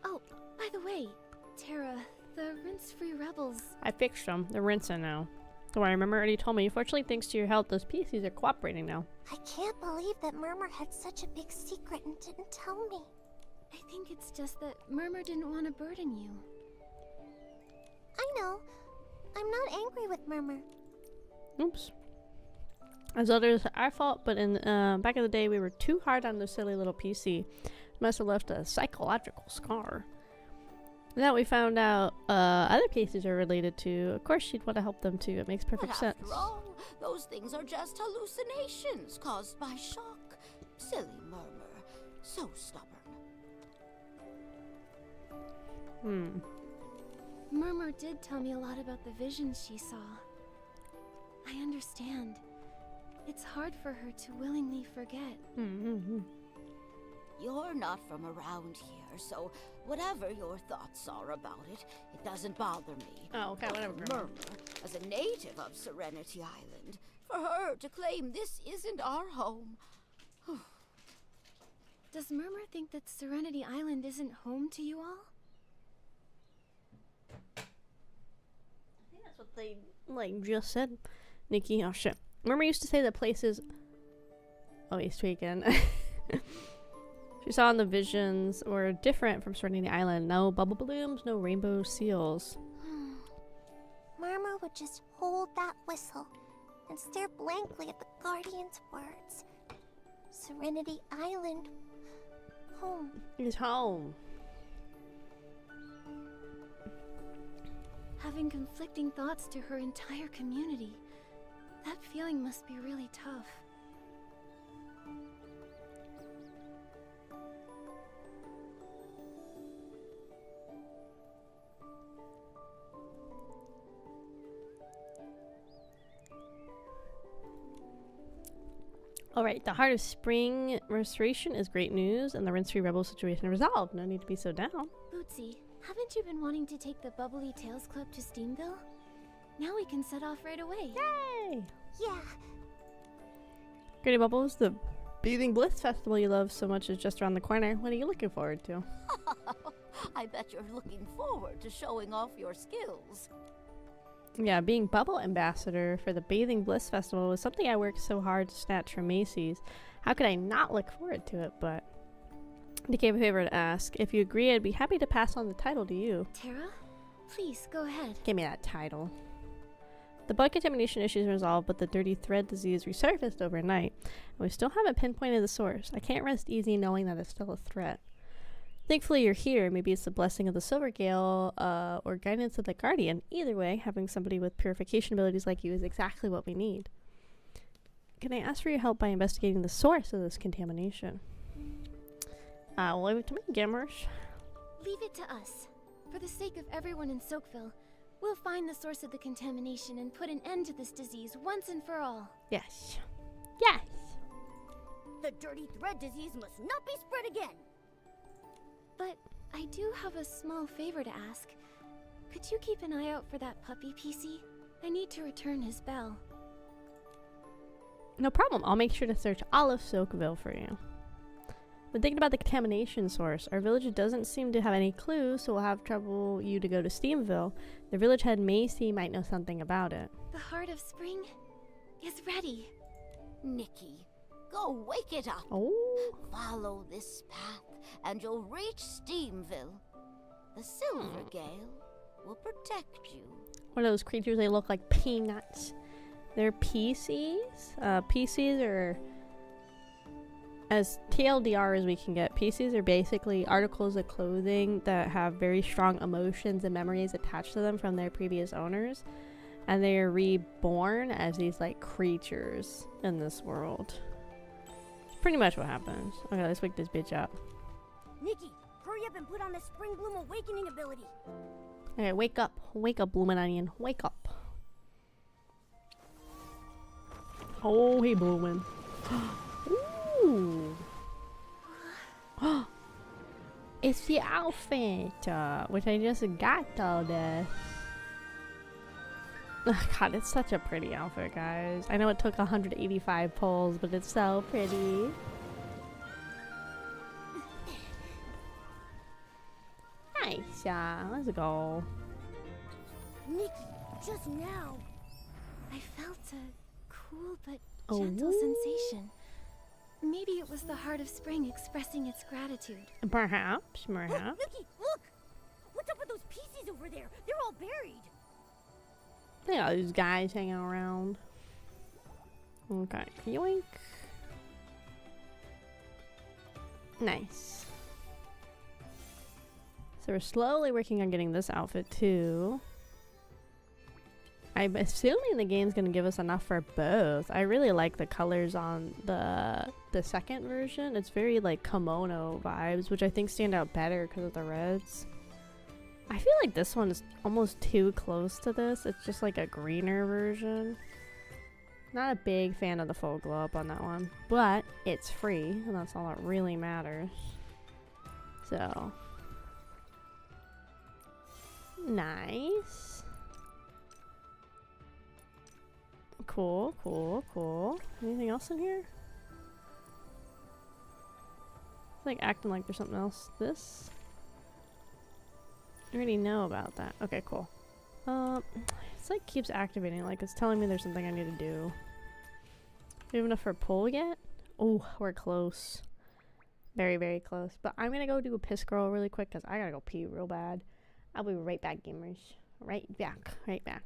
Oh, by the way, Tara, the rinse-free rebels. I fixed them. They're rinsing now. So I remember already told me. Fortunately, thanks to your help, those PCs are cooperating now. I can't believe that Murmur had such a big secret and didn't tell me. I think it's just that Murmur didn't want to burden you. I know. I'm not angry with Murmur. Oops. As others, our fault, but in back in the day, we were too hard on the silly little PC. Must have left a psychological scar. Now we found out other cases are related to. Of course, she'd want to help them too. It makes perfect sense. After all, those things are just hallucinations caused by shock. Silly Murmur. So stubborn. Murmur did tell me a lot about the visions she saw. I understand. It's hard for her to willingly forget. You're not from around here, so whatever your thoughts are about it, it doesn't bother me. Oh, okay, But whatever. for Murmur, as a native of Serenity Island, for her to claim this isn't our home. Does Murmur think that Serenity Island isn't home to you all? I think that's what they just said. Nikki, oh shit. Murmur used to say that places. Oh, he's tweaking. She saw in the visions were different from Serenity Island. No bubble balloons, no rainbow seals. Murmur would just hold that whistle and stare blankly at the Guardian's words. Serenity Island. Home. He's home. Having conflicting thoughts to her entire community. That feeling must be really tough. Alright, the Heart of Spring restoration is great news, and the Rinse-Free Rebel situation resolved. No need to be so down. Bootsy, haven't you been wanting to take the Bubbly Tales Club to Steamville? Now we can set off right away. Yay! Yeah. Gritty Bubbles, the Bathing Bliss Festival you love so much is just around the corner. What are you looking forward to? I bet you're looking forward to showing off your skills. Yeah, being Bubble Ambassador for the Bathing Bliss Festival was something I worked so hard to snatch from Macy's. How could I not look forward to it? But to give a favor to ask, if you agree, I'd be happy to pass on the title to you. Tara, please go ahead. Give me that title. The bug contamination issue is resolved, but the dirty thread disease resurfaced overnight, and we still haven't pinpointed the source. I can't rest easy knowing that it's still a threat. Thankfully you're here. Maybe it's the blessing of the Silvergale, or guidance of the Guardian. Either way, having somebody with purification abilities like you is exactly what we need. Can I ask for your help by investigating the source of this contamination? We'll leave it to me, Gamers. Leave it to us. For the sake of everyone in Soakville, we'll find the source of the contamination and put an end to this disease once and for all. Yes. Yes! The dirty thread disease must not be spread again. But I do have a small favor to ask. Could you keep an eye out for that puppy, PC? I need to return his bell. No problem. I'll make sure to search all of Soakville for you. When thinking about the contamination source, our village doesn't seem to have any clues, so we'll have trouble you to go to Steamville. The village head Macy might know something about it. The Heart of Spring is ready. Nikki, go wake it up. Oh. Follow this path, and you'll reach Steamville. The Silvergale will protect you. What are those creatures? They look like peanuts. They're PCs. PCs are, as TLDR as we can get, PCs are basically articles of clothing that have very strong emotions and memories attached to them from their previous owners. And they are reborn as these like creatures in this world. Pretty much what happens. Okay, let's wake this bitch up. Nikki, hurry up and put on the Spring Bloom Awakening ability. Okay, wake up. Wake up, Bloomin' Onion. Wake up. Oh, hey, Bloomin'. Ooh. It's the outfit, which I just got all this. Oh, God, it's such a pretty outfit, guys. I know it took 185 pulls, but it's so pretty. Nice, let's go. Nikki, just now. I felt a cool but gentle sensation. Maybe it was the heart of spring expressing its gratitude. Perhaps, perhaps. Nikki, look! What's up with those pieces over there? They're all buried. Look at all these guys hanging around. Okay, yoink. Nice. So we're slowly working on getting this outfit too. I'm assuming the game's gonna give us enough for both. I really like the colors on the second version. It's very like kimono vibes, which I think stand out better because of the reds. I feel like this one is almost too close to this. It's just like a greener version. Not a big fan of the full glow up on that one, but it's free, and that's all that really matters. So nice. Cool, cool, cool. Anything else in here? It's like acting like there's something else. This? I already know about that. Okay, cool. It's like keeps activating, like it's telling me there's something I need to do. Do we have enough for a pull yet? Oh, we're close. Very, very close. But I'm gonna go do a piss girl really quick because I gotta go pee real bad. I'll be right back, gamers. Right back. Right back.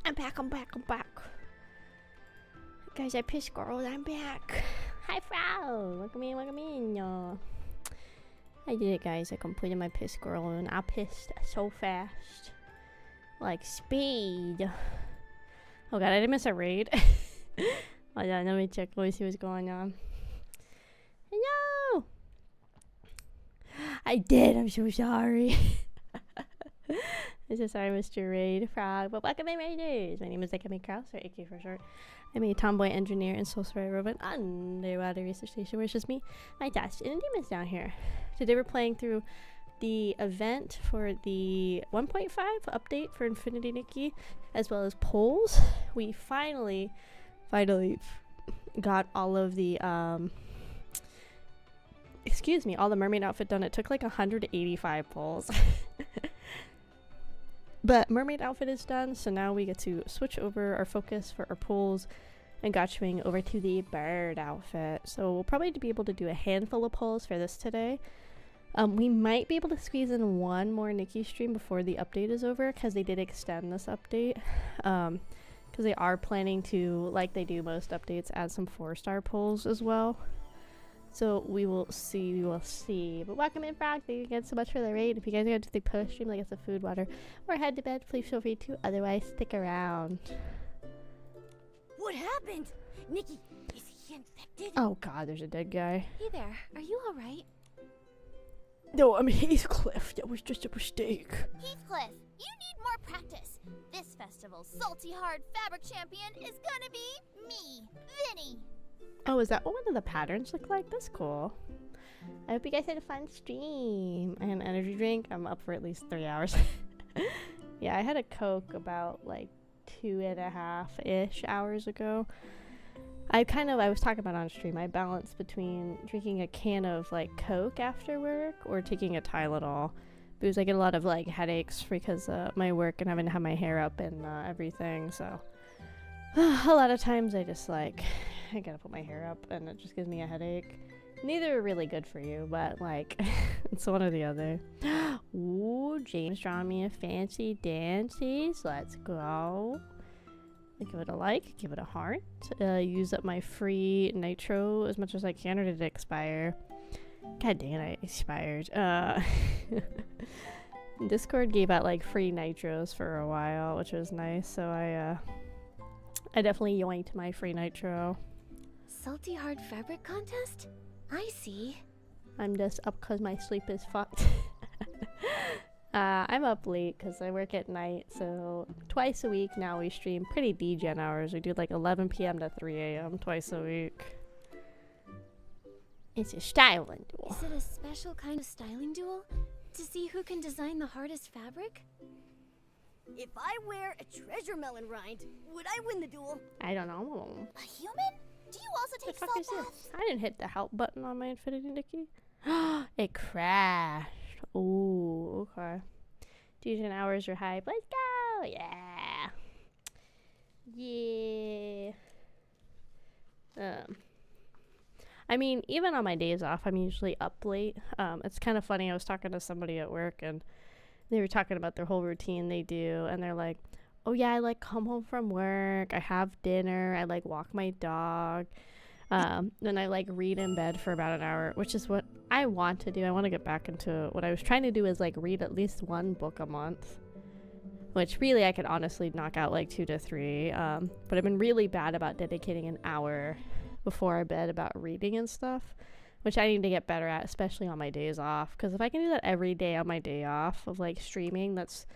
I'm back. Guys, I pissed girls, I'm back. Hi, Frau. Welcome in, y'all. I did it, guys. I completed my piss girl, and I pissed so fast. Like speed. Oh god, I didn't miss a raid. Hold on, let me check. Let me see what's going on. Hello! I did, I'm so sorry. I'm so sorry, Mr. Raid Frog. But welcome in, Raiders. My name is Akemi Kraus, or AK for short. I'm a tomboy engineer and soul survivor of an underwater research station where it's just me, my dust, and the demons down here. Today we're playing through the event for the 1.5 update for Infinity Nikki, as well as polls. We finally got all of the all the mermaid outfit done. It took like 185 polls. But mermaid outfit is done, so now we get to switch over our focus for our polls and gotchaing over to the bird outfit. So we'll probably be able to do a handful of polls for this today. We might be able to squeeze in one more Nikki stream before the update is over, because they did extend this update. Because they are planning to, like they do most updates, add some 4-star polls as well. So we will see. But welcome in, Frog. Thank you again so much for the raid. If you guys are going to the post stream, like get some food, water, or head to bed, please feel free to. Otherwise, stick around. What happened? Nikki, is he infected? Oh god, there's a dead guy. Hey there, are you alright? No, I'm Heathcliff. That was just a mistake. Heathcliff, you need more practice. This festival's salty hard fabric champion is gonna be me, Vinny. Oh, is that what one of the patterns look like? That's cool. I hope you guys had a fun stream. I had an energy drink. I'm up for at least 3 hours. Yeah, I had a Coke about like 2.5-ish hours ago. I was talking about on stream, I balance between drinking a can of like Coke after work or taking a Tylenol, because I get a lot of like headaches because my work and having to have my hair up and everything. So a lot of times I just like, I gotta put my hair up and it just gives me a headache. Neither are really good for you, but like it's one or the other. Ooh, James drawing me a fancy dances. Let's go. Give it a like, give it a heart. Use up my free nitro as much as I can, or did it expire? God dang it, I expired. Discord gave out like free nitros for a while, which was nice, so I definitely yoinked my free nitro. Salty hard fabric contest? I see. I'm just up because my sleep is fucked. I'm up late because I work at night, so twice a week now we stream pretty degen hours. We do like 11 p.m. to 3 a.m. twice a week. It's a styling duel. Is it a special kind of styling duel? To see who can design the hardest fabric? If I wear a treasure melon rind, would I win the duel? I don't know. A human? Do you also The take fuck salt is baths? this? I didn't hit the help button on my Infinity Nikki. It crashed. Ooh, okay. Degen hours are high. Let's go! Yeah! Yeah! I mean, even on my days off, I'm usually up late. It's kind of funny. I was talking to somebody at work, and they were talking about their whole routine they do, and they're like, oh yeah, I like come home from work, I have dinner, I like walk my dog, then I like read in bed for about an hour, which is what I want to do. I want to get back into what I was trying to do, is like read at least one book a month, which really I could honestly knock out like 2 to 3, but I've been really bad about dedicating an hour before bed about reading and stuff, which I need to get better at, especially on my days off, because if I can do that every day on my day off of like streaming, that's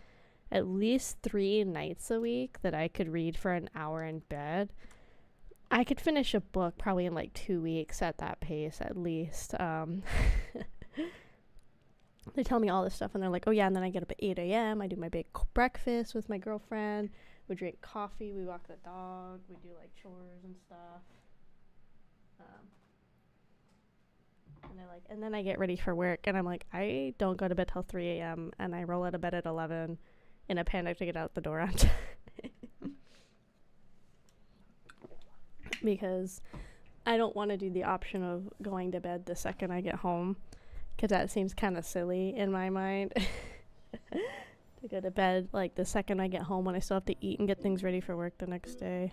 at least 3 nights a week that I could read for an hour in bed. I could finish a book probably in like 2 weeks at that pace at least. They tell me all this stuff and they're like, oh yeah, and then I get up at 8 a.m. I do my big breakfast with my girlfriend. We drink coffee, we walk the dog, we do like chores and stuff. And they're like, and then I get ready for work, and I'm like, I don't go to bed till 3 a.m. and I roll out of bed at 11 in a panic to get out the door on time. Because I don't want to do the option of going to bed the second I get home, because that seems kind of silly in my mind. to go to bed like the second I get home when I still have to eat and get things ready for work the next day.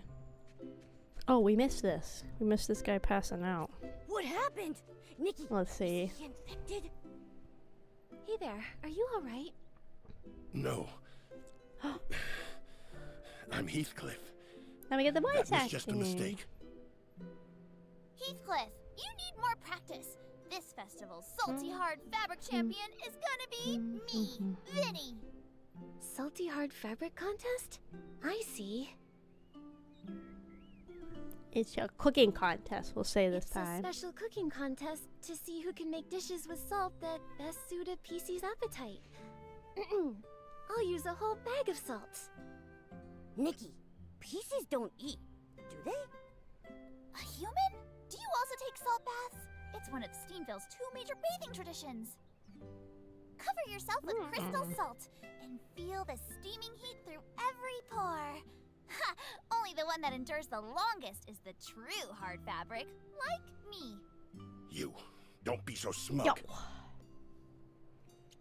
Oh, we missed this. We missed this guy passing out. What happened? Nikki, Let's see. is he infected? Hey there, are you alright? No. I'm Heathcliff. Now we get the voice That was acting. just a mistake. Heathcliff, you need more practice. This festival's salty hard fabric champion is gonna be me, Vinny. Salty hard fabric contest? I see. It's a cooking contest, we'll say this It's time. a special cooking contest to see who can make dishes with salt that best suit a PC's appetite. I'll use a whole bag of salt. Nikki, PCs don't eat, do they? A human? Do you also take salt baths? It's one of Steamville's 2 major bathing traditions. Cover yourself with crystal salt and feel the steaming heat through every pore. Ha! Only the one that endures the longest is the true hard fabric, like me. You, don't be so smug. Yo.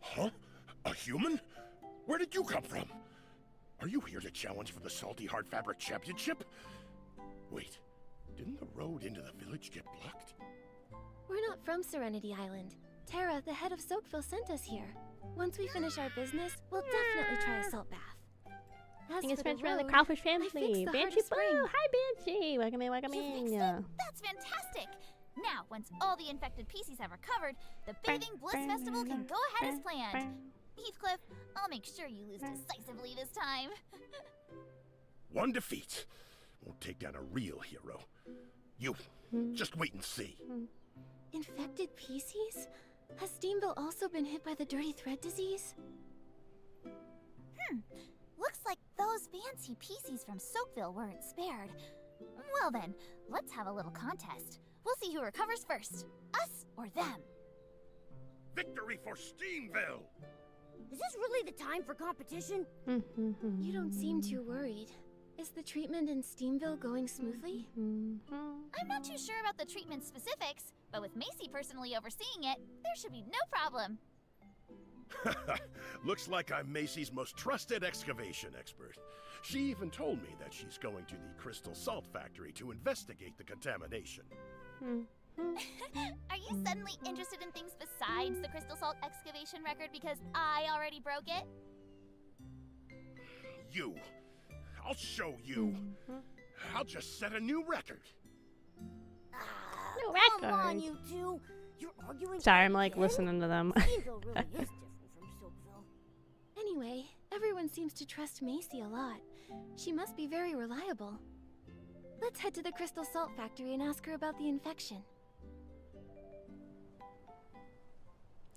Huh? A human? Where did you come from? Are you here to challenge for the Salty Hard Fabric Championship? Wait, didn't the road into the village get blocked? We're not from Serenity Island. Tara, the head of Soakville, sent us here. Once we finish our business, we'll definitely try a salt bath. As I think it's for the friends around the road, Kraufish I family. fixed the Banshee hardest Boo! ring. Hi, Banshee! Welcome in, welcome You in. fixed Yeah. it? That's fantastic! Now, once all the infected PCs have recovered, the Bathing Bliss Festival can go ahead as planned. Heathcliff, I'll make sure you lose decisively this time. One defeat won't take down a real hero. You, just wait and see. Infected PCs? Has Steamville also been hit by the dirty thread disease? Looks like those fancy PCs from Soakville weren't spared. Well then, let's have a little contest. We'll see who recovers first, us or them. Victory for Steamville! Is this really the time for competition? You don't seem too worried. Is the treatment in Steamville going smoothly? I'm not too sure about the treatment specifics, but with Macy personally overseeing it, there should be no problem. Looks like I'm Macy's most trusted excavation expert. She even told me that she's going to the Crystal Salt Factory to investigate the contamination. Are you suddenly interested in things besides the Crystal Salt excavation record because I already broke it? You. I'll show you. I'll just set a new record. No Come on, record. you two. You're arguing. Sorry, I'm like again? listening to them. Steamville really is different from Soakville. Anyway, everyone seems to trust Macy a lot. She must be very reliable. Let's head to the Crystal Salt Factory and ask her about the infection.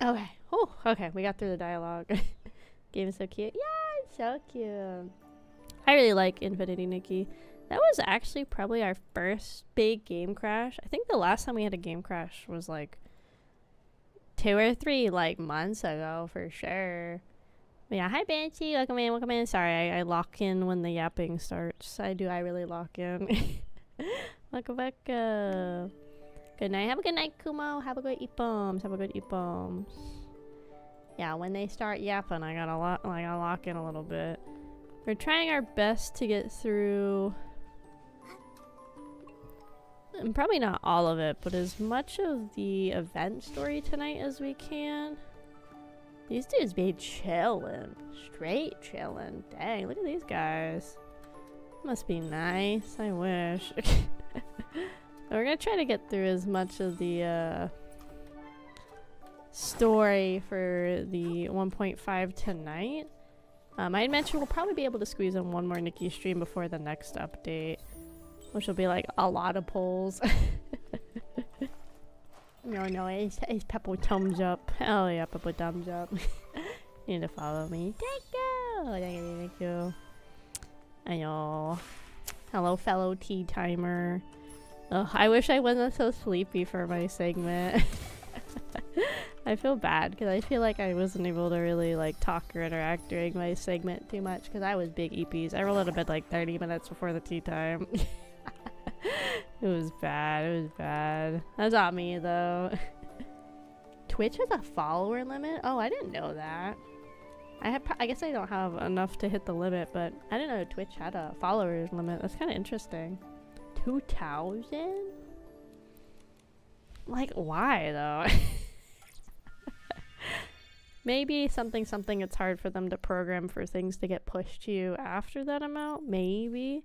Okay. Oh, okay. We got through the dialogue. Game is so cute. Yeah, it's so cute. I really like Infinity Nikki. That was actually probably our first big game crash. I think the last time we had a game crash was like 2 or 3 like months ago for sure. But yeah, hi Banshee, welcome in, welcome in. Sorry, I lock in when the yapping starts. I really lock in. Welcome back. Good night. Have a good night, Kumo. Have a good eat bombs. Have a good eat bombs. Yeah, when they start yapping, I gotta lock in a little bit. We're trying our best to get through, and probably not all of it, but as much of the event story tonight as we can. These dudes be chillin', straight chillin'. Dang, look at these guys. Must be nice. I wish. We're gonna try to get through as much of the story for the 1.5 tonight. I had mentioned we'll probably be able to squeeze in one more Nikki stream before the next update, which will be like a lot of polls. No, it's Peppo thumbs up. Oh yeah, Peppo thumbs up. You need to follow me. Thank you. I know. Hello, fellow tea timer. Oh, I wish I wasn't so sleepy for my segment. I feel bad because I feel like I wasn't able to really like talk or interact during my segment too much because I was big EPs. I rolled out of bed like 30 minutes before the tea time. It was bad. It was bad. That's not me though. Twitch has a follower limit? Oh, I didn't know that. I guess I don't have enough to hit the limit, but I didn't know Twitch had a followers limit. That's kind of interesting. 2,000? Like, why though? Maybe something it's hard for them to program for things to get pushed to you after that amount. Maybe.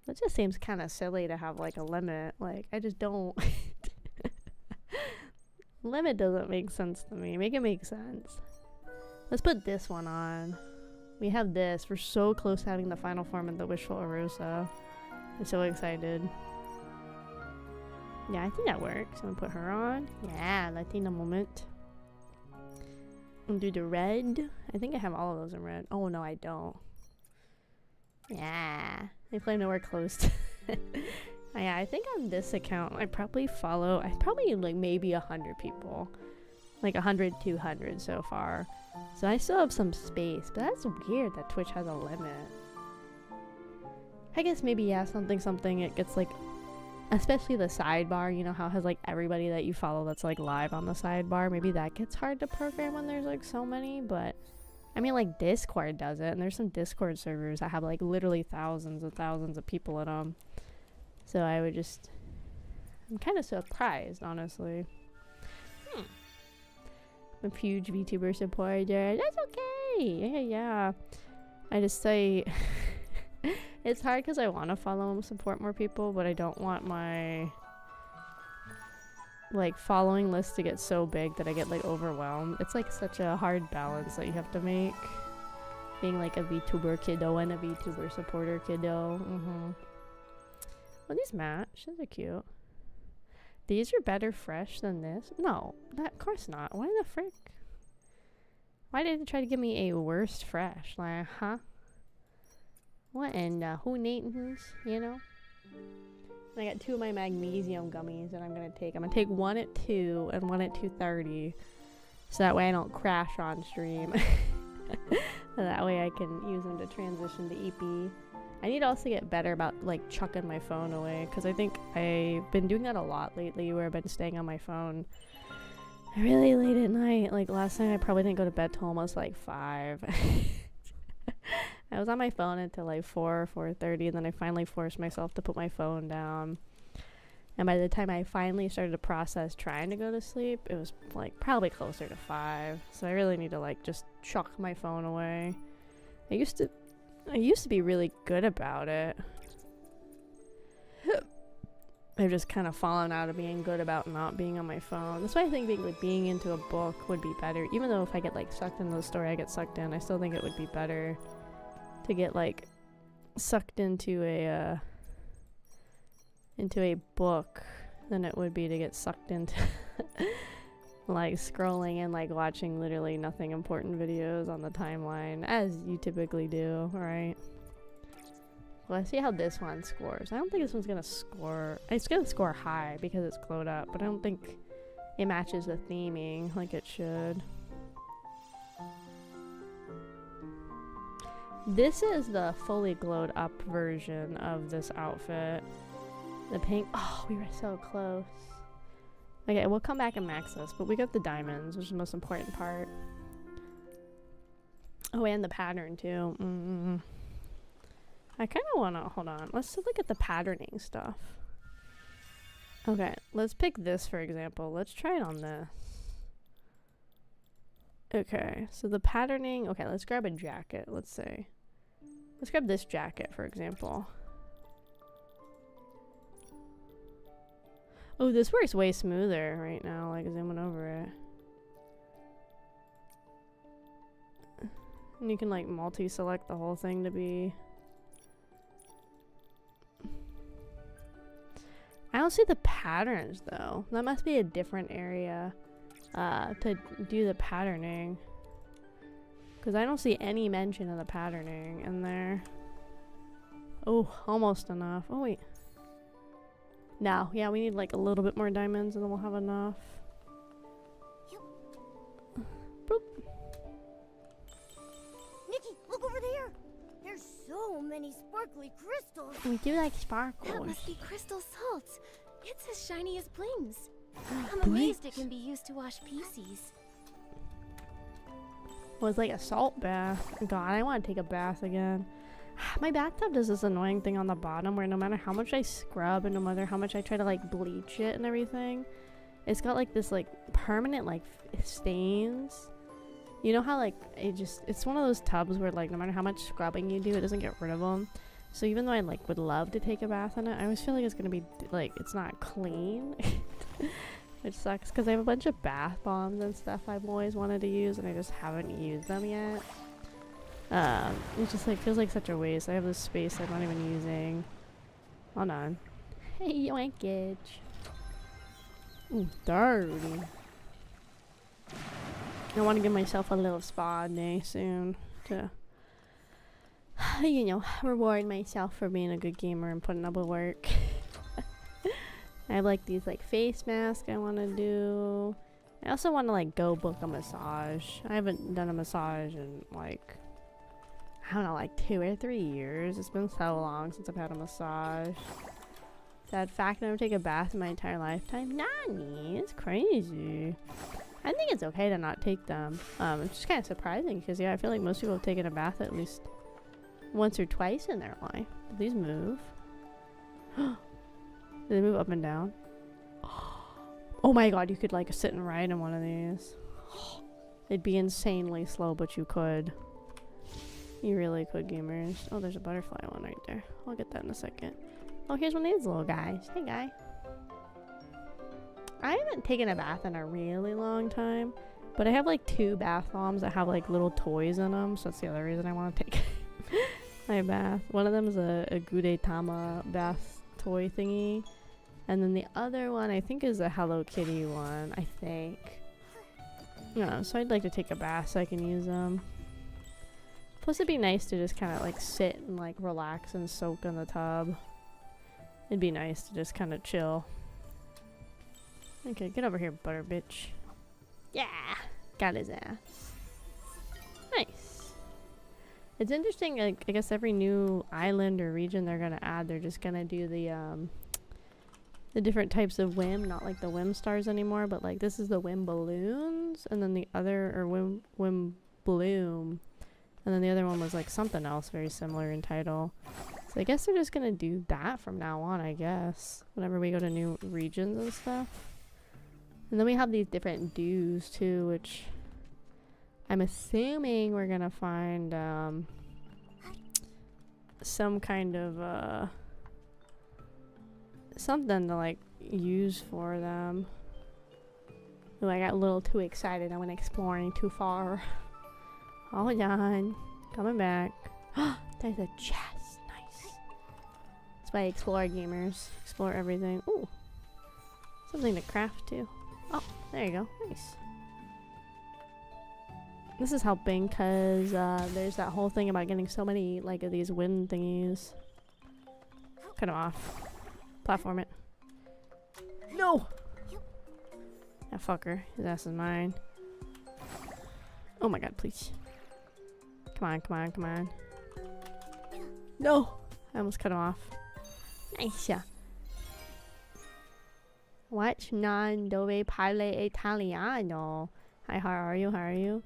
That just seems kind of silly to have like a limit. Like, I just don't. Limit doesn't make sense to me. Make it make sense. Let's put this one on. We have this. We're so close to having the final form of the Wishful Arosa. I'm so excited. Yeah, I think that works. I'm gonna put her on. Yeah, Latina moment. And do the red. I think I have all of those in red. Oh no, I don't. Yeah, they claim nowhere close to. Yeah, I think on this account I probably like maybe 100 people, like 100, 200 so far. So I still have some space, but that's weird that Twitch has a limit. I guess maybe, yeah, something it gets like, especially the sidebar, you know how it has like everybody that you follow that's like live on the sidebar. Maybe that gets hard to program when there's like so many, but I mean like Discord does it, and there's some Discord servers that have like literally thousands and thousands of people in them. So I'm kind of surprised, honestly. I'm a huge VTuber supporter. That's okay. Yeah. I just say it's hard because I want to follow and support more people, but I don't want my like following list to get so big that I get like overwhelmed. It's like such a hard balance that you have to make, being like a VTuber kiddo and a VTuber supporter kiddo. Well, these match. These are cute. These are better fresh than this. No, of course not. Why the frick? Why did they try to give me a worse fresh? Like, huh? What in who Nathan's, you know? And I got 2 of my magnesium gummies that I'm gonna take. I'm gonna take one at 2 and one at 2:30, so that way I don't crash on stream. That way I can use them to transition to EP. I need to also get better about like chucking my phone away, because I think I've been doing that a lot lately, where I've been staying on my phone really late at night. Like last night I probably didn't go to bed till almost like 5. I was on my phone until like 4:30, and then I finally forced myself to put my phone down. And by the time I finally started to process trying to go to sleep, it was like probably closer to 5. So I really need to like just chuck my phone away. I used to be really good about it. I've just kind of fallen out of being good about not being on my phone. That's why I think being into a book would be better. Even though if I get like sucked into the story, I get sucked in, I still think it would be better to get like sucked into a book than it would be to get sucked into like scrolling and like watching literally nothing important videos on the timeline, as you typically do, right? Well, let's see how this one scores. I don't think this one's gonna score. It's gonna score high because it's glowed up, but I don't think it matches the theming like it should. This is the fully glowed up version of this outfit. The pink. Oh, we were so close. Okay, we'll come back and max this, but we got the diamonds, which is the most important part. Oh, and the pattern too. I kind of want to, hold on, let's look at the patterning stuff. Okay, let's pick this for example. Let's try it on this. Okay, so the patterning, okay, let's grab a jacket, let's say. Let's grab this jacket for example. Oh, this works way smoother right now, like zooming over it. And you can like multi-select the whole thing to be... I don't see the patterns though. That must be a different area to do the patterning. Because I don't see any mention of the patterning in there. Oh, almost enough. Oh wait. No, yeah, we need like a little bit more diamonds and then we'll have enough. Boop. Nikki, look over there! There's so many sparkly crystals! We do like sparkles. That must be crystal salt. It's as shiny as blings. I'm amazed it can be used to wash PCs. was like a salt bath. God, I want to take a bath again. My bathtub does this annoying thing on the bottom where no matter how much I scrub and no matter how much I try to like bleach it and everything, it's got like this like permanent like stains. You know how like it's one of those tubs where like no matter how much scrubbing you do, it doesn't get rid of them. So even though I like would love to take a bath in it, I always feel like it's gonna be like it's not clean. Which sucks because I have a bunch of bath bombs and stuff I've always wanted to use and I just haven't used them yet. It just like feels like such a waste. I have this space I'm not even using. Hold on. Hey, yoinkage. Ooh, dirty. I want to give myself a little spa day soon to, you know, reward myself for being a good gamer and putting up with work. I have like these like face masks I want to do. I also want to like go book a massage. I haven't done a massage in like, I don't know, like 2 or 3 years. It's been so long since I've had a massage. Sad fact, I never take a bath in my entire lifetime. Nani, it's crazy. I think it's okay to not take them. It's just kind of surprising because yeah, I feel like most people have taken a bath at least once or twice in their life. Did these move? Do they move up and down? Oh my god, you could like sit and ride in one of these. It'd be insanely slow, but you could. You really could, gamers. Oh, there's a butterfly one right there. I'll get that in a second. Oh, here's one of these little guys. Hey, guy. I haven't taken a bath in a really long time, but I have like 2 bath bombs that have like little toys in them, so that's the other reason I want to take my bath. One of them is a Gudetama bath toy thingy, and then the other one I think is a Hello Kitty one, I think. Yeah, so I'd like to take a bath so I can use them. Plus it'd be nice to just kind of like sit and like relax and soak in the tub. It'd be nice to just kind of chill. Okay, get over here, butter bitch. Yeah, got his ass. Nice. It's interesting, like, I guess every new island or region they're gonna add, they're just gonna do the different types of whim, not like the whim stars anymore, but like this is the whim balloons, and then the other, or whim bloom, and then the other one was like something else very similar in title. So I guess they're just gonna do that from now on, I guess, whenever we go to new regions and stuff. And then we have these different dues too, which I'm assuming we're gonna find some kind of something to like use for them. Ooh, I got a little too excited. I went exploring too far. Hold on, coming back. There's a chest. Nice. That's why I explore, gamers. Explore everything. Ooh, something to craft too. Oh, there you go. Nice. This is helping because there's that whole thing about getting so many like of these wind thingies. Cut him off. Platform it. No! That fucker. His ass is mine. Oh my god, please. Come on, come on, come on. No! I almost cut him off. Nice. What? Non dove parle Italiano? Hi, how are you? How are you?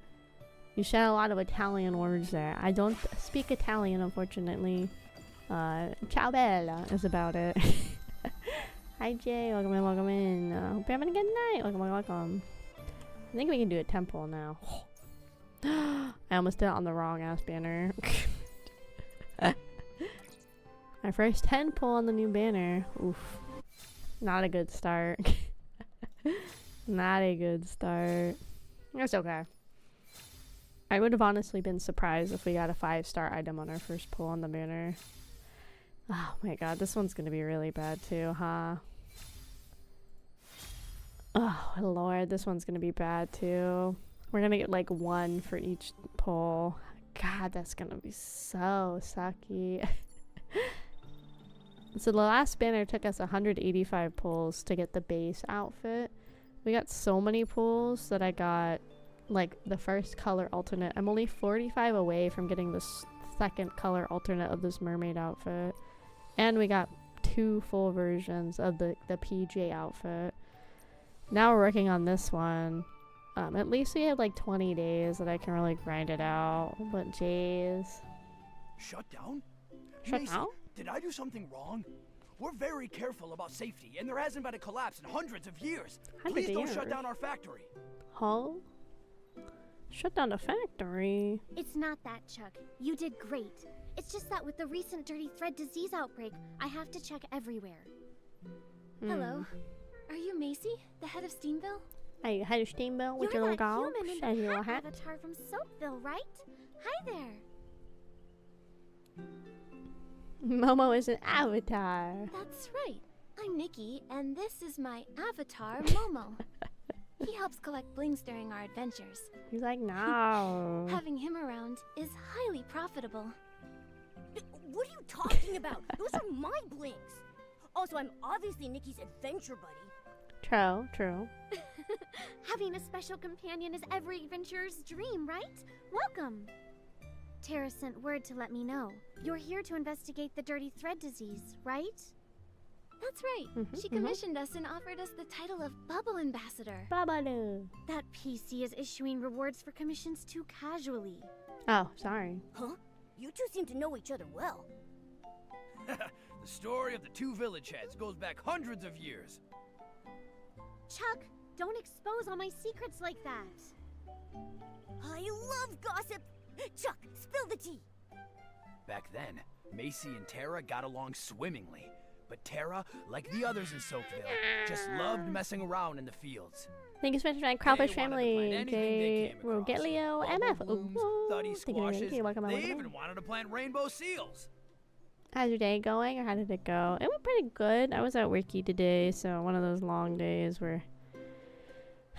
You said a lot of Italian words there. I don't speak Italian, unfortunately. Ciao bella is about it. Hi Jay, welcome in, welcome in. Hope you're having a good night. Welcome, welcome. I think we can do a temple now. I almost did it on the wrong ass banner. My first 10 pull on the new banner. Oof. Not a good start. Not a good start. That's okay. I would have honestly been surprised if we got a 5-star item on our first pull on the banner. Oh my god, this one's gonna be really bad too, huh? Oh lord, this one's gonna be bad too. We're gonna get like 1 for each pull. God, that's gonna be so sucky. So the last banner took us 185 pulls to get the base outfit. We got so many pulls that I got like the first color alternate. I'm only 45 away from getting the second color alternate of this mermaid outfit. And we got 2 full versions of the PJ outfit. Now we're working on this one. At least we have like 20 days that I can really grind it out. But jeez. Shut down? Shut Macy, down? did I do something wrong? We're very careful about safety, and there hasn't been a collapse in hundreds of years. Please don't shut down our factory. Huh? Shut down the factory? It's not that, Chuck. You did great. It's just that with the recent dirty thread disease outbreak, I have to check everywhere. Hello. Are you Macy, the head of Steamville? Hey, head of Steamboat with You're your little that dog human in and the your little hat hat. avatar from Soapville, right? Hi there. Momo is an avatar. That's right. I'm Nikki, and this is my avatar, Momo. He helps collect blings during our adventures. He's like, no. Having him around is highly profitable. What are you talking about? Those are my blings. Also, I'm obviously Nikki's adventure buddy. True, true. Having a special companion is every adventurer's dream, right? Welcome. Tara sent word to let me know. You're here to investigate the dirty thread disease, right? That's right. She commissioned us and offered us the title of Bubble Ambassador. Babaloo. That PC is issuing rewards for commissions too casually. Oh, sorry. Huh? You two seem to know each other well. The story of the two village heads goes back hundreds of years. Chuck, don't expose all my secrets like that. I love gossip. Chuck, spill the tea. Back then, Macy and Tara got along swimmingly. But Tara, like the others in Soapville, just loved messing around in the fields. Thank you so much for my Kraufish They wanted to family. plant anything they J. came across. Rogelio Bubble MF. blooms, Ooh, thuddy thank you, squashes. welcome, They welcome. even wanted to plant rainbow seals. How's your day going, or how did it go? It went pretty good. I was at worky today, so one of those long days where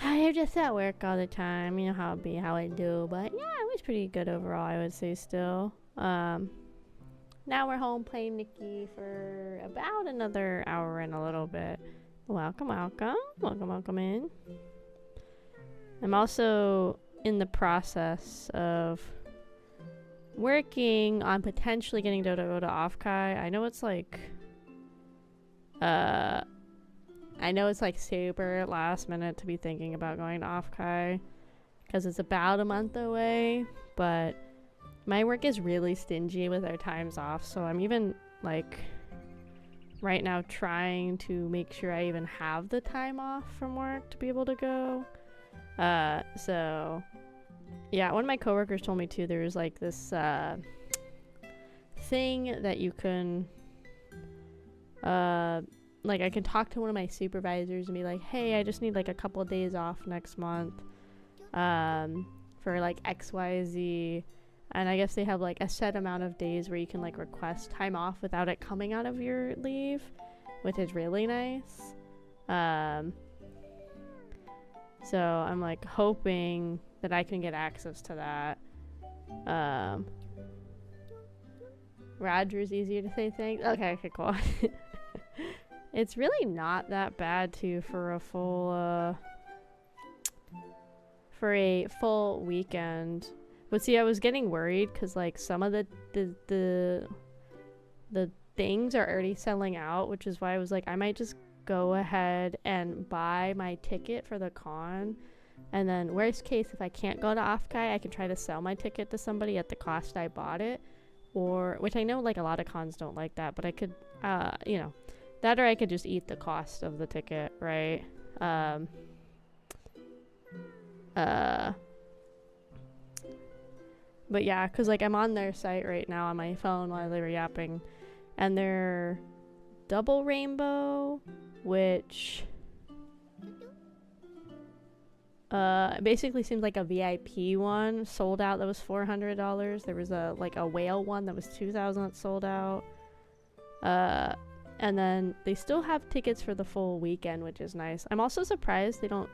you're just at work all the time. You know how it be, how I do. But yeah, it was pretty good overall, I would say still. Now we're home playing Nikki for about another hour and a little bit. Welcome, welcome. Welcome, welcome in. I'm also in the process of working on potentially getting to go to Offkai. I know it's like super last minute to be thinking about going to Offkai because it's about a month away, but my work is really stingy with our times off, so I'm even like right now trying to make sure I even have the time off from work to be able to go. So yeah, one of my coworkers told me too there's like this thing that you can like I can talk to one of my supervisors and be like, hey, I just need like a couple of days off next month for like XYZ. And I guess they have like a set amount of days where you can like request time off without it coming out of your leave, which is really nice. So I'm like hoping that I can get access to that. Roger's easier to say thanks. Okay, cool. It's really not that bad too for a full weekend. But see, I was getting worried because like some of the things are already selling out, which is why I was like, I might just go ahead and buy my ticket for the con, and then worst case, if I can't go to Offkai, I can try to sell my ticket to somebody at the cost I bought it, or which I know like a lot of cons don't like that, but I could, you know, that or I could just eat the cost of the ticket, right? But yeah, because like I'm on their site right now on my phone while they were yapping, and they're double rainbow, which basically seems like a VIP one sold out that was $400. There was a like a whale one that was $2,000 that sold out. And then they still have tickets for the full weekend, which is nice. I'm also surprised they don't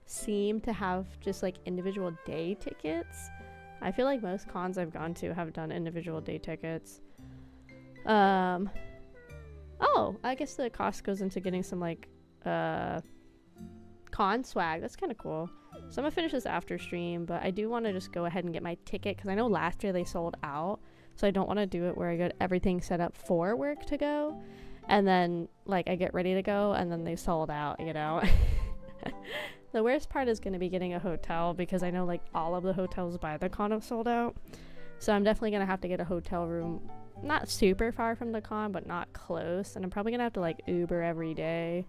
seem to have just like individual day tickets. I feel like most cons I've gone to have done individual day tickets. Oh, I guess the cost goes into getting some like con swag. That's kind of cool. So I'm gonna finish this after stream, but I do want to just go ahead and get my ticket because I know last year they sold out, so I don't want to do it where I get everything set up for work to go, and then like I get ready to go and then they sold out, you know. The worst part is going to be getting a hotel, because I know like all of the hotels by the con have sold out. So I'm definitely going to have to get a hotel room, not super far from the con, but not close. And I'm probably going to have to like Uber every day,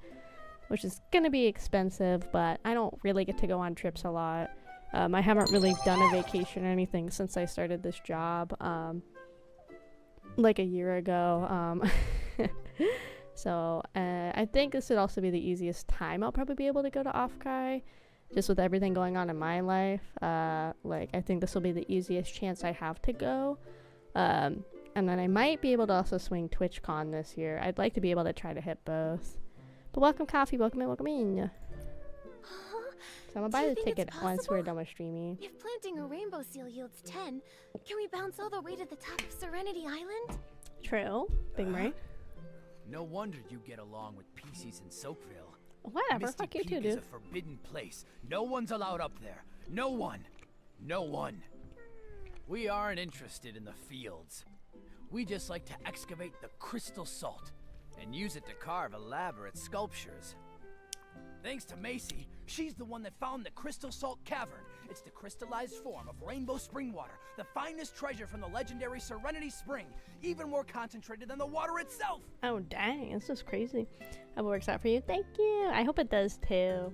which is going to be expensive, but I don't really get to go on trips a lot. I haven't really done a vacation or anything since I started this job, like a year ago. So I think this would also be the easiest time I'll probably be able to go to Off-Kai, just with everything going on in my life. Like, I think this will be the easiest chance I have to go. And then I might be able to also swing TwitchCon this year. I'd like to be able to try to hit both. But welcome, Coffee. Welcome in, welcome in. So I'm gonna buy the ticket once we're done with streaming. If planting a rainbow seal yields 10, can we bounce all the way to the top of Serenity Island? True. Big brain. No wonder you get along with PCs in Soakville. Whatever, Misty fuck you Peak too, is dude. a forbidden place. No one's allowed up there. No one. No one. We aren't interested in the fields. We just like to excavate the crystal salt and use it to carve elaborate sculptures. Thanks to Macy, she's the one that found the Crystal Salt Cavern. It's the crystallized form of rainbow spring water, the finest treasure from the legendary Serenity Spring, even more concentrated than the water itself. Oh, dang. This is crazy. Hope it works out for you. Thank you. I hope it does, too.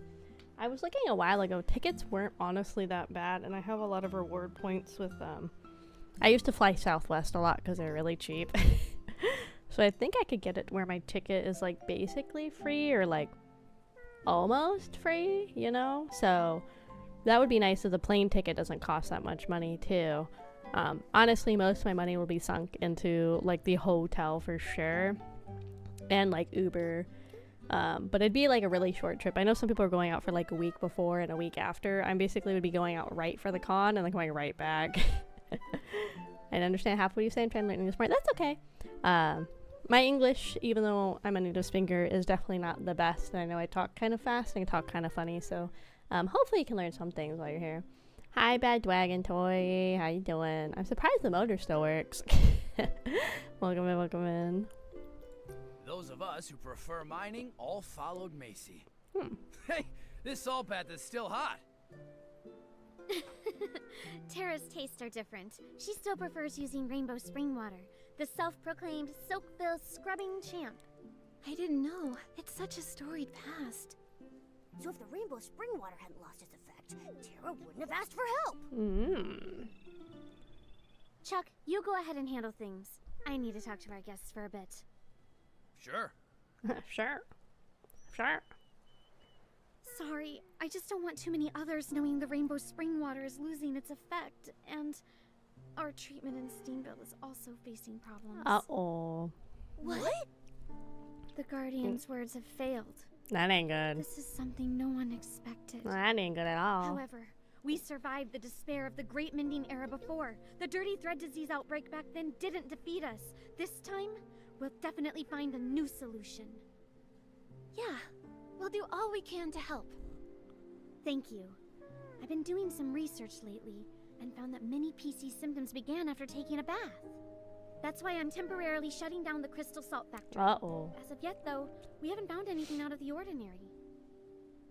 I was looking a while ago. Tickets weren't honestly that bad, and I have a lot of reward points with, I used to fly Southwest a lot because they're really cheap. So I think I could get it where my ticket is, like, basically free or, like, almost free, you know? So that would be nice if the plane ticket doesn't cost that much money, too. Honestly, most of my money will be sunk into, like, the hotel for sure. And, like, Uber. But it'd be, like, a really short trip. I know some people are going out for, like, a week before and a week after. I basically would be going out right for the con and then going right back. I understand half what you say. I'm trying to learn English more. That's okay. My English, even though I'm a native speaker, is definitely not the best. And I know I talk kind of fast and I talk kind of funny. So hopefully you can learn some things while you're here. Hi, Bad Dragon Toy. How you doing? I'm surprised the motor still works. Welcome in, welcome in. Those of us who prefer mining all followed Macy. Hey, this salt bath is still hot. Tara's tastes are different. She still prefers using rainbow spring water, the self-proclaimed Soakville scrubbing champ. I didn't know. It's such a storied past. So if the rainbow spring water hadn't lost its effect, Tara wouldn't have asked for help. Chuck, you go ahead and handle things. I need to talk to our guests for a bit. Sure. Sure. Sure. Sorry, I just don't want too many others knowing the rainbow spring water is losing its effect, and our treatment in Steamville is also facing problems. Uh-oh. What? The Guardian's words have failed. That ain't good. This is something no one expected. That ain't good at all. However, we survived the despair of the Great Mending Era before. The Dirty Thread Disease outbreak back then didn't defeat us. This time, we'll definitely find a new solution. Yeah, we'll do all we can to help. Thank you. I've been doing some research lately and found that many PC symptoms began after taking a bath. That's why I'm temporarily shutting down the crystal salt factory. Uh-oh. As of yet, though, we haven't found anything out of the ordinary.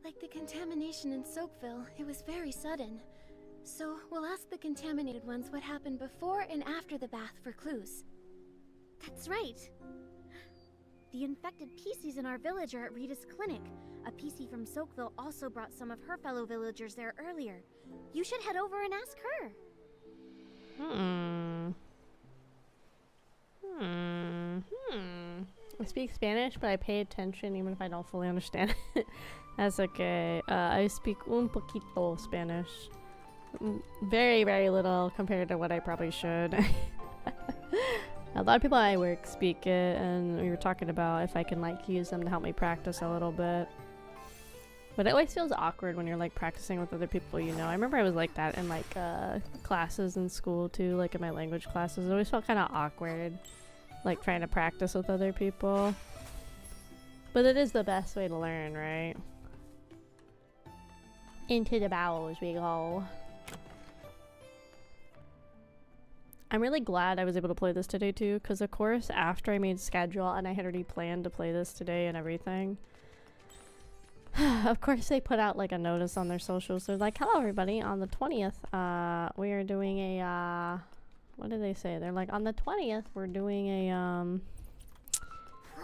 Like the contamination in Soakville, it was very sudden. So we'll ask the contaminated ones what happened before and after the bath for clues. That's right. The infected PCs in our village are at Rita's clinic. A PC from Soakville also brought some of her fellow villagers there earlier. You should head over and ask her. I speak Spanish, but I pay attention even if I don't fully understand it. That's okay. I speak un poquito Spanish. Very, very little compared to what I probably should. A lot of people at my work speak it, and we were talking about if I can like use them to help me practice a little bit. But it always feels awkward when you're like practicing with other people, you know. I remember I was like that in like classes in school too, like in my language classes. It always felt kind of awkward, like trying to practice with other people. But it is the best way to learn, right? Into the bowels we go. I'm really glad I was able to play this today too, because of course after I made schedule and I had already planned to play this today and everything, of course they put out like a notice on their socials. They're like, hello everybody, on the 20th we are doing a what did they say? They're like, on the 20th we're doing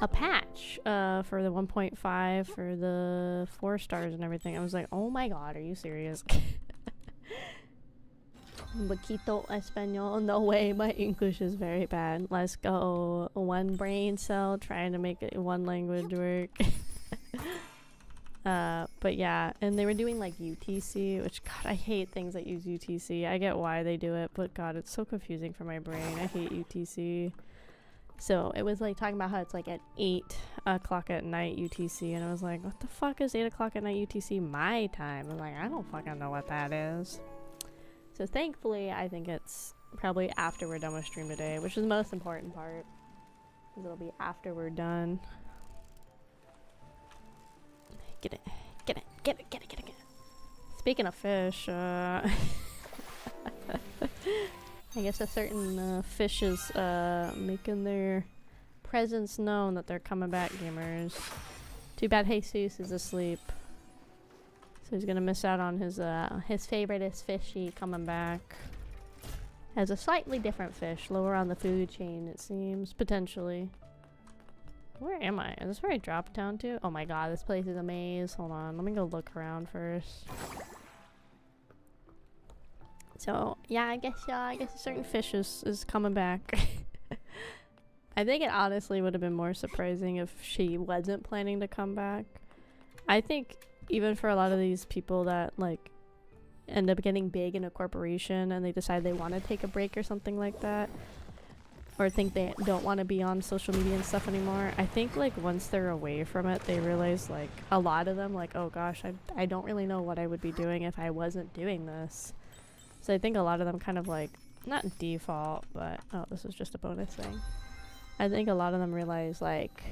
a patch for the 1.5 for the 4 stars and everything. I was like, oh my god, are you serious? Poquito español. No way, my English is very bad. Let's go. One brain cell trying to make it one language work. But yeah, and they were doing like UTC, which god, I hate things that use UTC. I get why they do it, but god, it's so confusing for my brain. I hate UTC. So it was like talking about how it's like at 8 o'clock at night UTC, and I was like, what the fuck is 8 o'clock at night UTC my time? I'm like, I don't fucking know what that is. So thankfully, I think it's probably after we're done with stream today, which is the most important part, because it'll be after we're done. Get it, get it, get it, get it, get it, get it. Speaking of fish, I guess a certain fish is making their presence known that they're coming back, gamers. Too bad Jesus is asleep, so he's gonna miss out on his favoriteest fishy coming back. As a slightly different fish, lower on the food chain, it seems, potentially. Where am I? Is this where I dropped down to? Oh my god, this place is a maze. Hold on, let me go look around first. So yeah, I guess a certain fish is coming back. I think it honestly would have been more surprising if she wasn't planning to come back. I think even for a lot of these people that like end up getting big in a corporation and they decide they want to take a break or something like that, or think they don't want to be on social media and stuff anymore, I think like once they're away from it, they realize like a lot of them like, oh gosh, I don't really know what I would be doing if I wasn't doing this. So I think a lot of them kind of like, not default, but oh, this is just a bonus thing. I think a lot of them realize like,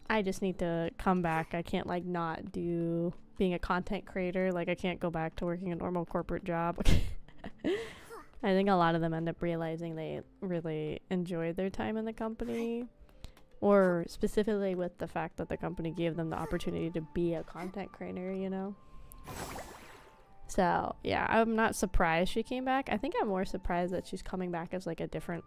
I just need to come back. I can't like not do being a content creator. Like I can't go back to working a normal corporate job. I think a lot of them end up realizing they really enjoyed their time in the company, or specifically with the fact that the company gave them the opportunity to be a content creator, you know? So yeah, I'm not surprised she came back. I think I'm more surprised that she's coming back as like a different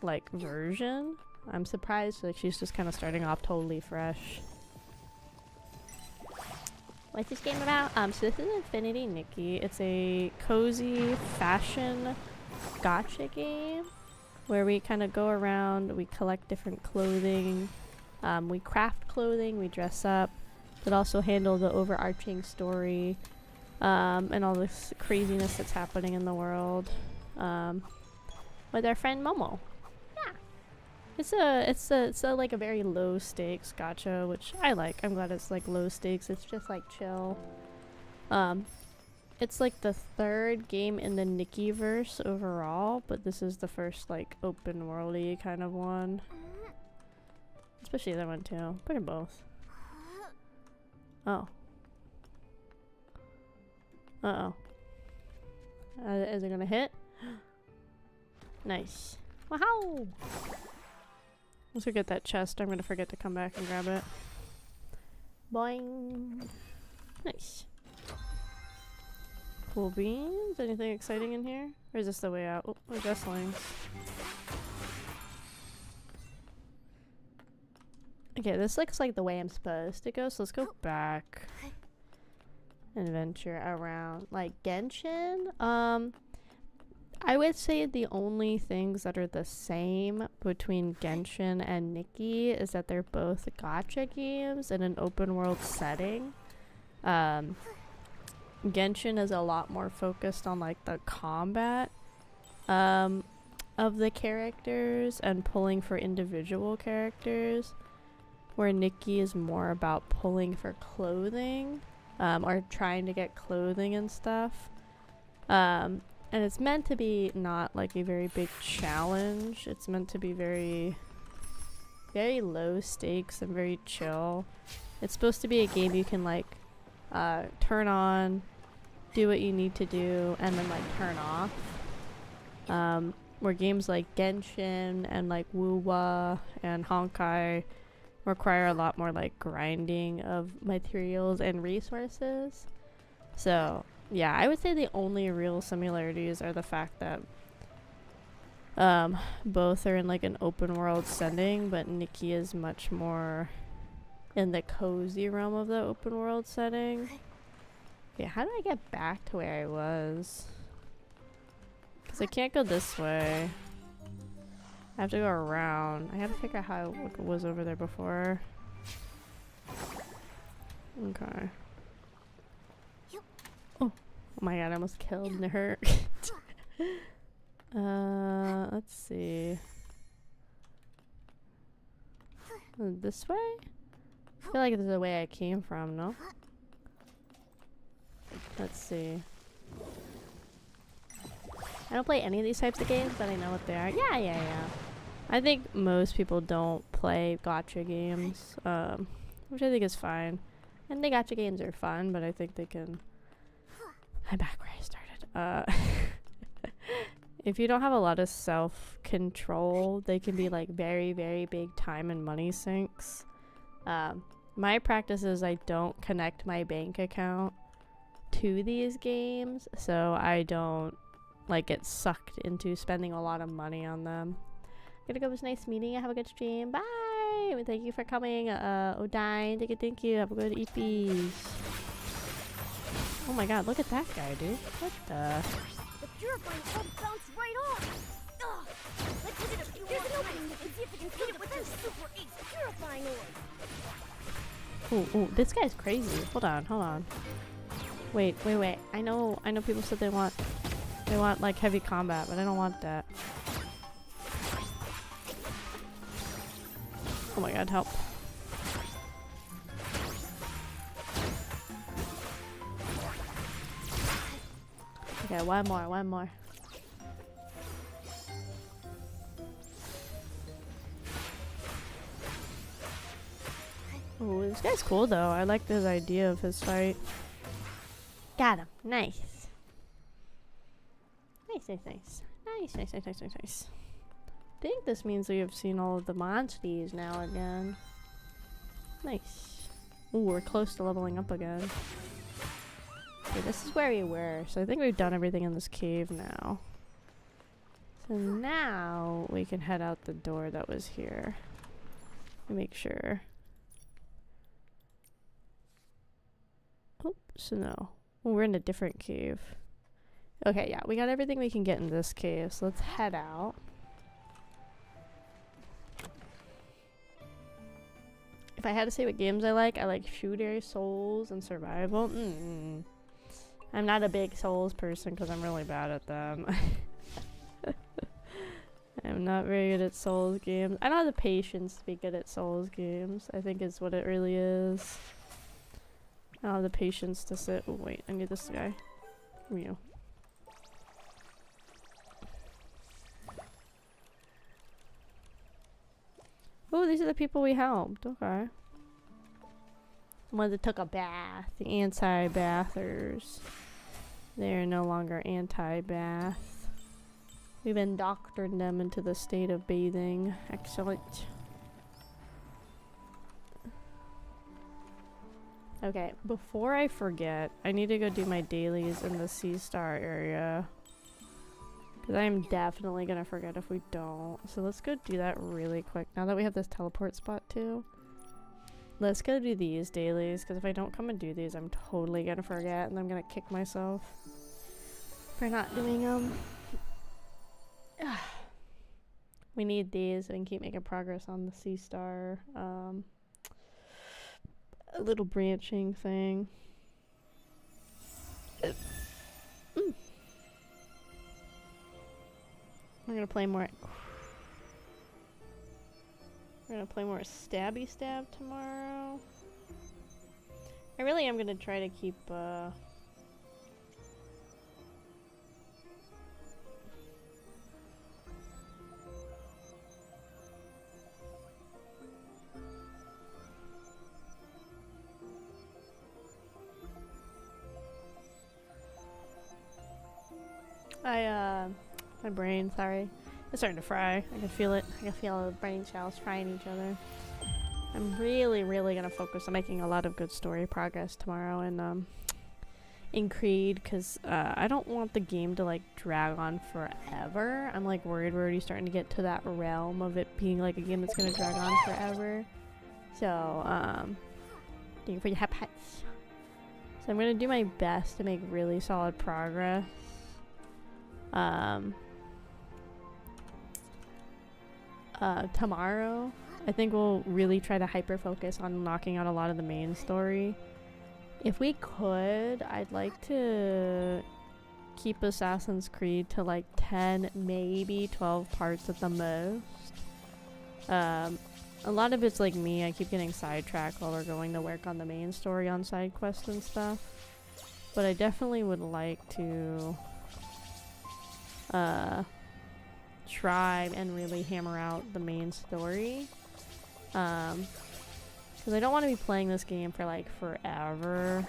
like version. I'm surprised like she's just kind of starting off totally fresh. What's this game about? So this is Infinity Nikki. It's a cozy fashion gacha game where we kind of go around, we collect different clothing, we craft clothing, we dress up, but also handle the overarching story, and all this craziness that's happening in the world, with our friend Momo. Yeah, it's a like a very low stakes gacha, which I like. I'm glad it's like low stakes. It's just like chill. It's like the 3rd game in the Nikki verse overall, but this is the first like open worldy kind of one. Especially that one too. But in both. Oh. Uh-oh. Is it gonna hit? Nice. Wow! Let's go get that chest. I'm gonna forget to come back and grab it. Boing! Nice. Cool beans. Anything exciting in here? Or is this the way out? Oh, we're wrestling. Okay, this looks like the way I'm supposed to go, so let's go back and venture around. Like Genshin, I would say the only things that are the same between Genshin and Nikki is that they're both gacha games in an open world setting. Genshin is a lot more focused on like the combat of the characters and pulling for individual characters, where Nikki is more about pulling for clothing, or trying to get clothing and stuff. And it's meant to be not like a very big challenge. It's meant to be very, very low stakes and very chill. It's supposed to be a game you can like turn on, do what you need to do, and then like turn off. Where games like Genshin and like Wuwa and Honkai require a lot more like grinding of materials and resources. So yeah, I would say the only real similarities are the fact that both are in like an open world setting, but Nikki is much more in the cozy realm of the open world setting. Yeah, how do I get back to where I was? Because I can't go this way. I have to go around. I have to figure out how it was over there before. Okay. Oh my god, I almost killed her. Let's see. This way? I feel like this is the way I came from, no? Let's see. I don't play any of these types of games, but I know what they are. Yeah. I think most people don't play gacha games, which I think is fine. And the gacha games are fun, but I think they can... I'm back where I started. If you don't have a lot of self-control, they can be like very, very big time and money sinks. My practice is I don't connect my bank account to these games, so I don't like get sucked into spending a lot of money on them. Gonna go. It was nice meeting you. Have a good stream. Bye. And thank you for coming. Odine, thank you. Have a good EP. Oh my god, look at that guy, dude. What the? The purifying orb bounced right off. Ugh. Let's hit it a few more times and see if we can hit it with our super ace purifying orb. Ooh, this guy's crazy. Hold on. Wait. I know people said they want like heavy combat, but I don't want that. Oh my god, help. Okay, one more. Oh, this guy's cool though. I like this idea of his fight. Got him. Nice. Nice. I think this means we have seen all of the monsters now again. Nice. Ooh, we're close to leveling up again. Okay, this is where we were. So I think we've done everything in this cave now. So now we can head out the door that was here. Let me make sure. Oops, no. Oh, we're in a different cave. Okay, yeah, we got everything we can get in this cave, so let's head out. If I had to say what games I like shooter, souls, and survival. I'm not a big souls person because I'm really bad at them. I'm not very good at souls games. I don't have the patience to be good at souls games, I think is what it really is. I don't have the patience to sit. Oh, wait, I need this guy. Who are you? Oh, these are the people we helped. Okay. The ones that took a bath. The anti-bathers. They're no longer anti-bath. We've indoctrinated them into the state of bathing. Excellent. Okay, before I forget, I need to go do my dailies in the Sea Star area. Because I am definitely going to forget if we don't. So let's go do that really quick. Now that we have this teleport spot too. Let's go do these dailies. Because if I don't come and do these, I'm totally going to forget. And I'm going to kick myself for not doing them. We need these so we can keep making progress on the Sea Star. A little branching thing. We're gonna play more. We're gonna play more Stabby Stab tomorrow. I really am gonna try to keep. My brain, sorry. It's starting to fry. I can feel it. I can feel the brain cells frying each other. I'm really gonna focus on making a lot of good story progress tomorrow in Creed, because I don't want the game to like drag on forever. I'm like worried we're already starting to get to that realm of it being like a game that's gonna drag on forever. So thank you for your hats. So I'm gonna do my best to make really solid progress. Tomorrow I think we'll really try to hyper focus on knocking out a lot of the main story. If we could, I'd like to keep Assassin's Creed to like 10, maybe 12 parts at the most. A lot of it's like me, I keep getting sidetracked while we're going to work on the main story on side quests and stuff. But I definitely would like to try and really hammer out the main story. Because I don't want to be playing this game for like forever,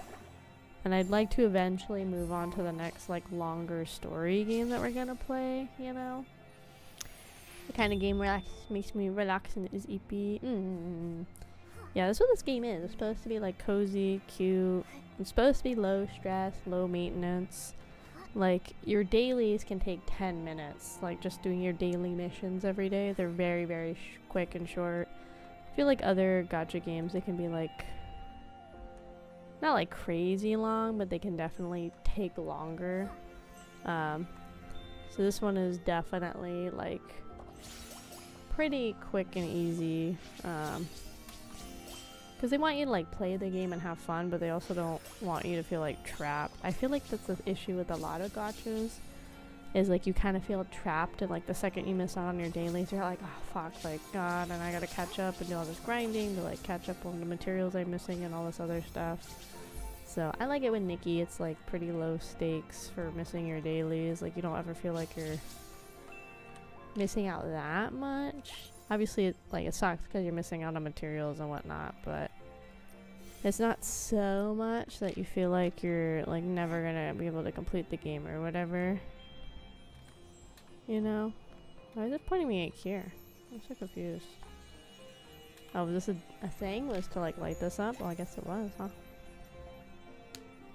and I'd like to eventually move on to the next like longer story game that we're gonna play, you know? The kind of game makes me relax and is EP. Yeah, that's what this game is. It's supposed to be like cozy, cute. It's supposed to be low stress, low maintenance. Like, your dailies can take 10 minutes, like just doing your daily missions every day. They're very quick and short. I feel like other gacha games, they can be like, not like crazy long, but they can definitely take longer. So this one is definitely like pretty quick and easy, because they want you to like play the game and have fun, but they also don't want you to feel like trapped. I feel like that's the issue with a lot of gachas, is like you kind of feel trapped, and like the second you miss out on your dailies, you're like, oh fuck, like god, and I gotta catch up and do all this grinding to like catch up on the materials I'm missing and all this other stuff. So I like it with Nikki. It's like pretty low stakes for missing your dailies. Like you don't ever feel like you're missing out that much. Obviously it sucks because you're missing out on materials and whatnot, but it's not so much that you feel like you're like never gonna be able to complete the game or whatever. You know? Why is it pointing me at here? I'm so confused. Oh, was this a thing? Was to like light this up? Well, I guess it was, huh?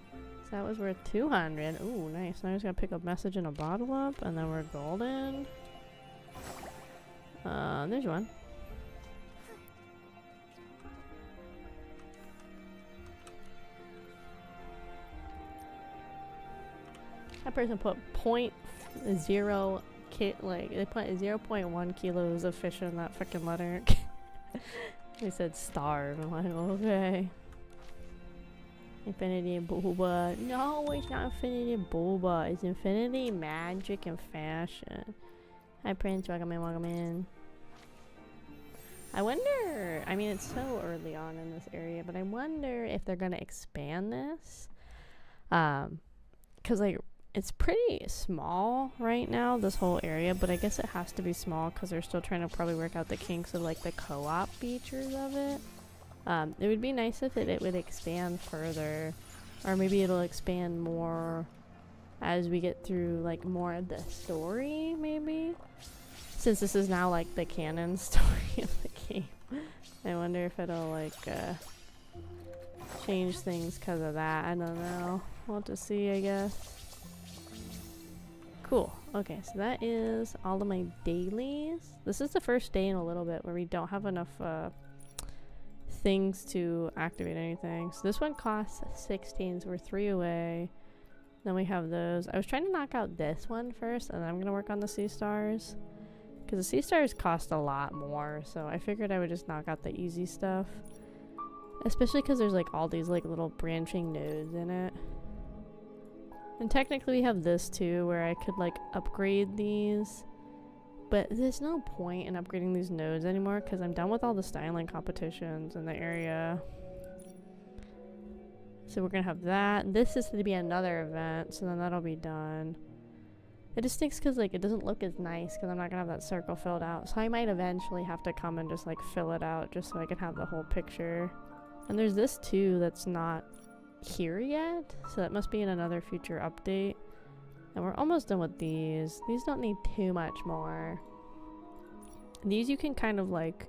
So that was worth 200. Ooh, nice. Now I just gotta pick a message in a bottle up, and then we're golden. There's one. That person put like they put 0.1 kilos of fish in that fucking letter. They said starve. I'm like, okay. Infinity Boba. No, it's not Infinity Boba. It's Infinity Magic and Fashion. Hi Prince, welcome in. I wonder, I mean it's so early on in this area, but I wonder if they're gonna expand this. Cause like it's pretty small right now, this whole area, but I guess it has to be small because they're still trying to probably work out the kinks of like the co-op features of it. It would be nice if it would expand further, or maybe it'll expand more as we get through like more of the story, maybe, since this is now like the canon story of the game. I wonder if it'll like change things because of that. I don't know, we'll have to see, I guess. Cool. Okay, so that is all of my dailies. This is the first day in a little bit where we don't have enough things to activate anything. So this one costs 16, so we're 3 away. Then we have those. I was trying to knock out this one first, and then I'm gonna work on the sea stars, because the sea stars cost a lot more, so I figured I would just knock out the easy stuff, especially because there's like all these like little branching nodes in it. And technically we have this too, where I could like upgrade these, but there's no point in upgrading these nodes anymore because I'm done with all the styling competitions in the area. So we're gonna have that. This is to be another event, so then that'll be done. It just stinks because like it doesn't look as nice because I'm not gonna have that circle filled out. So I might eventually have to come and just like fill it out just so I can have the whole picture. And there's this too that's not here yet, so that must be in another future update. And we're almost done with these. These don't need too much more. These you can kind of like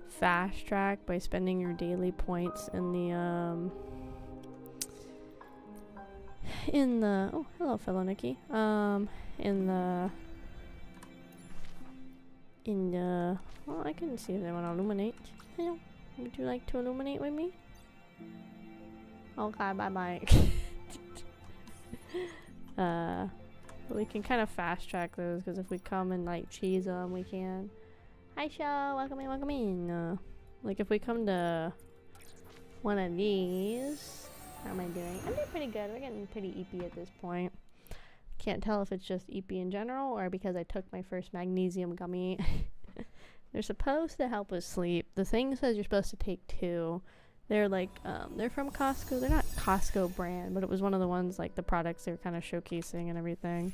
fast track by spending your daily points in the oh, hello fellow Nikki. In the well, I couldn't see if they want to illuminate. Hello, would you like to illuminate with me? Okay, bye bye. But we can kind of fast track those because if we come and like cheese them, we can. Hi, show. Welcome in. Welcome in. Like if we come to one of these, how am I doing? I'm doing pretty good. We're getting pretty eepy at this point. Can't tell if it's just eepy in general or because I took my first magnesium gummy. They're supposed to help with sleep. The thing says you're supposed to take 2. They're like, they're from Costco. They're not Costco brand, but it was one of the ones, like the products they were kind of showcasing and everything.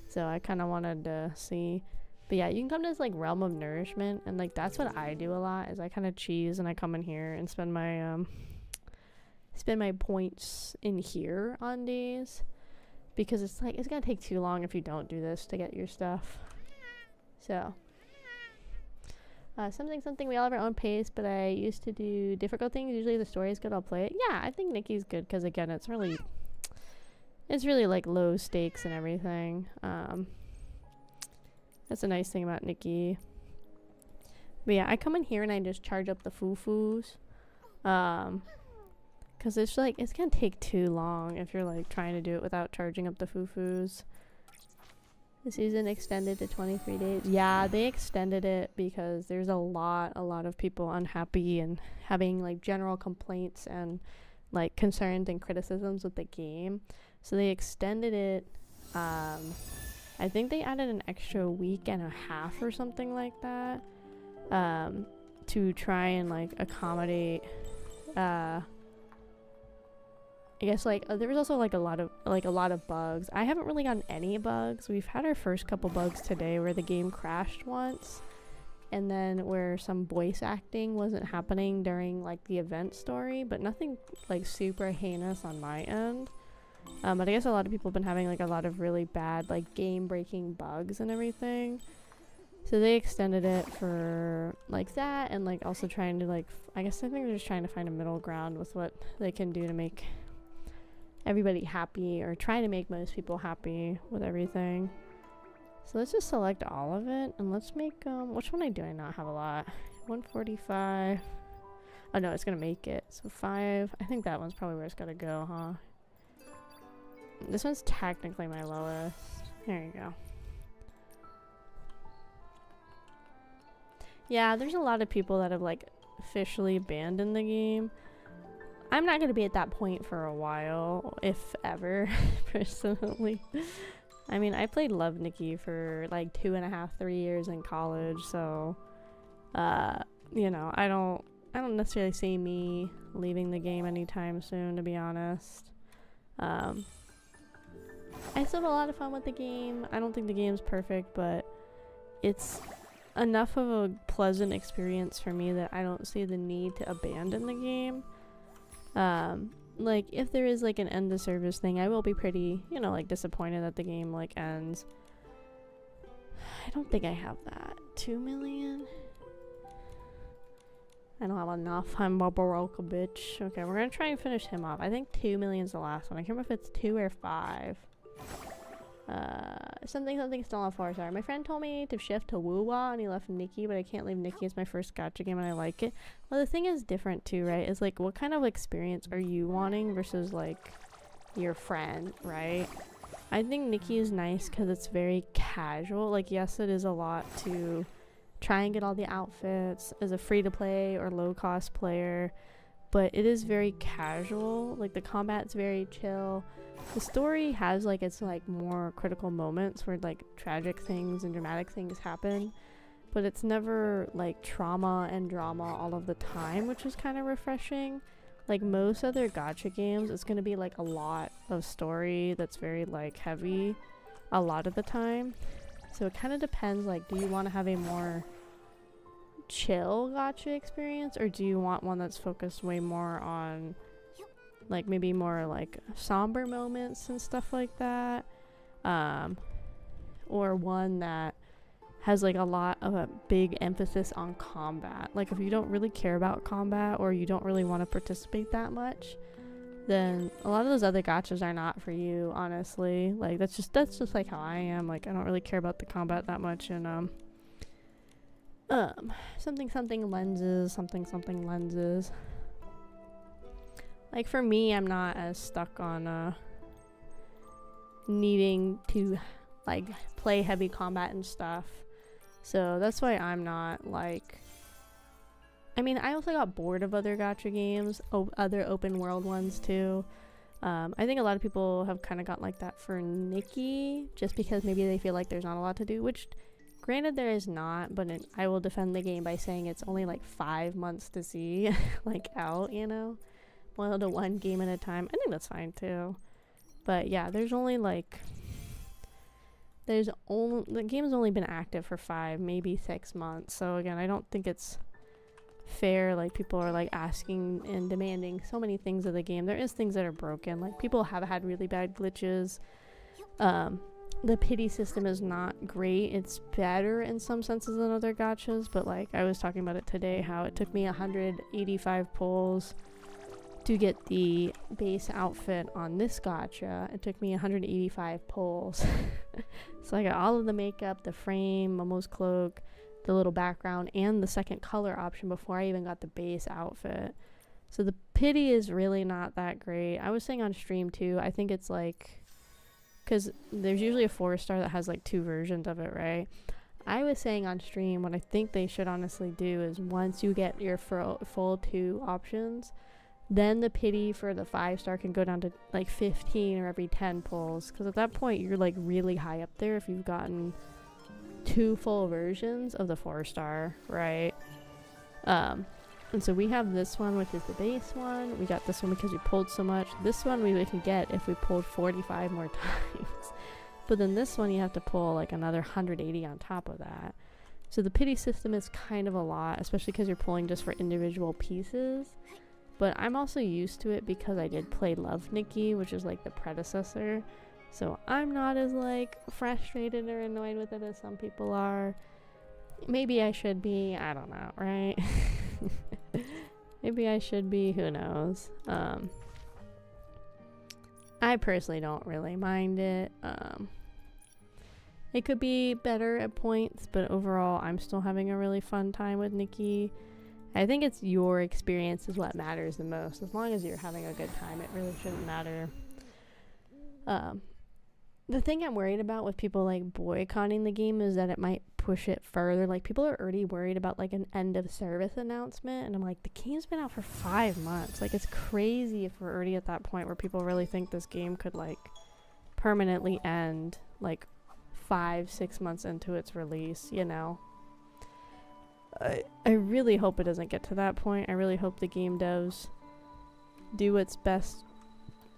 So I kind of wanted to see. But yeah, you can come to this like realm of nourishment, and like that's what I do a lot. Is I kind of cheese and I come in here and spend my points in here on days, because it's like it's gonna take too long if you don't do this to get your stuff. So. Something, we all have our own pace, but I used to do difficult things. Usually if the story is good, I'll play it. Yeah, I think Nikki's good because, again, it's really like low stakes and everything. That's a nice thing about Nikki. But yeah, I come in here and I just charge up the foo-foos. Because it's like, it's going to take too long if you're like trying to do it without charging up the foo-foos. The season extended to 23 days. Yeah, they extended it because there's a lot of people unhappy and having like general complaints and like concerns and criticisms with the game. So they extended it. I think they added an extra week and a half or something like that, to try and like accommodate, I guess like there was also like a lot of bugs. I haven't really gotten any bugs. We've had our first couple bugs today where the game crashed once, and then where some voice acting wasn't happening during like the event story, but nothing like super heinous on my end. But I guess a lot of people have been having like a lot of really bad like game breaking bugs and everything. So they extended it for like that, and like also trying to like I think they're just trying to find a middle ground with what they can do to make everybody happy, or try to make most people happy with everything. So let's just select all of it, and let's make which one do I not have a lot? 145. Oh no, it's gonna make it. So 5. I think that one's probably where it's gotta go, huh? This one's technically my lowest. There you go. Yeah, there's a lot of people that have like officially abandoned the game. I'm not going to be at that point for a while, if ever, personally. I mean, I played Love Nikki for like 2.5, 3 years in college, so, you know, I don't necessarily see me leaving the game anytime soon, to be honest. I still have a lot of fun with the game. I don't think the game's perfect, but it's enough of a pleasant experience for me that I don't see the need to abandon the game. Like if there is like an end of service thing, I will be pretty, you know, like disappointed that the game like ends. I don't think I have that. 2 million? I don't have enough. I'm a baroque bitch. Okay, we're gonna try and finish him off. I think 2 million's the last one. I can't remember if it's 2 or 5. Something still on 4 star. My friend told me to shift to Woo-Wah and he left Nikki, but I can't leave Nikki. It's my first gacha game and I like it. Well, the thing is different too, right? Is like, what kind of experience are you wanting versus like your friend, right? I think Nikki is nice because it's very casual. Like, yes, it is a lot to try and get all the outfits as a free-to-play or low-cost player, but it is very casual. Like, the combat's very chill. The story has like its like more critical moments where like tragic things and dramatic things happen, but it's never like trauma and drama all of the time, which is kind of refreshing. Like most other gacha games, it's going to be like a lot of story that's very like heavy a lot of the time. So it kind of depends, like, do you want to have a more chill gacha experience, or do you want one that's focused way more on like maybe more like somber moments and stuff like that, or one that has like a lot of a big emphasis on combat. Like if you don't really care about combat or you don't really want to participate that much, then a lot of those other gachas are not for you, honestly. Like that's just like how I am. Like I don't really care about the combat that much. And something lenses. Like for me, I'm not as stuck on needing to like play heavy combat and stuff. So that's why I'm not like, I mean, I also got bored of other gacha games, other open world ones too. I think a lot of people have kind of got like that for Nikki, just because maybe they feel like there's not a lot to do, which granted there is not, but I will defend the game by saying it's only like 5 months to see like out, you know, 1 to 1 game at a time. I think that's fine too. But yeah, the game's only been active for 5, maybe 6 months. So again, I don't think it's fair. Like people are like asking and demanding so many things of the game. There is things that are broken. Like people have had really bad glitches. The pity system is not great. It's better in some senses than other gachas, but like I was talking about it today, how it took me 185 pulls to get the base outfit on this gacha. It took me 185 pulls. So I got all of the makeup, the frame, Momo's cloak, the little background, and the second color option before I even got the base outfit. So the pity is really not that great. I was saying on stream too, I think it's like, because there's usually a 4-star that has like 2 versions of it, right? I was saying on stream, what I think they should honestly do is once you get your full 2 options, then the pity for the 5-star can go down to like 15 or every 10 pulls, because at that point you're like really high up there if you've gotten 2 full versions of the 4-star, right? And so we have this one, which is the base one. We got this one because we pulled so much. This one we can get if we pulled 45 more times. But then this one you have to pull like another 180 on top of that. So the pity system is kind of a lot, especially because you're pulling just for individual pieces. But I'm also used to it because I did play Love Nikki, which is like the predecessor. So I'm not as like frustrated or annoyed with it as some people are. Maybe I should be, I don't know, right? Maybe I should be, who knows. I personally don't really mind it. It could be better at points, but overall I'm still having a really fun time with Nikki. I think it's your experience is what matters the most. As long as you're having a good time, it really shouldn't matter. The thing I'm worried about with people like boycotting the game is that it might push it further. Like people are already worried about like an end of service announcement, and I'm like, the game's been out for 5 months. Like it's crazy if we're already at that point where people really think this game could like permanently end like 5-6 months into its release, you know. I really hope it doesn't get to that point. I really hope the game devs do what's best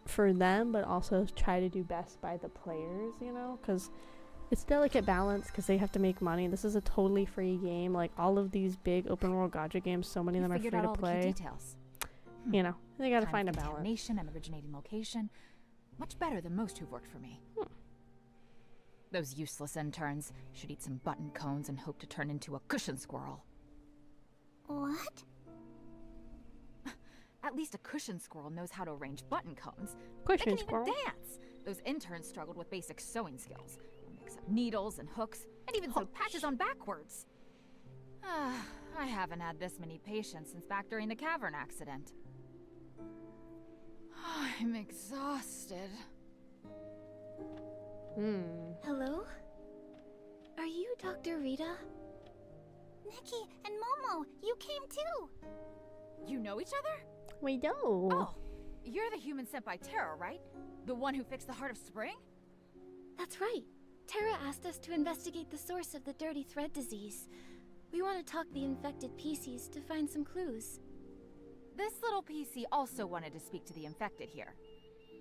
for them, but also try to do best by the players, you know, because it's delicate balance because they have to make money. This is a totally free game. Like all of these big open world gacha games, so many of them are free to play. You know, they gotta find a balance. Nation and originating location, much better than most who've worked for me. Those useless interns should eat some button cones and hope to turn into a cushion squirrel. What? At least a cushion squirrel knows how to arrange button cones. Cushion they can squirrel. even dance. Those interns struggled with basic sewing skills. Mix up needles and hooks, and even sewed patches on backwards. I haven't had this many patients since back during the cavern accident. I'm exhausted. Hello? Are you Dr. Rita? Nikki and Momo, you came too. You know each other? We do. Oh, you're the human sent by Terra, right? The one who fixed the Heart of Spring? That's right. Terra asked us to investigate the source of the dirty thread disease. We want to talk the infected PCs to find some clues. This little PC also wanted to speak to the infected here.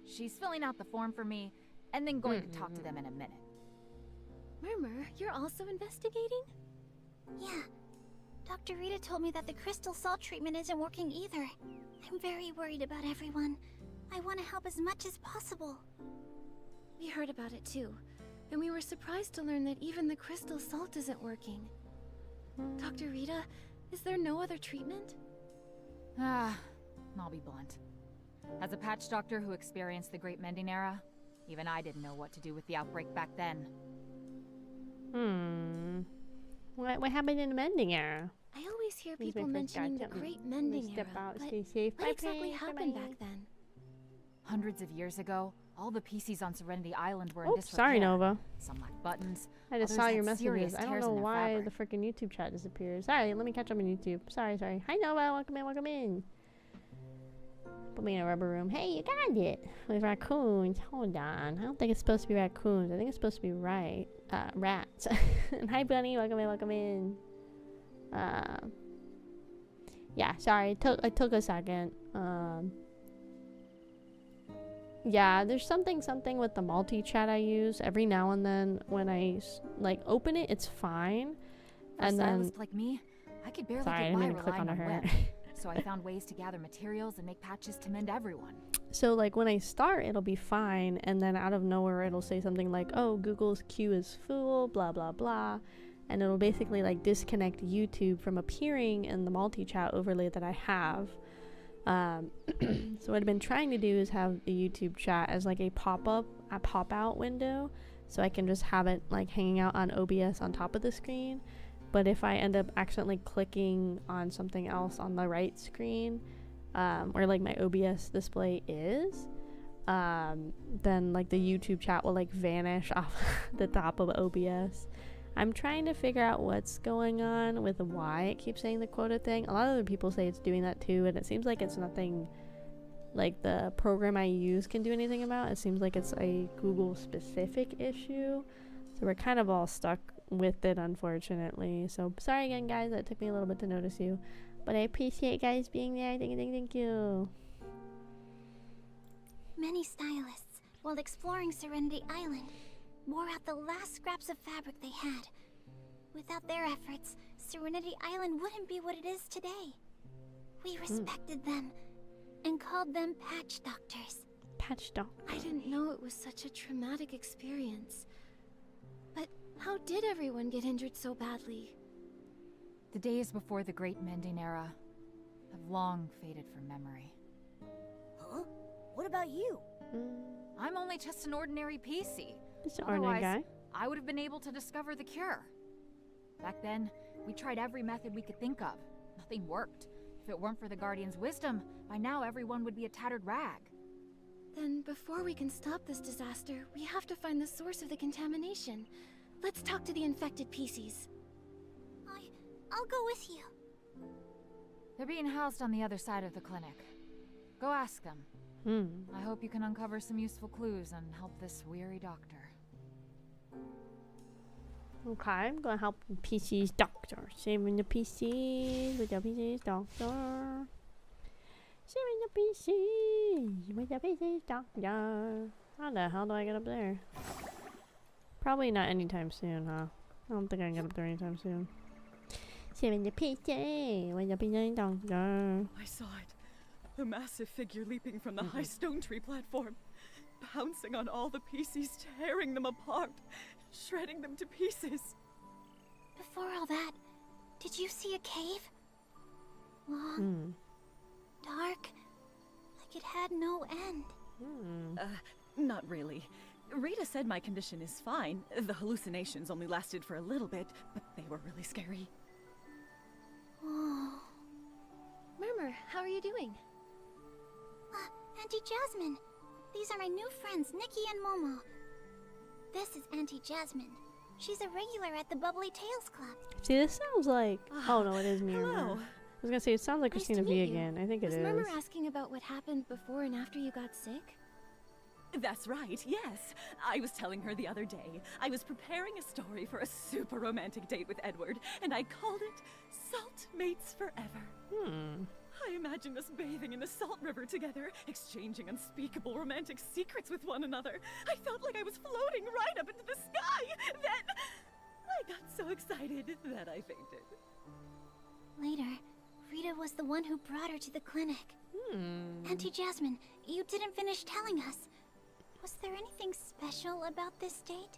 She's filling out the form for me, and then going to talk to them in a minute. Murmur, you're also investigating? Yeah. Dr. Rita told me that the crystal salt treatment isn't working either. I'm very worried about everyone. I want to help as much as possible. We heard about it too. and we were surprised to learn that even the crystal salt isn't working. Dr. Rita, is there no other treatment? I'll be blunt. As a patch doctor who experienced the Great Mending Era, even I didn't know what to do with the outbreak back then. What happened in the Mending Era? I always hear Please people wait for mentioning the Sky to- Great Please Mending step Era, out, but stay safe. what Bye, exactly bye, happened bye. back then? Hundreds of years ago, all the PCs on Serenity Island were in Oh, disrepair. sorry, Nova. Some lacked buttons. I just others saw had your serious messages. I don't tears know in their why fabric. the freaking YouTube chat disappears. Sorry, let me catch up on YouTube. Sorry. Hi, Nova. Welcome in. Put me in a rubber room. Hey, you got it. With raccoons. Hold on. I don't think it's supposed to be raccoons. I think it's supposed to be rats. And hi, Bunny. Welcome in. Yeah, sorry. It took a second. Yeah, there's something with the multi-chat I use. Every now and then when I open it, it's fine. For a And then stylist like me, I could barely sorry, I get didn't by mean to click relying onto on her. web. So I found ways to gather materials and make patches to mend everyone. So when I start, it'll be fine, and then out of nowhere it'll say something like, "Oh, Google's queue is full, blah blah blah," and it'll basically disconnect YouTube from appearing in the multi-chat overlay that I have. So what I've been trying to do is have the YouTube chat as a pop-out window, so I can just have it hanging out on OBS on top of the screen. But if I end up accidentally clicking on something else on the right screen, where my OBS display is, then the YouTube chat will vanish off the top of OBS. I'm trying to figure out what's going on with why it keeps saying the quota thing. A lot of other people say it's doing that too, and it seems like it's nothing the program I use can do anything about. It seems like it's a Google specific issue, so we're kind of all stuck with it, unfortunately. So sorry again, guys, that took me a little bit to notice you, but I appreciate guys being there. Thank you. Many stylists, while exploring Serenity Island, wore out the last scraps of fabric they had. Without their efforts, Serenity Island wouldn't be what it is today. We respected them and called them patch doctors. Patch doctor. I didn't know it was such a traumatic experience. But how did everyone get injured so badly? The days before the Great Mending Era have long faded from memory. Huh? What about you? I'm only just an ordinary PC. Just an ordinary Otherwise, guy. I would have been able to discover the cure. Back then, we tried every method we could think of. Nothing worked. If it weren't for the Guardian's wisdom, by now everyone would be a tattered rag. Then before we can stop this disaster, we have to find the source of the contamination. Let's talk to the infected PCs. I'll go with you. They're being housed on the other side of the clinic. Go ask them. I hope you can uncover some useful clues and help this weary doctor. Okay, I'm gonna help the PC's doctor. Saving the PCs with the PC's doctor. Saving the PCs with the PC's doctor. How the hell do I get up there? Probably not anytime soon, huh? I don't think I can get up there anytime soon. Saving the PC with the PC's doctor. I saw it. The massive figure leaping from the high stone tree platform, pouncing on all the PCs, tearing them apart, shredding them to pieces. Before all that, did you see a cave? Long, dark, like it had no end. Not really. Rita said my condition is fine. The hallucinations only lasted for a little bit, but they were really scary. Oh. Murmur, how are you doing? Auntie Jasmine. These are my new friends, Nikki and Momo. This is Auntie Jasmine. She's a regular at the Bubbly Tales Club. See, this sounds like... Oh, no, it is me. Hello. I was gonna say, it sounds like Nice Christina to V meet you. again. I think it Was is. Murmur asking about what happened before and after you got sick? That's right, yes. I was telling her the other day, I was preparing a story for a super romantic date with Edward, and I called it Salt Mates Forever. I imagined us bathing in the salt river together, exchanging unspeakable romantic secrets with one another. I felt like I was floating right up into the sky. Then I got so excited that I fainted. Later, Rita was the one who brought her to the clinic. Auntie Jasmine, you didn't finish telling us. Was there anything special about this date?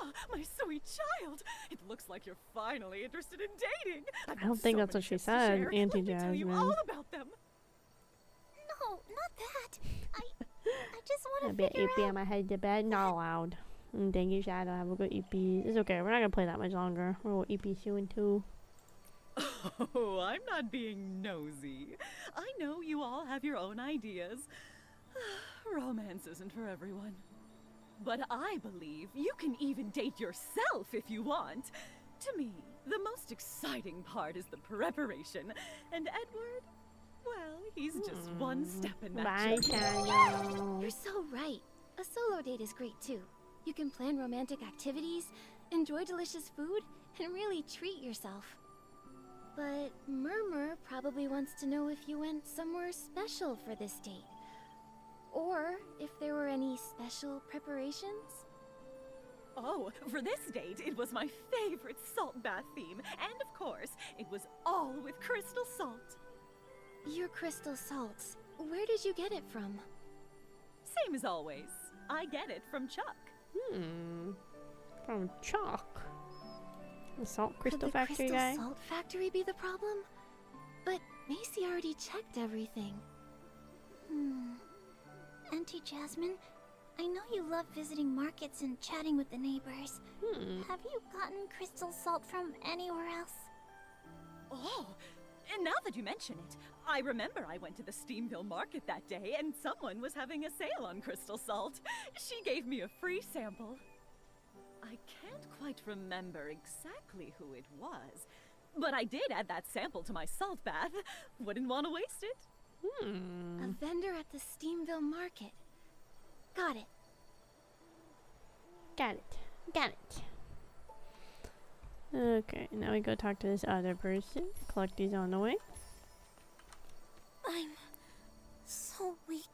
Oh, my sweet child. It looks like you're finally interested in dating. I've I don't got think so that's many what she tips to said, share. Auntie Let me tell you Jasmine. all about them. No, not that. I just A want to bit figure EP out. on my head to bed, not allowed. Thank you, Shadow. Have a good EP. It's okay. We're not gonna play that much longer. We're EP soon too. Oh, I'm not being nosy. I know you all have your own ideas. Romance isn't for everyone. But I believe you can even date yourself if you want. To me, the most exciting part is the preparation. And Edward, well, he's just one step in that Bye, journey. Shadow. You're so right. A solo date is great too. You can plan romantic activities, enjoy delicious food, and really treat yourself. But Murmur probably wants to know if you went somewhere special for this date. Or if there were any special preparations? Oh, for this date, it was my favorite salt bath theme. And of course, it was all with crystal salt. Your crystal salts. Where did you get it from? Same as always. I get it from Chuck. From Chalk. The salt crystal Could the factory crystal guy. salt factory be the problem? But Macy already checked everything. Auntie Jasmine, I know you love visiting markets and chatting with the neighbors. Have you gotten crystal salt from anywhere else? Oh, and now that you mention it, I remember I went to the Steamville market that day and someone was having a sale on crystal salt. She gave me a free sample. I can't quite remember exactly who it was, but I did add that sample to my salt bath. Wouldn't want to waste it. A vendor at the Steamville market. Got it. Got it. Got it. Okay, now we go talk to this other person. Collect these on the way. I'm so weak.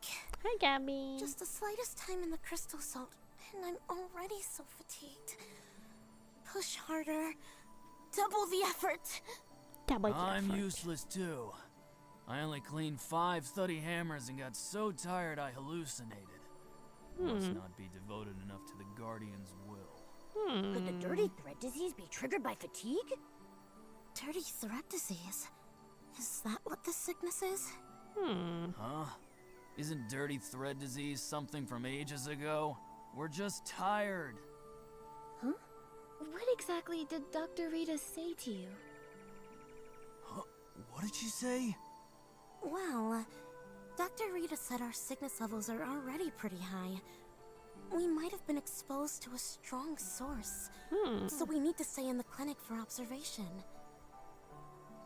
Hi, Gabby. Just the slightest time in the crystal salt, and I'm already so fatigued. Push harder. Double the effort. Double I'm effort. useless too. I only cleaned 5 study hammers and got so tired I hallucinated. Must not be devoted enough to the Guardian's will. Could the dirty thread disease be triggered by fatigue? Dirty thread disease. Is that what this sickness is? Huh? Isn't dirty thread disease something from ages ago? We're just tired. Huh? What exactly did Dr. Rita say to you? Huh? What did she say? Well, Dr. Rita said our sickness levels are already pretty high. We might have been exposed to a strong source. So we need to stay in the clinic for observation.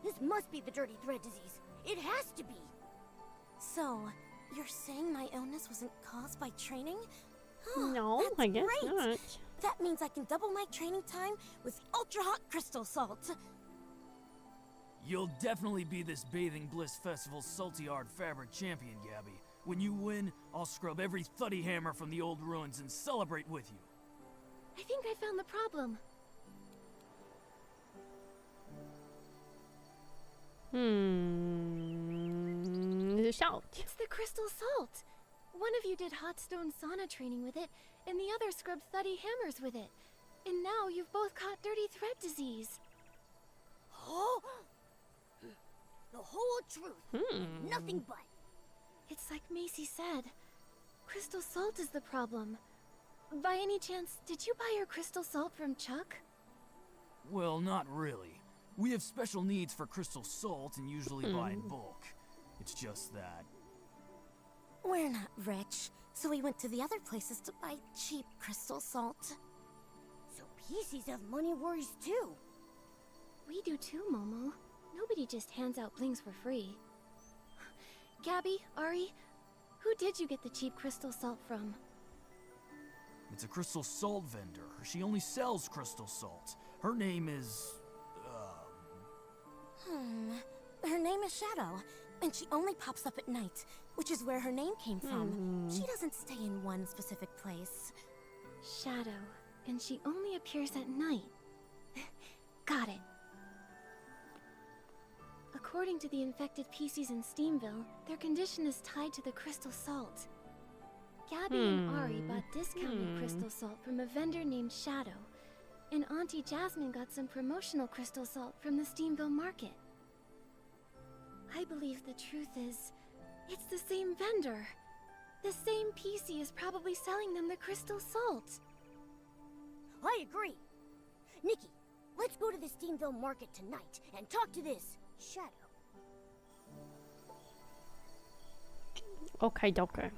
This must be the dirty thread disease. It has to be. So, you're saying my illness wasn't caused by training? No, That's I guess great. not. That means I can double my training time with ultra-hot crystal salt. You'll definitely be this Bathing Bliss Festival Salty Art Fabric champion, Gabby. When you win, I'll scrub every thuddy hammer from the old ruins and celebrate with you. I think I found the problem. The salt. It's the crystal salt. One of you did hot stone sauna training with it, and the other scrubbed thuddy hammers with it. And now you've both caught dirty thread disease. Oh! The whole truth. Nothing but. It's like Macy said. Crystal salt is the problem. By any chance, did you buy your crystal salt from Chuck? Well, not really. We have special needs for crystal salt and usually buy in bulk. It's just that. We're not rich, so we went to the other places to buy cheap crystal salt. So PCs have money worries too. We do too, Momo. Nobody just hands out blings for free. Gabby, Ari, who did you get the cheap crystal salt from? It's a crystal salt vendor. She only sells crystal salt. Her name is... Her name is Shadow, and she only pops up at night, which is where her name came from. She doesn't stay in one specific place. Shadow, and she only appears at night. Got it. According to the infected PCs in Steamville, their condition is tied to the crystal salt. Gabby and Ari bought discounted crystal salt from a vendor named Shadow, and Auntie Jasmine got some promotional crystal salt from the Steamville market. I believe the truth is, it's the same vendor. The same PC is probably selling them the crystal salt. I agree. Nikki, let's go to the Steamville market tonight and talk to this Shadow. Okay, doker.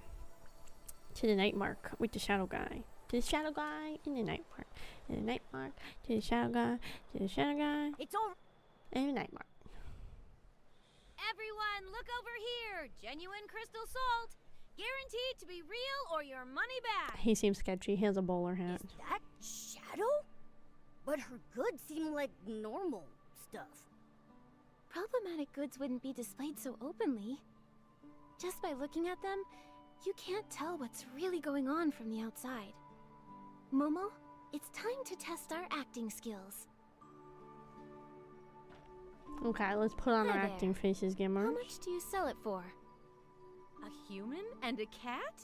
To the night mark with the shadow guy. To the shadow guy in the night mark. In the night mark. To the shadow guy. To the shadow guy. It's all. In the night mark. Everyone, look over here. Genuine crystal salt. Guaranteed to be real or your money back. He seems sketchy. He has a bowler hat. Is that Shadow? But her goods seem like normal stuff. Problematic goods wouldn't be displayed so openly. Just by looking at them, you can't tell what's really going on from the outside. Momo, it's time to test our acting skills. Okay, let's put on Hi our there. acting faces, How gamers. much do you sell it for? A human and a cat?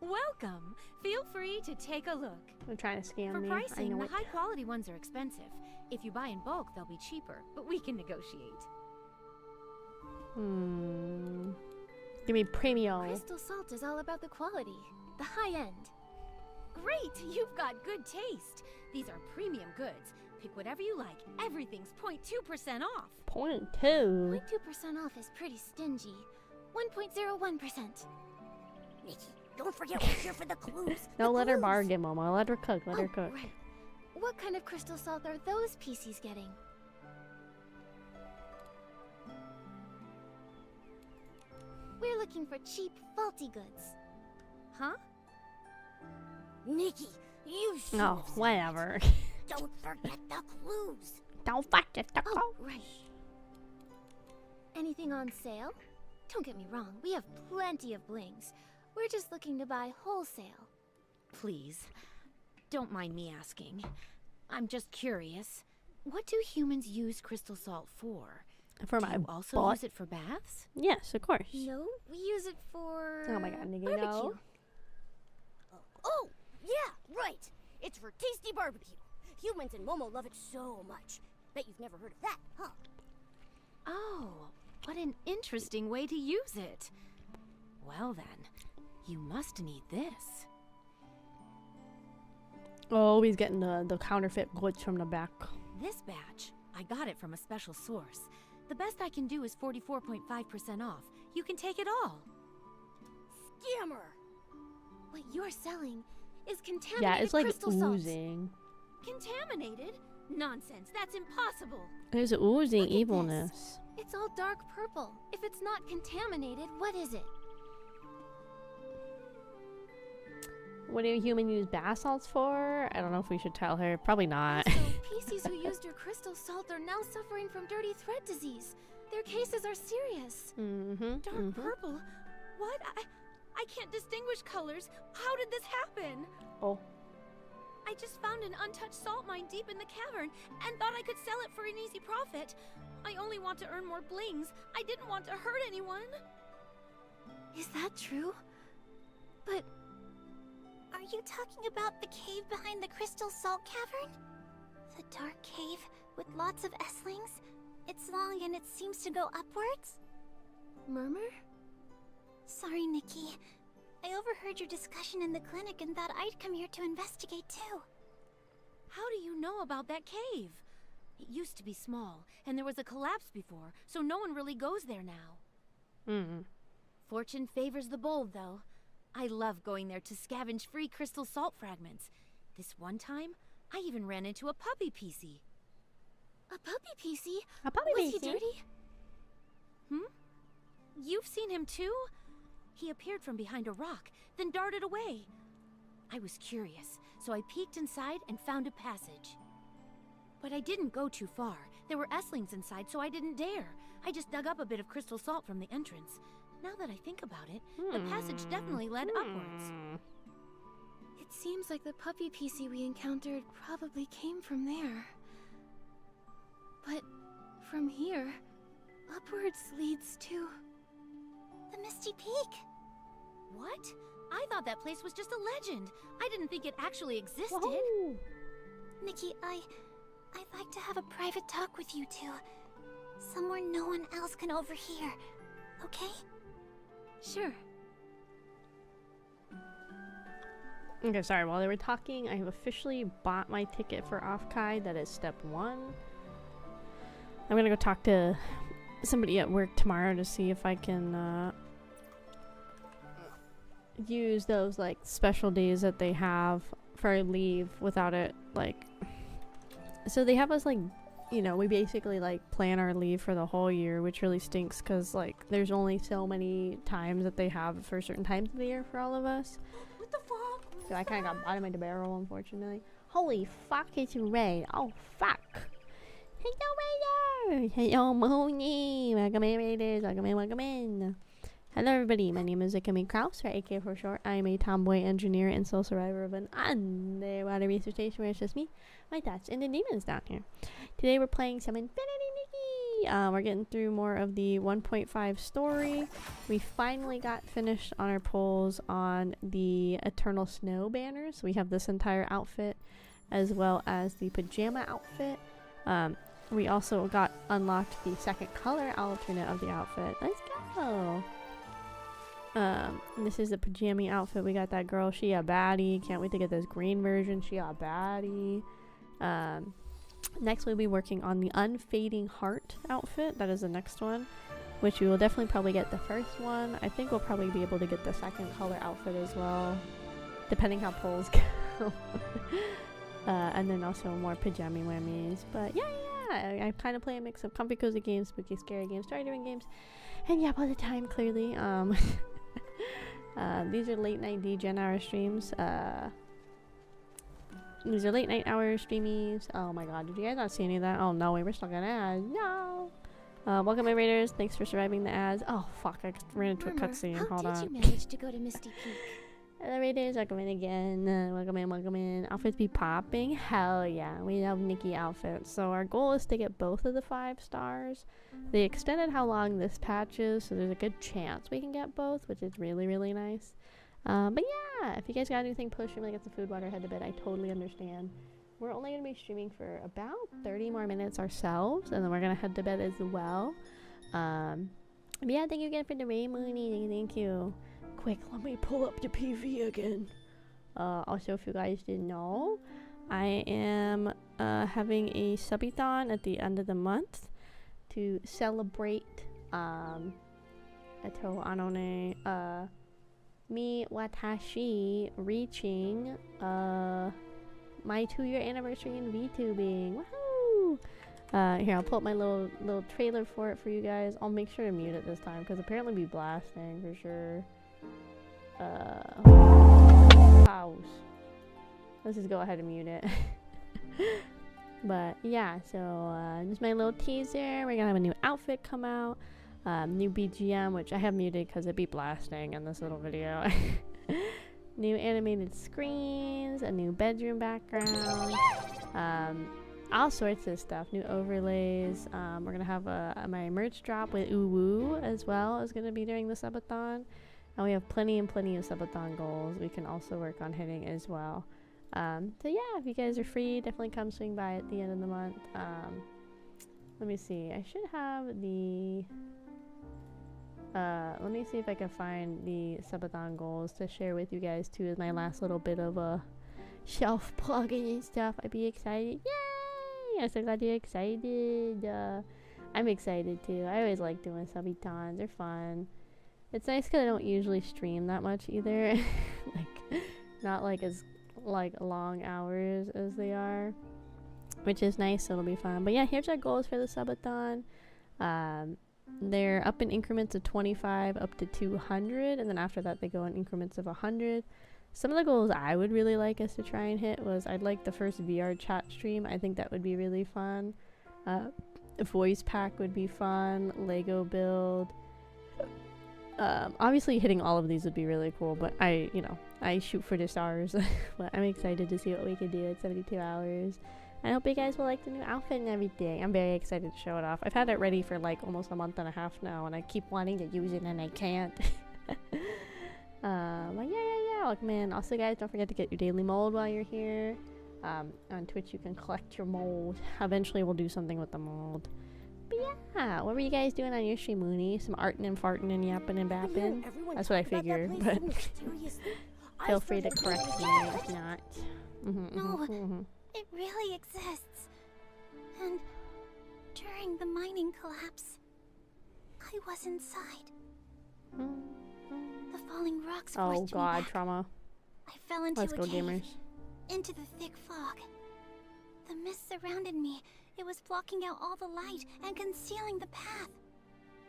Welcome. Feel free to take a look. They're trying to scam For me. I pricing, know the it. high-quality ones are expensive. If you buy in bulk, they'll be cheaper, but we can negotiate. Give me premium. Crystal salt is all about the quality, the high end. Great, you've got good taste. These are premium goods. Pick whatever you like. Everything's 0.2% off. 0.2. 0.2% off is pretty stingy. 1.01%. Nikki, don't forget we're here for the clues. No, The let her clues. bargain, Mama. Let her cook. Let her cook. Right. What kind of crystal salt are those PCs getting? We're looking for cheap, faulty goods. Huh? Nikki, you should. Oh, whatever. Don't forget the clues. Don't forget the Oh, right. Anything on sale? Don't get me wrong, we have plenty of blings. We're just looking to buy wholesale. Please, don't mind me asking. I'm just curious. What do humans use crystal salt for? For Do my you also butt. use it for baths? Yes, of course. No, we use it for... Oh my god, Nikki, barbecue. no. Oh, yeah, right. It's for tasty barbecue. Humans and Momo love it so much. Bet you've never heard of that, huh? Oh, what an interesting way to use it. Well then, you must need this. Oh, he's getting the counterfeit goods from the back. This batch, I got it from a special source. The best I can do is 44.5% off. You can take it all. Scammer! What you're selling is contaminated Yeah, it's like crystal salt. oozing. Contaminated? Nonsense, that's impossible. There's oozing Look at this. evilness. It's all dark purple. If it's not contaminated, what is it? What do humans use bath salts for? I don't know if we should tell her. Probably not. Also, PCs who used your crystal salt are now suffering from dirty thread disease. Their cases are serious. Dark purple? What? I can't distinguish colors. How did this happen? Oh. I just found an untouched salt mine deep in the cavern and thought I could sell it for an easy profit. I only want to earn more blings. I didn't want to hurt anyone. Is that true? But Are you talking about the cave behind the Crystal Salt Cavern? The dark cave with lots of S-lings? It's long and it seems to go upwards? Murmur? Sorry, Nikki. I overheard your discussion in the clinic and thought I'd come here to investigate too. How do you know about that cave? It used to be small, and there was a collapse before, so no one really goes there now. Fortune favors the bold, though. I love going there to scavenge free crystal salt fragments. This one time, I even ran into a puppy PC. A puppy PC? A puppy Was he PC? dirty? You've seen him too? He appeared from behind a rock, then darted away. I was curious, so I peeked inside and found a passage. But I didn't go too far. There were S-lings inside, so I didn't dare. I just dug up a bit of crystal salt from the entrance. Now that I think about it, the passage definitely led upwards. It seems like the puppy PC we encountered probably came from there. But from here, upwards leads to... The Misty Peak! What? I thought that place was just a legend. I didn't think it actually existed. Whoa. Nikki, I'd like to have a private talk with you two. Somewhere no one else can overhear. Okay? Sure. Okay, sorry, while they were talking, I have officially bought my ticket for Off-Kai. That is step 1. I'm gonna go talk to somebody at work tomorrow to see if I can use those like special days that they have for leave without it like, so they have us like, you know, we basically like plan our leave for the whole year, which really stinks because like there's only so many times that they have for certain times of the year for all of us. What the fuck? So I kind of got bottom of the barrel, unfortunately. Holy fuck, it's Ray. Oh fuck. Hello Raiders! Hello Mooney! Welcome in Raiders, welcome in, welcome in. Hello everybody, my name is Akemi Kraus, or AK for short. I am a tomboy engineer and sole survivor of an underwater research station where it's just me, my thoughts, and the demons down here. Today we're playing some Infinity Nikki! We're getting through more of the 1.5 story. We finally got finished on our polls on the Eternal Snow banners. So we have this entire outfit as well as the pajama outfit. We also got unlocked the second color alternate of the outfit. Let's go! This is the pajama outfit. We got that girl. She a baddie. Can't wait to get this green version. She a baddie. Next we'll be working on the Unfading Heart outfit. That is the next one, which we will definitely probably get the first one. I think we'll probably be able to get the second color outfit as well, depending how polls go. And then also more pajama whammies. But yeah. I kind of play a mix of comfy cozy games, spooky scary games, story-driven games, and yeah, all the time clearly. These are late night DGen hour streams. These are late night hour streamies. Oh my god, did you guys not see any of that? Oh no, we were stuck in ads. No. Welcome my raiders. Thanks for surviving the ads. Oh fuck, I ran into a cutscene. Hold on. How did you manage to go to Misty Peak? Hello raiders, welcome in again. Welcome in. Outfits be popping. Hell yeah, we love Nikki outfits. So our goal is to get both of the 5 stars. They extended how long this patch is, so there's a good chance we can get both, which is really, really nice. But yeah, if you guys got anything, push me, get some food, water, head to bed. I totally understand. We're only going to be streaming for about 30 more minutes ourselves, and then we're going to head to bed as well. But yeah, thank you again for the raid, Mooney. Thank you. Quick, let me pull up the PV again. Also, if you guys didn't know, I am having a subathon at the end of the month to celebrate me watashi reaching my 2-year anniversary in VTubing. Woohoo! Here, I'll pull up my little trailer for it for you guys. I'll make sure to mute it this time because apparently be blasting for sure. House. Let's just go ahead and mute it. But yeah, so just my little teaser. We're gonna have a new outfit come out, new BGM, which I have muted because it'd be blasting in this little video. New animated screens, a new bedroom background, all sorts of stuff, new overlays. We're gonna have my merch drop with Uwu as well is gonna be during the subathon. And we have plenty of subathon goals we can also work on hitting as well. So yeah, if you guys are free, definitely come swing by at the end of the month. Let me see. I should have the... let me see if I can find the subathon goals to share with you guys too as my last little bit of a shelf plugging and stuff. I'd be excited. Yay! I'm so glad you're excited. I'm excited too. I always like doing subathons. They're fun. It's nice because I don't usually stream that much either. Like, not like as long hours as they are, which is nice, so it'll be fun. But yeah, here's our goals for the subathon. They're up in increments of 25 up to 200, and then after that they go in increments of 100. Some of the goals I would really like us to try and hit was I'd like the first VR chat stream. I think that would be really fun. Voice pack would be fun. Lego build. Obviously hitting all of these would be really cool, but I shoot for the stars. But I'm excited to see what we can do at 72 hours. I hope you guys will like the new outfit and everything. I'm very excited to show it off. I've had it ready for like almost a month and a half now, and I keep wanting to use it and I can't. But yeah, welcome in. Also, guys, don't forget to get your daily mold while you're here. On Twitch, you can collect your mold. Eventually, we'll do something with the mold. But yeah, what were you guys doing on your stream, Mooney? Some arting and farting and yapping and bapping? That's what I figured, but feel free to correct me if not. No, it really exists. And during the mining collapse, I was inside. The falling rocks forced me God, back. trauma. I fell into Let's a go, cave, gamers. into the thick fog. The mist surrounded me. It was blocking out all the light and concealing the path.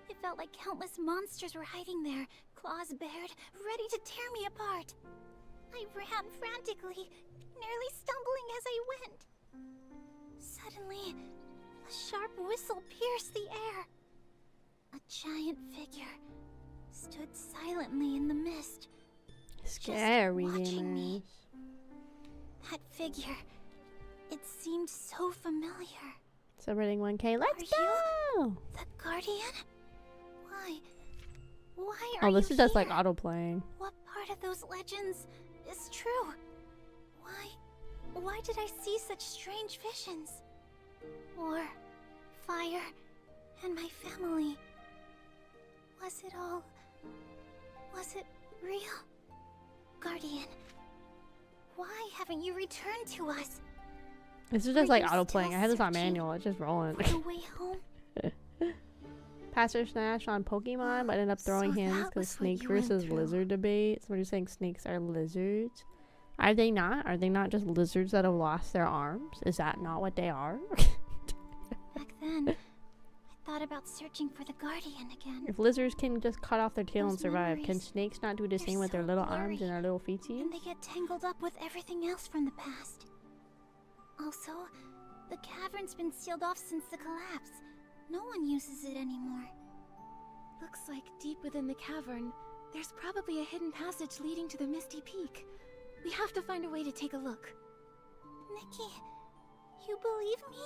It felt like countless monsters were hiding there, claws bared, ready to tear me apart. I ran frantically, nearly stumbling as I went. Suddenly, a sharp whistle pierced the air. A giant figure stood silently in the mist. Scary, just watching gamers. me. That figure, it seemed so familiar. Celebrating 1K. Let's Are go! you the Guardian? Why are Oh, this you is just here? like auto playing. What part of those legends is true? Why did I see such strange visions? War, fire, and my family. Was it real? Guardian, why haven't you returned to us? This is Are just like you auto playing. still I had this on searching manual. It's just rolling. for the way home? Pastor Snash on Pokemon, but ended up throwing So hands that because was what snake you went versus through. lizard debate. Somebody's saying snakes are lizards. Are they not? Are they not just lizards that have lost their arms? Is that not what they are? Back then, I thought about searching for the Guardian again. If lizards can just cut off their tail and Those survive, can memories, snakes not do the they're same with their so little blurry, arms and their little feetsies? And they get tangled up with everything else from the past. Also, the cavern's been sealed off since the collapse. No one uses it anymore. Looks like deep within the cavern, there's probably a hidden passage leading to the Misty Peak. We have to find a way to take a look. Nikki, you believe me?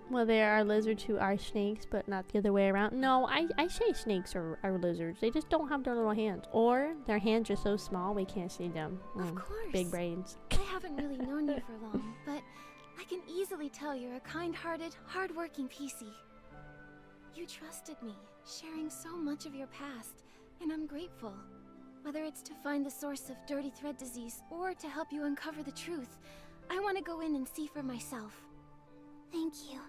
Well, there are lizards who are snakes, but not the other way around. No, I say snakes are lizards. They just don't have their little hands. Or their hands are so small we can't see them. Of course. Big brains. I haven't really known you for long, but I can easily tell you're a kind-hearted, hard-working PC. You trusted me, sharing so much of your past, and I'm grateful. Whether it's to find the source of dirty thread disease or to help you uncover the truth, I want to go in and see for myself. Thank you.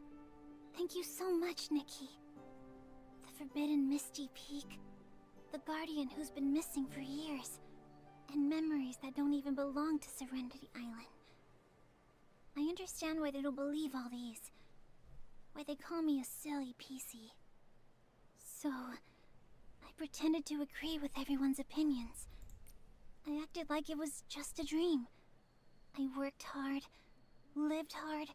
Thank you so much, Nikki. The forbidden Misty Peak. The Guardian who's been missing for years. And memories that don't even belong to Serenity Island. I understand why they don't believe all these. Why they call me a silly PC. So, I pretended to agree with everyone's opinions. I acted like it was just a dream. I worked hard, lived hard,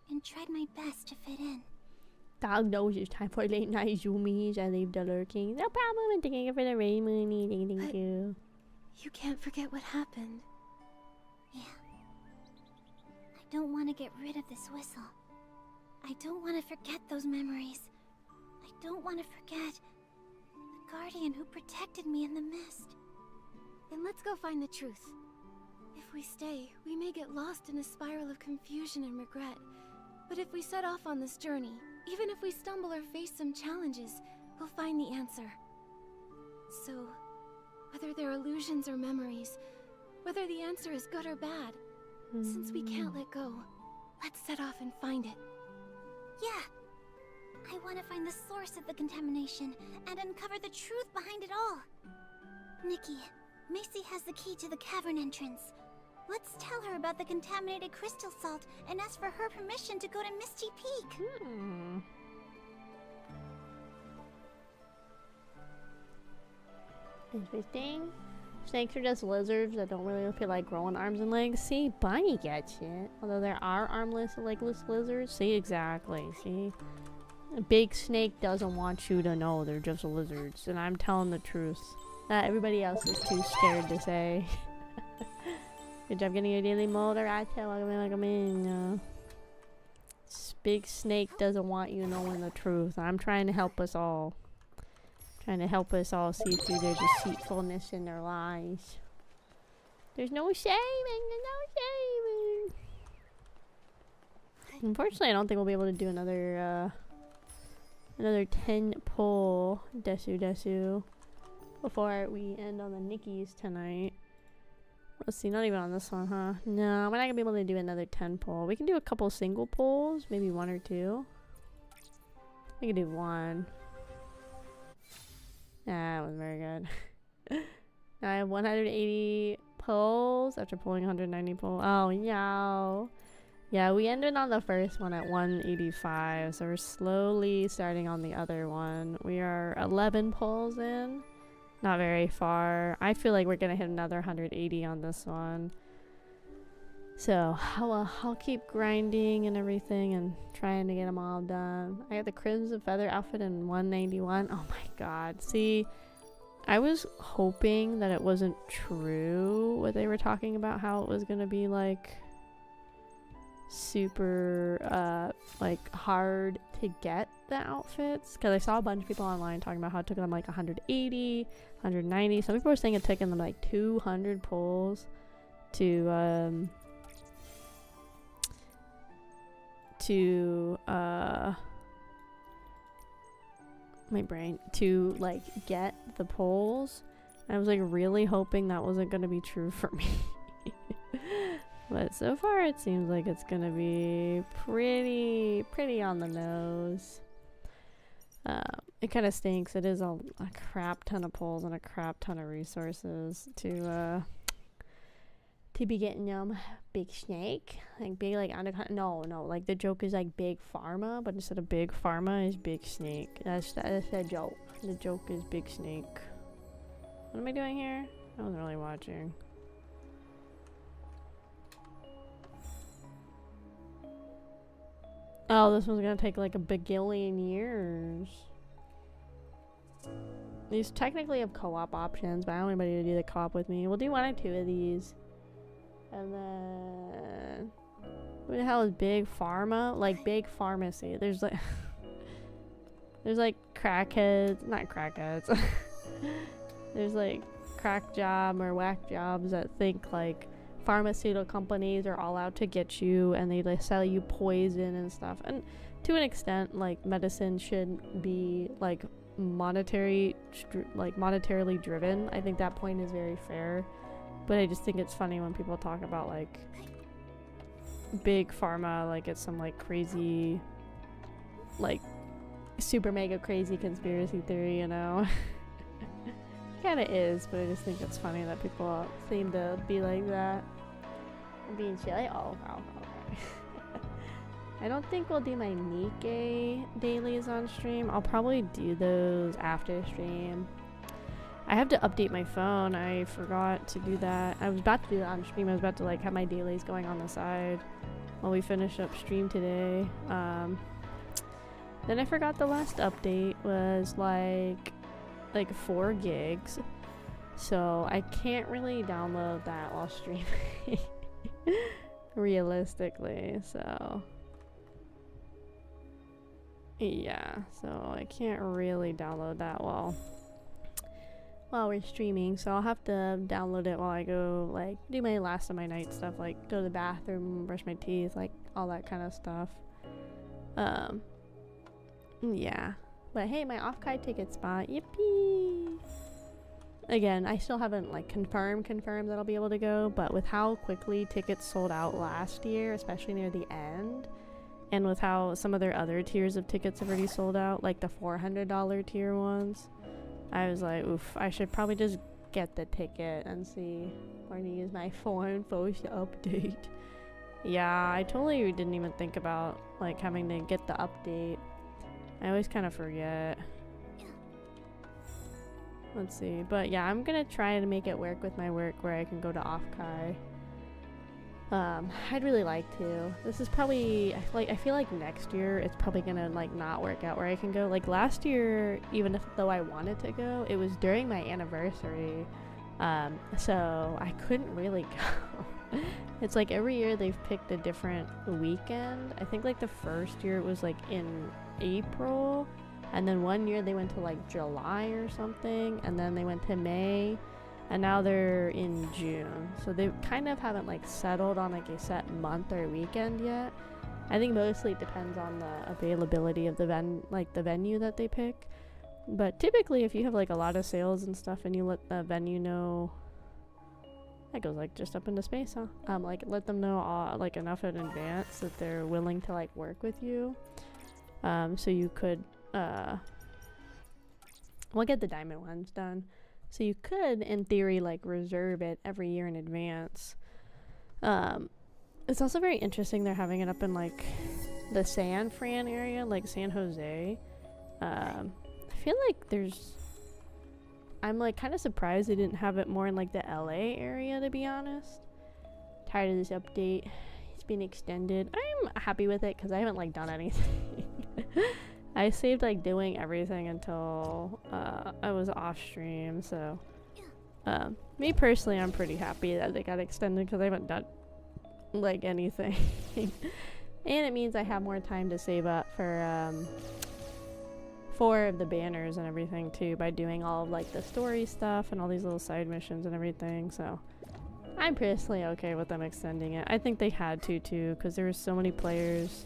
and tried my best to fit in. Dog knows it's time for late night zoomies. I leave the lurking. No problem. I'm thanking you for the rain, Mooney. Thank you. You can't forget what happened. Yeah. I don't want to get rid of this whistle. I don't want to forget those memories. I don't want to forget the Guardian who protected me in the mist. Then let's go find the truth. If we stay, we may get lost in a spiral of confusion and regret. But if we set off on this journey, even if we stumble or face some challenges, we'll find the answer. So, whether they're illusions or memories, whether the answer is good or bad, since we can't let go, let's set off and find it. Yeah. I want to find the source of the contamination and uncover the truth behind it all. Nikki, Macy has the key to the cavern entrance. Let's tell her about the contaminated crystal salt and ask for her permission to go to Misty Peak. Interesting. Snakes are just lizards that don't really feel like growing arms and legs. See, Bunny gets it. Although there are armless and legless lizards. See, exactly. See? A big snake doesn't want you to know they're just lizards. And I'm telling the truth. That everybody else is too scared to say. Good job getting your daily mold. Alright, welcome in. Big snake doesn't want you knowing the truth. I'm trying to help us all. Trying to help us all see through their deceitfulness in their lies. There's no shaming. There's no shaming. Unfortunately, I don't think we'll be able to do another 10 pull desu before we end on the Nikki's tonight. Let's see, not even on this one, huh? No, we're not gonna be able to do another 10 pull. We can do a couple single pulls, maybe 1 or 2. We can do 1. That was very good. I have 180 pulls after pulling 190 pulls. Oh, no. Yeah, we ended on the first one at 185, so we're slowly starting on the other one. We are 11 pulls in. Not very far. I feel like we're gonna hit another 180 on this one. So I'll keep grinding and everything and trying to get them all done. I got the Crimson Feather outfit in 191. Oh my god. See, I was hoping that it wasn't true what they were talking about, how it was gonna be like super like hard to get the outfits, because I saw a bunch of people online talking about how it took them like 180, 190. Some people were saying it took them like 200 pulls to my brain to like get the pulls. I was like really hoping that wasn't gonna be true for me. But so far it seems like it's gonna be pretty on the nose. It kind of stinks. It is a crap ton of pulls and a crap ton of resources to be getting big snake, like big like undercut. No, like the joke is like big pharma, but instead of big pharma is big snake. That's a joke. The joke is big snake. What am I doing here? I wasn't really watching. Oh, this one's gonna take like a bagillion years. These technically have co-op options, but I don't want anybody to do the co-op with me. We'll do 1 or 2 of these. And then... Who the hell is Big Pharma? Like, Big Pharmacy. There's like... There's like crackheads. Not crackheads. There's like crack job or whack jobs that think like pharmaceutical companies are all out to get you, and they like sell you poison and stuff. And to an extent, like medicine should be like monetarily driven. I think that point is very fair, but I just think it's funny when people talk about like big pharma like it's some like crazy, like super mega crazy conspiracy theory, you know. Kind of is, but I just think it's funny that people seem to be like that. I'm being silly. Oh, okay. I don't think we'll do my Nikki dailies on stream. I'll probably do those after stream. I have to update my phone. I forgot to do that. I was about to do that on stream. I was about to like have my dailies going on the side while we finish up stream today. Then I forgot the last update was like 4 gigs, so I can't really download that while streaming realistically, so yeah, so I can't really download that while we're streaming, so I'll have to download it while I go like do my last of my night stuff, like go to the bathroom, brush my teeth, like all that kind of stuff. Yeah. But hey, my off-Kai ticket spot, yippee! Again, I still haven't like confirmed that I'll be able to go, but with how quickly tickets sold out last year, especially near the end, and with how some of their other tiers of tickets have already sold out, like the $400 tier ones, I was like, oof, I should probably just get the ticket and see if I can use my phone first to update. Yeah, I totally didn't even think about like having to get the update. I always kind of forget. Let's see. But yeah, I'm gonna try to make it work with my work where I can go to off-Kai. I'd really like to. This is probably, I feel like next year it's probably gonna like not work out where I can go. Like last year, even though I wanted to go, it was during my anniversary. So I couldn't really go. It's like every year they've picked a different weekend. I think like the first year it was like in April, And then one year they went to like July or something, and then they went to May, and now they're in June. So they kind of haven't like settled on like a set month or weekend yet. I think mostly it depends on the availability of the venue that they pick. But typically if you have like a lot of sales and stuff and you let the venue know, that goes like just up into space, huh? Like let them know like enough in advance that they're willing to like work with you. So you could we'll get the diamond ones done. So you could, in theory, like reserve it every year in advance. It's also very interesting they're having it up in like the San Fran area, like San Jose. I feel like I'm like kind of surprised they didn't have it more in like the LA area, to be honest. Tired of this update. It's been extended. I'm happy with it because I haven't like done anything. I saved like doing everything until I was off stream, so me personally, I'm pretty happy that they got extended because I haven't done like anything. And it means I have more time to save up for 4 of the banners and everything too, by doing all of like the story stuff and all these little side missions and everything. So I'm personally okay with them extending it. I think they had to too, because there were so many players.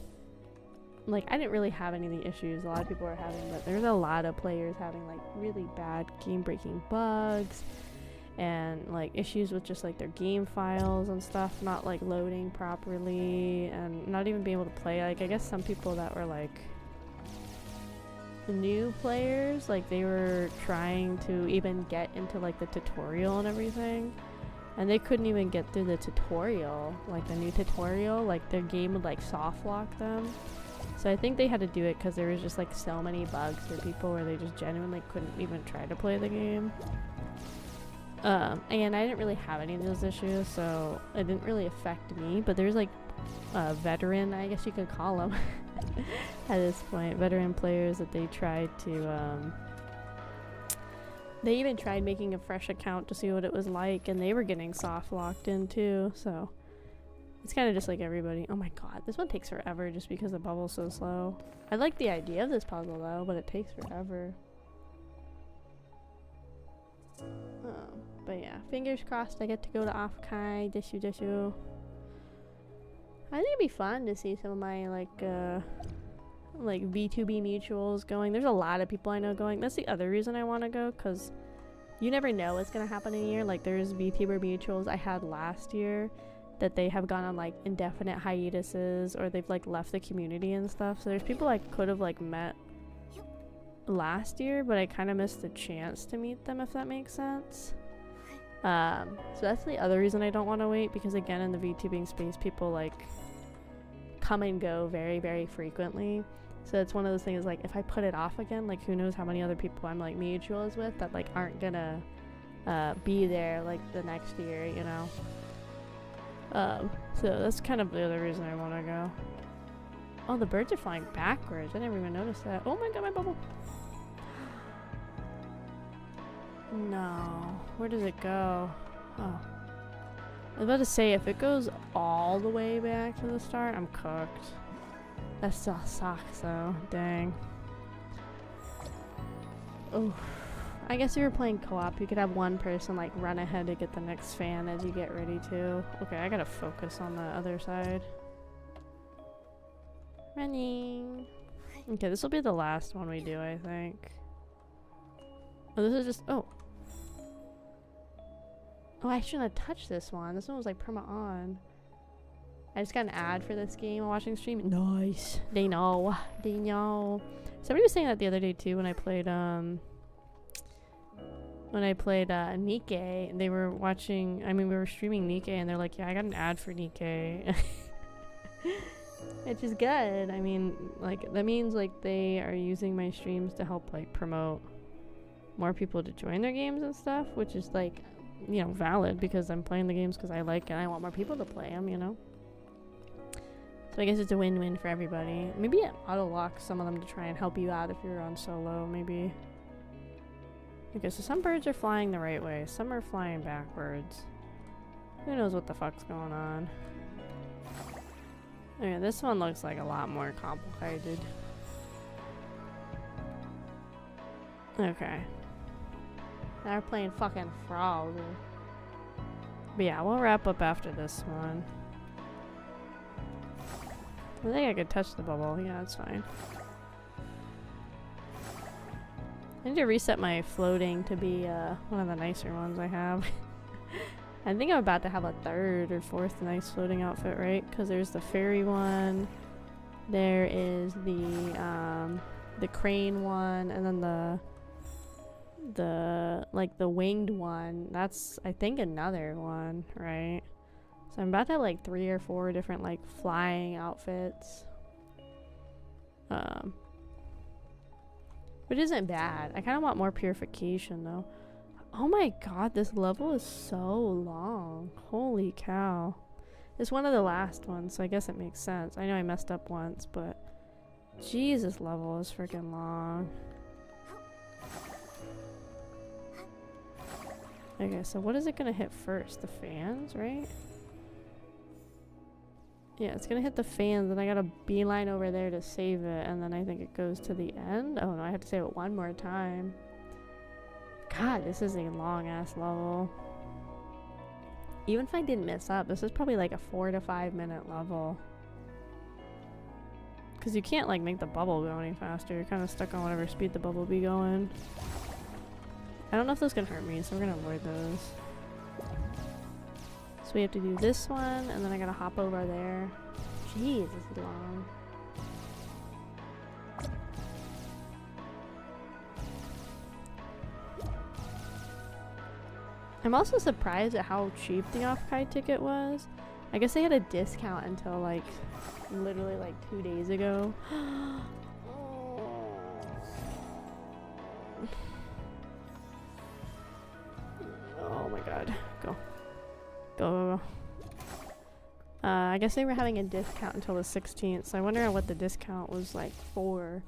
Like, I didn't really have any of the issues a lot of people are having, but there's a lot of players having like really bad game-breaking bugs and like issues with just like their game files and stuff not like loading properly and not even being able to play. Like, I guess some people that were like new players, like they were trying to even get into like the tutorial and everything, and they couldn't even get through the tutorial, like the new tutorial. Like their game would like soft lock them. So I think they had to do it because there was just like so many bugs for people where they just genuinely couldn't even try to play the game. And I didn't really have any of those issues, so it didn't really affect me. But there's like veteran, I guess you could call them at this point, veteran players that they tried to they even tried making a fresh account to see what it was like, and they were getting soft locked in too. So it's kind of just like everybody. Oh my god, this one takes forever just because the bubble's so slow. I like the idea of this puzzle though, but it takes forever. But yeah, fingers crossed I get to go to Afkai, Dishu. I think it'd be fun to see some of my like V2B mutuals going. There's a lot of people I know going. That's the other reason I want to go, because you never know what's going to happen in a year. Like there's VTuber mutuals I had last year that they have gone on like indefinite hiatuses, or they've like left the community and stuff. So there's people I could have like met last year, but I kind of missed the chance to meet them, if that makes sense. So that's the other reason I don't want to wait, because again, in the VTubing space, people like come and go very, very frequently. So it's one of those things, like if I put it off again, like who knows how many other people I'm like mutuals with that like aren't gonna be there like the next year, you know. So that's kind of the other reason I want to go. Oh, the birds are flying backwards. I never even noticed that. Oh my god, my bubble. No. Where does it go? Oh. I was about to say, if it goes all the way back to the start, I'm cooked. That still sucks though. Dang. Oh. I guess if you're playing co-op, you could have one person like run ahead to get the next fan as you get ready to. Okay, I gotta focus on the other side. Running. Okay, this will be the last one we do, I think. Oh, this is just... Oh, I shouldn't have touched this one. This one was like perma on. I just got an ad for this game while watching stream. Nice. They know. They know. Somebody was saying that the other day too when I played Nikki. They were watching... I mean, we were streaming Nikki and they're like, yeah, I got an ad for Nikki. Which is good. I mean, like, that means like they are using my streams to help like promote more people to join their games and stuff, which is like, you know, valid, because I'm playing the games because I like it and I want more people to play them, you know. So I guess it's a win-win for everybody. Maybe it auto-locks some of them to try and help you out if you're on solo, maybe. Okay, so some birds are flying the right way, some are flying backwards. Who knows what the fuck's going on? Okay, this one looks like a lot more complicated. Okay. Now we're playing fucking frog. But yeah, we'll wrap up after this one. I think I could touch the bubble. Yeah, that's fine. I need to reset my floating to be one of the nicer ones I have. I think I'm about to have a third or fourth nice floating outfit, right? Because there's the fairy one, there is the crane one, and then the like the winged one. That's I think another one, right? So I'm about to have like 3 or 4 different like flying outfits. Which isn't bad. I kind of want more purification though. Oh my god, this level is so long. Holy cow. It's one of the last ones, so I guess it makes sense. I know I messed up once, but Jesus, level is freaking long. Okay, so what is it gonna hit first? The fans, right? Yeah, it's gonna hit the fans, and I got a beeline over there to save it, and then I think it goes to the end. Oh no, I have to save it one more time. God, this is a long ass level. Even if I didn't mess up, this is probably like a 4 to 5 minute level. Because you can't like make the bubble go any faster. You're kind of stuck on whatever speed the bubble be going. I don't know if those can hurt me, so we're gonna avoid those. So we have to do this one, and then I gotta hop over there. Jeez, this is long. I'm also surprised at how cheap the off-Kai ticket was. I guess they had a discount until like literally like 2 days ago. Oh my god. Go. Go. I guess they were having a discount until the 16th, so I wonder what the discount was like for.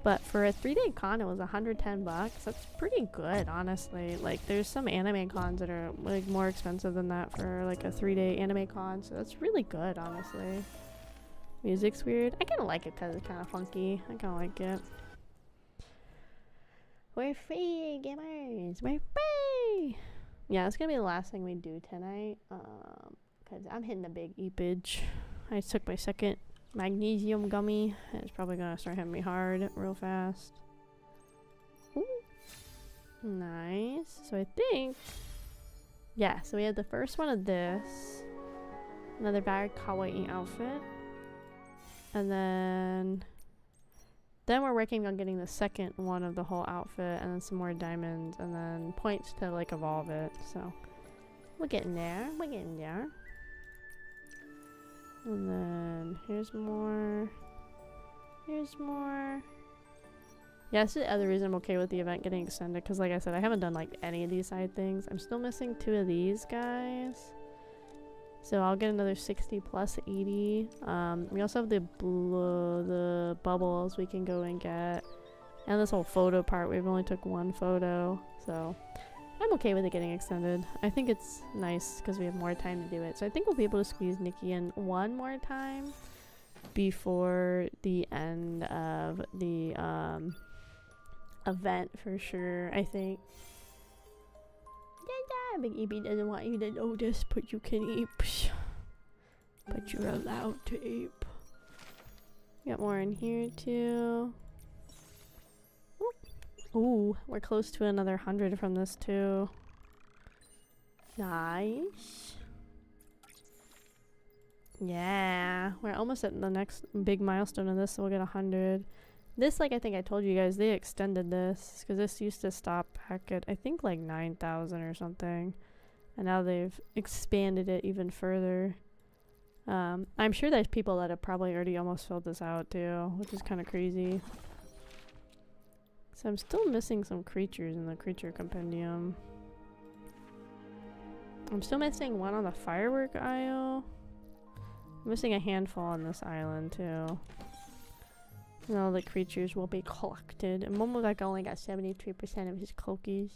But for a 3-day con, it was 110 bucks. That's pretty good, honestly. Like, there's some anime cons that are like more expensive than that for like a 3-day anime con, so that's really good, honestly. Music's weird. I kind of like it because it's kind of funky. I kind of like it. We're free, gamers. We're free. Yeah, it's gonna be the last thing we do tonight. Because I'm hitting a big eepage. I took my second magnesium gummy. It's probably gonna start hitting me hard real fast. Ooh. Nice. So I think, yeah, so we have the first one of this, another very kawaii outfit, and then we're working on getting the second one of the whole outfit, and then some more diamonds, and then points to like evolve it. So we're getting there. We're getting there. And then here's more. Here's more. Yeah, that's the other reason I'm okay with the event getting extended, because like I said, I haven't done like any of these side things. I'm still missing 2 of these guys. So I'll get another 60 plus 80. We also have the bubbles we can go and get. And this whole photo part, we've only took 1 photo. So I'm okay with it getting extended. I think it's nice because we have more time to do it. So I think we'll be able to squeeze Nikki in 1 more time before the end of the event for sure, I think. Big Eepy doesn't want you to know this, but you can eep. But you're allowed to eep. Got more in here too. Ooh, we're close to another 100 from this too. Nice. Yeah, we're almost at the next big milestone of this, so we'll get 100. This, like I think I told you guys, they extended this because this used to stop back at I think like 9,000 or something, and now they've expanded it even further. I'm sure there's people that have probably already almost filled this out too, which is kind of crazy. So I'm still missing some creatures in the creature compendium. I'm still missing 1 on the firework aisle. I'm missing a handful on this island too. And all the creatures will be collected. And Momodak only got 73% of his cookies.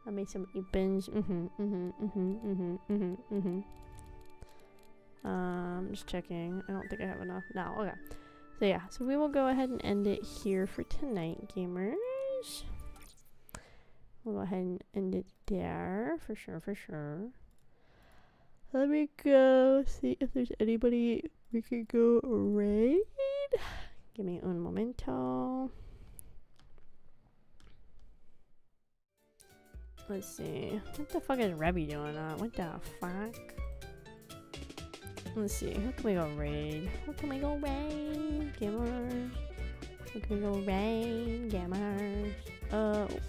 I made some eepins. Just checking. I don't think I have enough. No, okay. So yeah, so we will go ahead and end it here for tonight, gamers. we'll go ahead and end it there for sure. Let me go see if there's anybody we could go raid. Give me un momento. Let's see. What the fuck is Rebby doing? What the fuck? Let's see. Who can we go raid? Who can we go raid? Gamers. Who can we go raid? Gamers.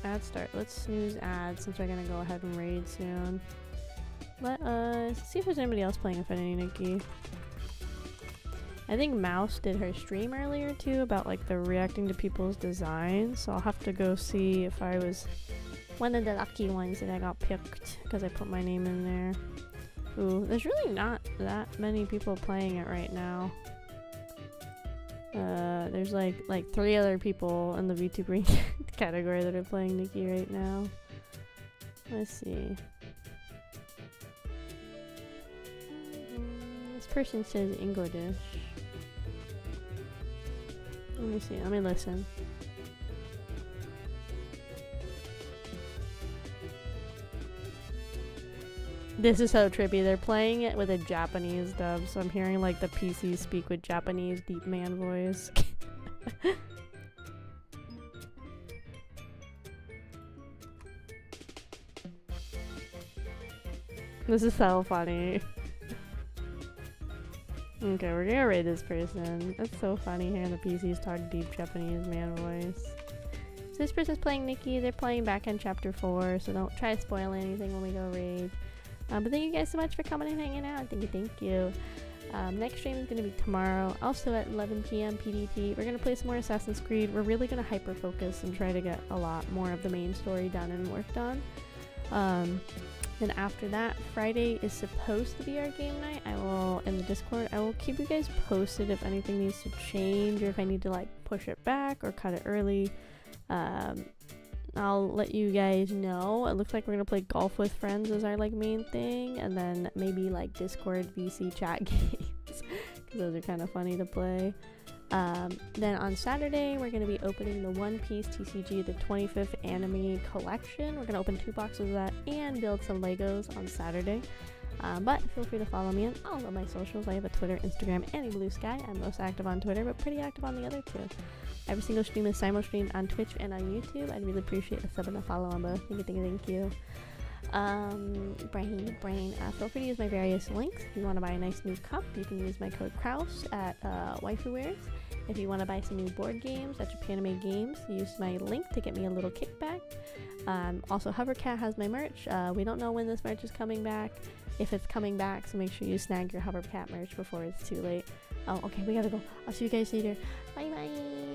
Ad start. Let's snooze ads since we're gonna go ahead and raid soon. Let us see if there's anybody else playing Affinity Nikki. I think Mouse did her stream earlier too about like the reacting to people's designs. So I'll have to go see if I was one of the lucky ones that I got picked because I put my name in there. Ooh, there's really not that many people playing it right now. There's like 3 other people in the VTuber category that are playing Nikki right now. Let's see. This person says English. Let me see. Let me listen. This is so trippy. They're playing it with a Japanese dub, so I'm hearing like the PCs speak with Japanese deep man voice. This is so funny. Okay, we're gonna raid this person. That's so funny hearing the PCs talk deep Japanese man voice. So this person's playing Nikki. They're playing back in chapter 4, so don't try to spoil anything when we go raid. But thank you guys so much for coming and hanging out. Thank you. Next stream is going to be tomorrow, also at 11 p.m. PDT. We're going to play some more Assassin's Creed. We're really going to hyper-focus and try to get a lot more of the main story done and worked on. Then after that, Friday is supposed to be our game night. In the Discord, I will keep you guys posted if anything needs to change or if I need to like push it back or cut it early. I'll let you guys know. It looks like we're gonna play golf with friends as our like main thing, and then maybe like Discord VC chat games because those are kind of funny to play. Then on Saturday we're gonna be opening the One Piece TCG, the 25th anime collection. We're gonna open 2 boxes of that and build some Legos on Saturday. But feel free to follow me on all of my socials. I have a Twitter, Instagram, and a Blue Sky. I'm most active on Twitter, but pretty active on the other 2. Every single stream is simul-streamed on Twitch and on YouTube. I'd really appreciate a sub and a follow on both. Thank you. Brain. Feel free to use my various links. If you want to buy a nice new cup, you can use my code Kraus at WaifuWares. If you want to buy some new board games at Japanime Games, use my link to get me a little kickback. Also, Hovercat has my merch. We don't know when this merch is coming back, if it's coming back, so make sure you snag your Hovercat merch before it's too late. Oh, okay, we gotta go. I'll see you guys later. Bye.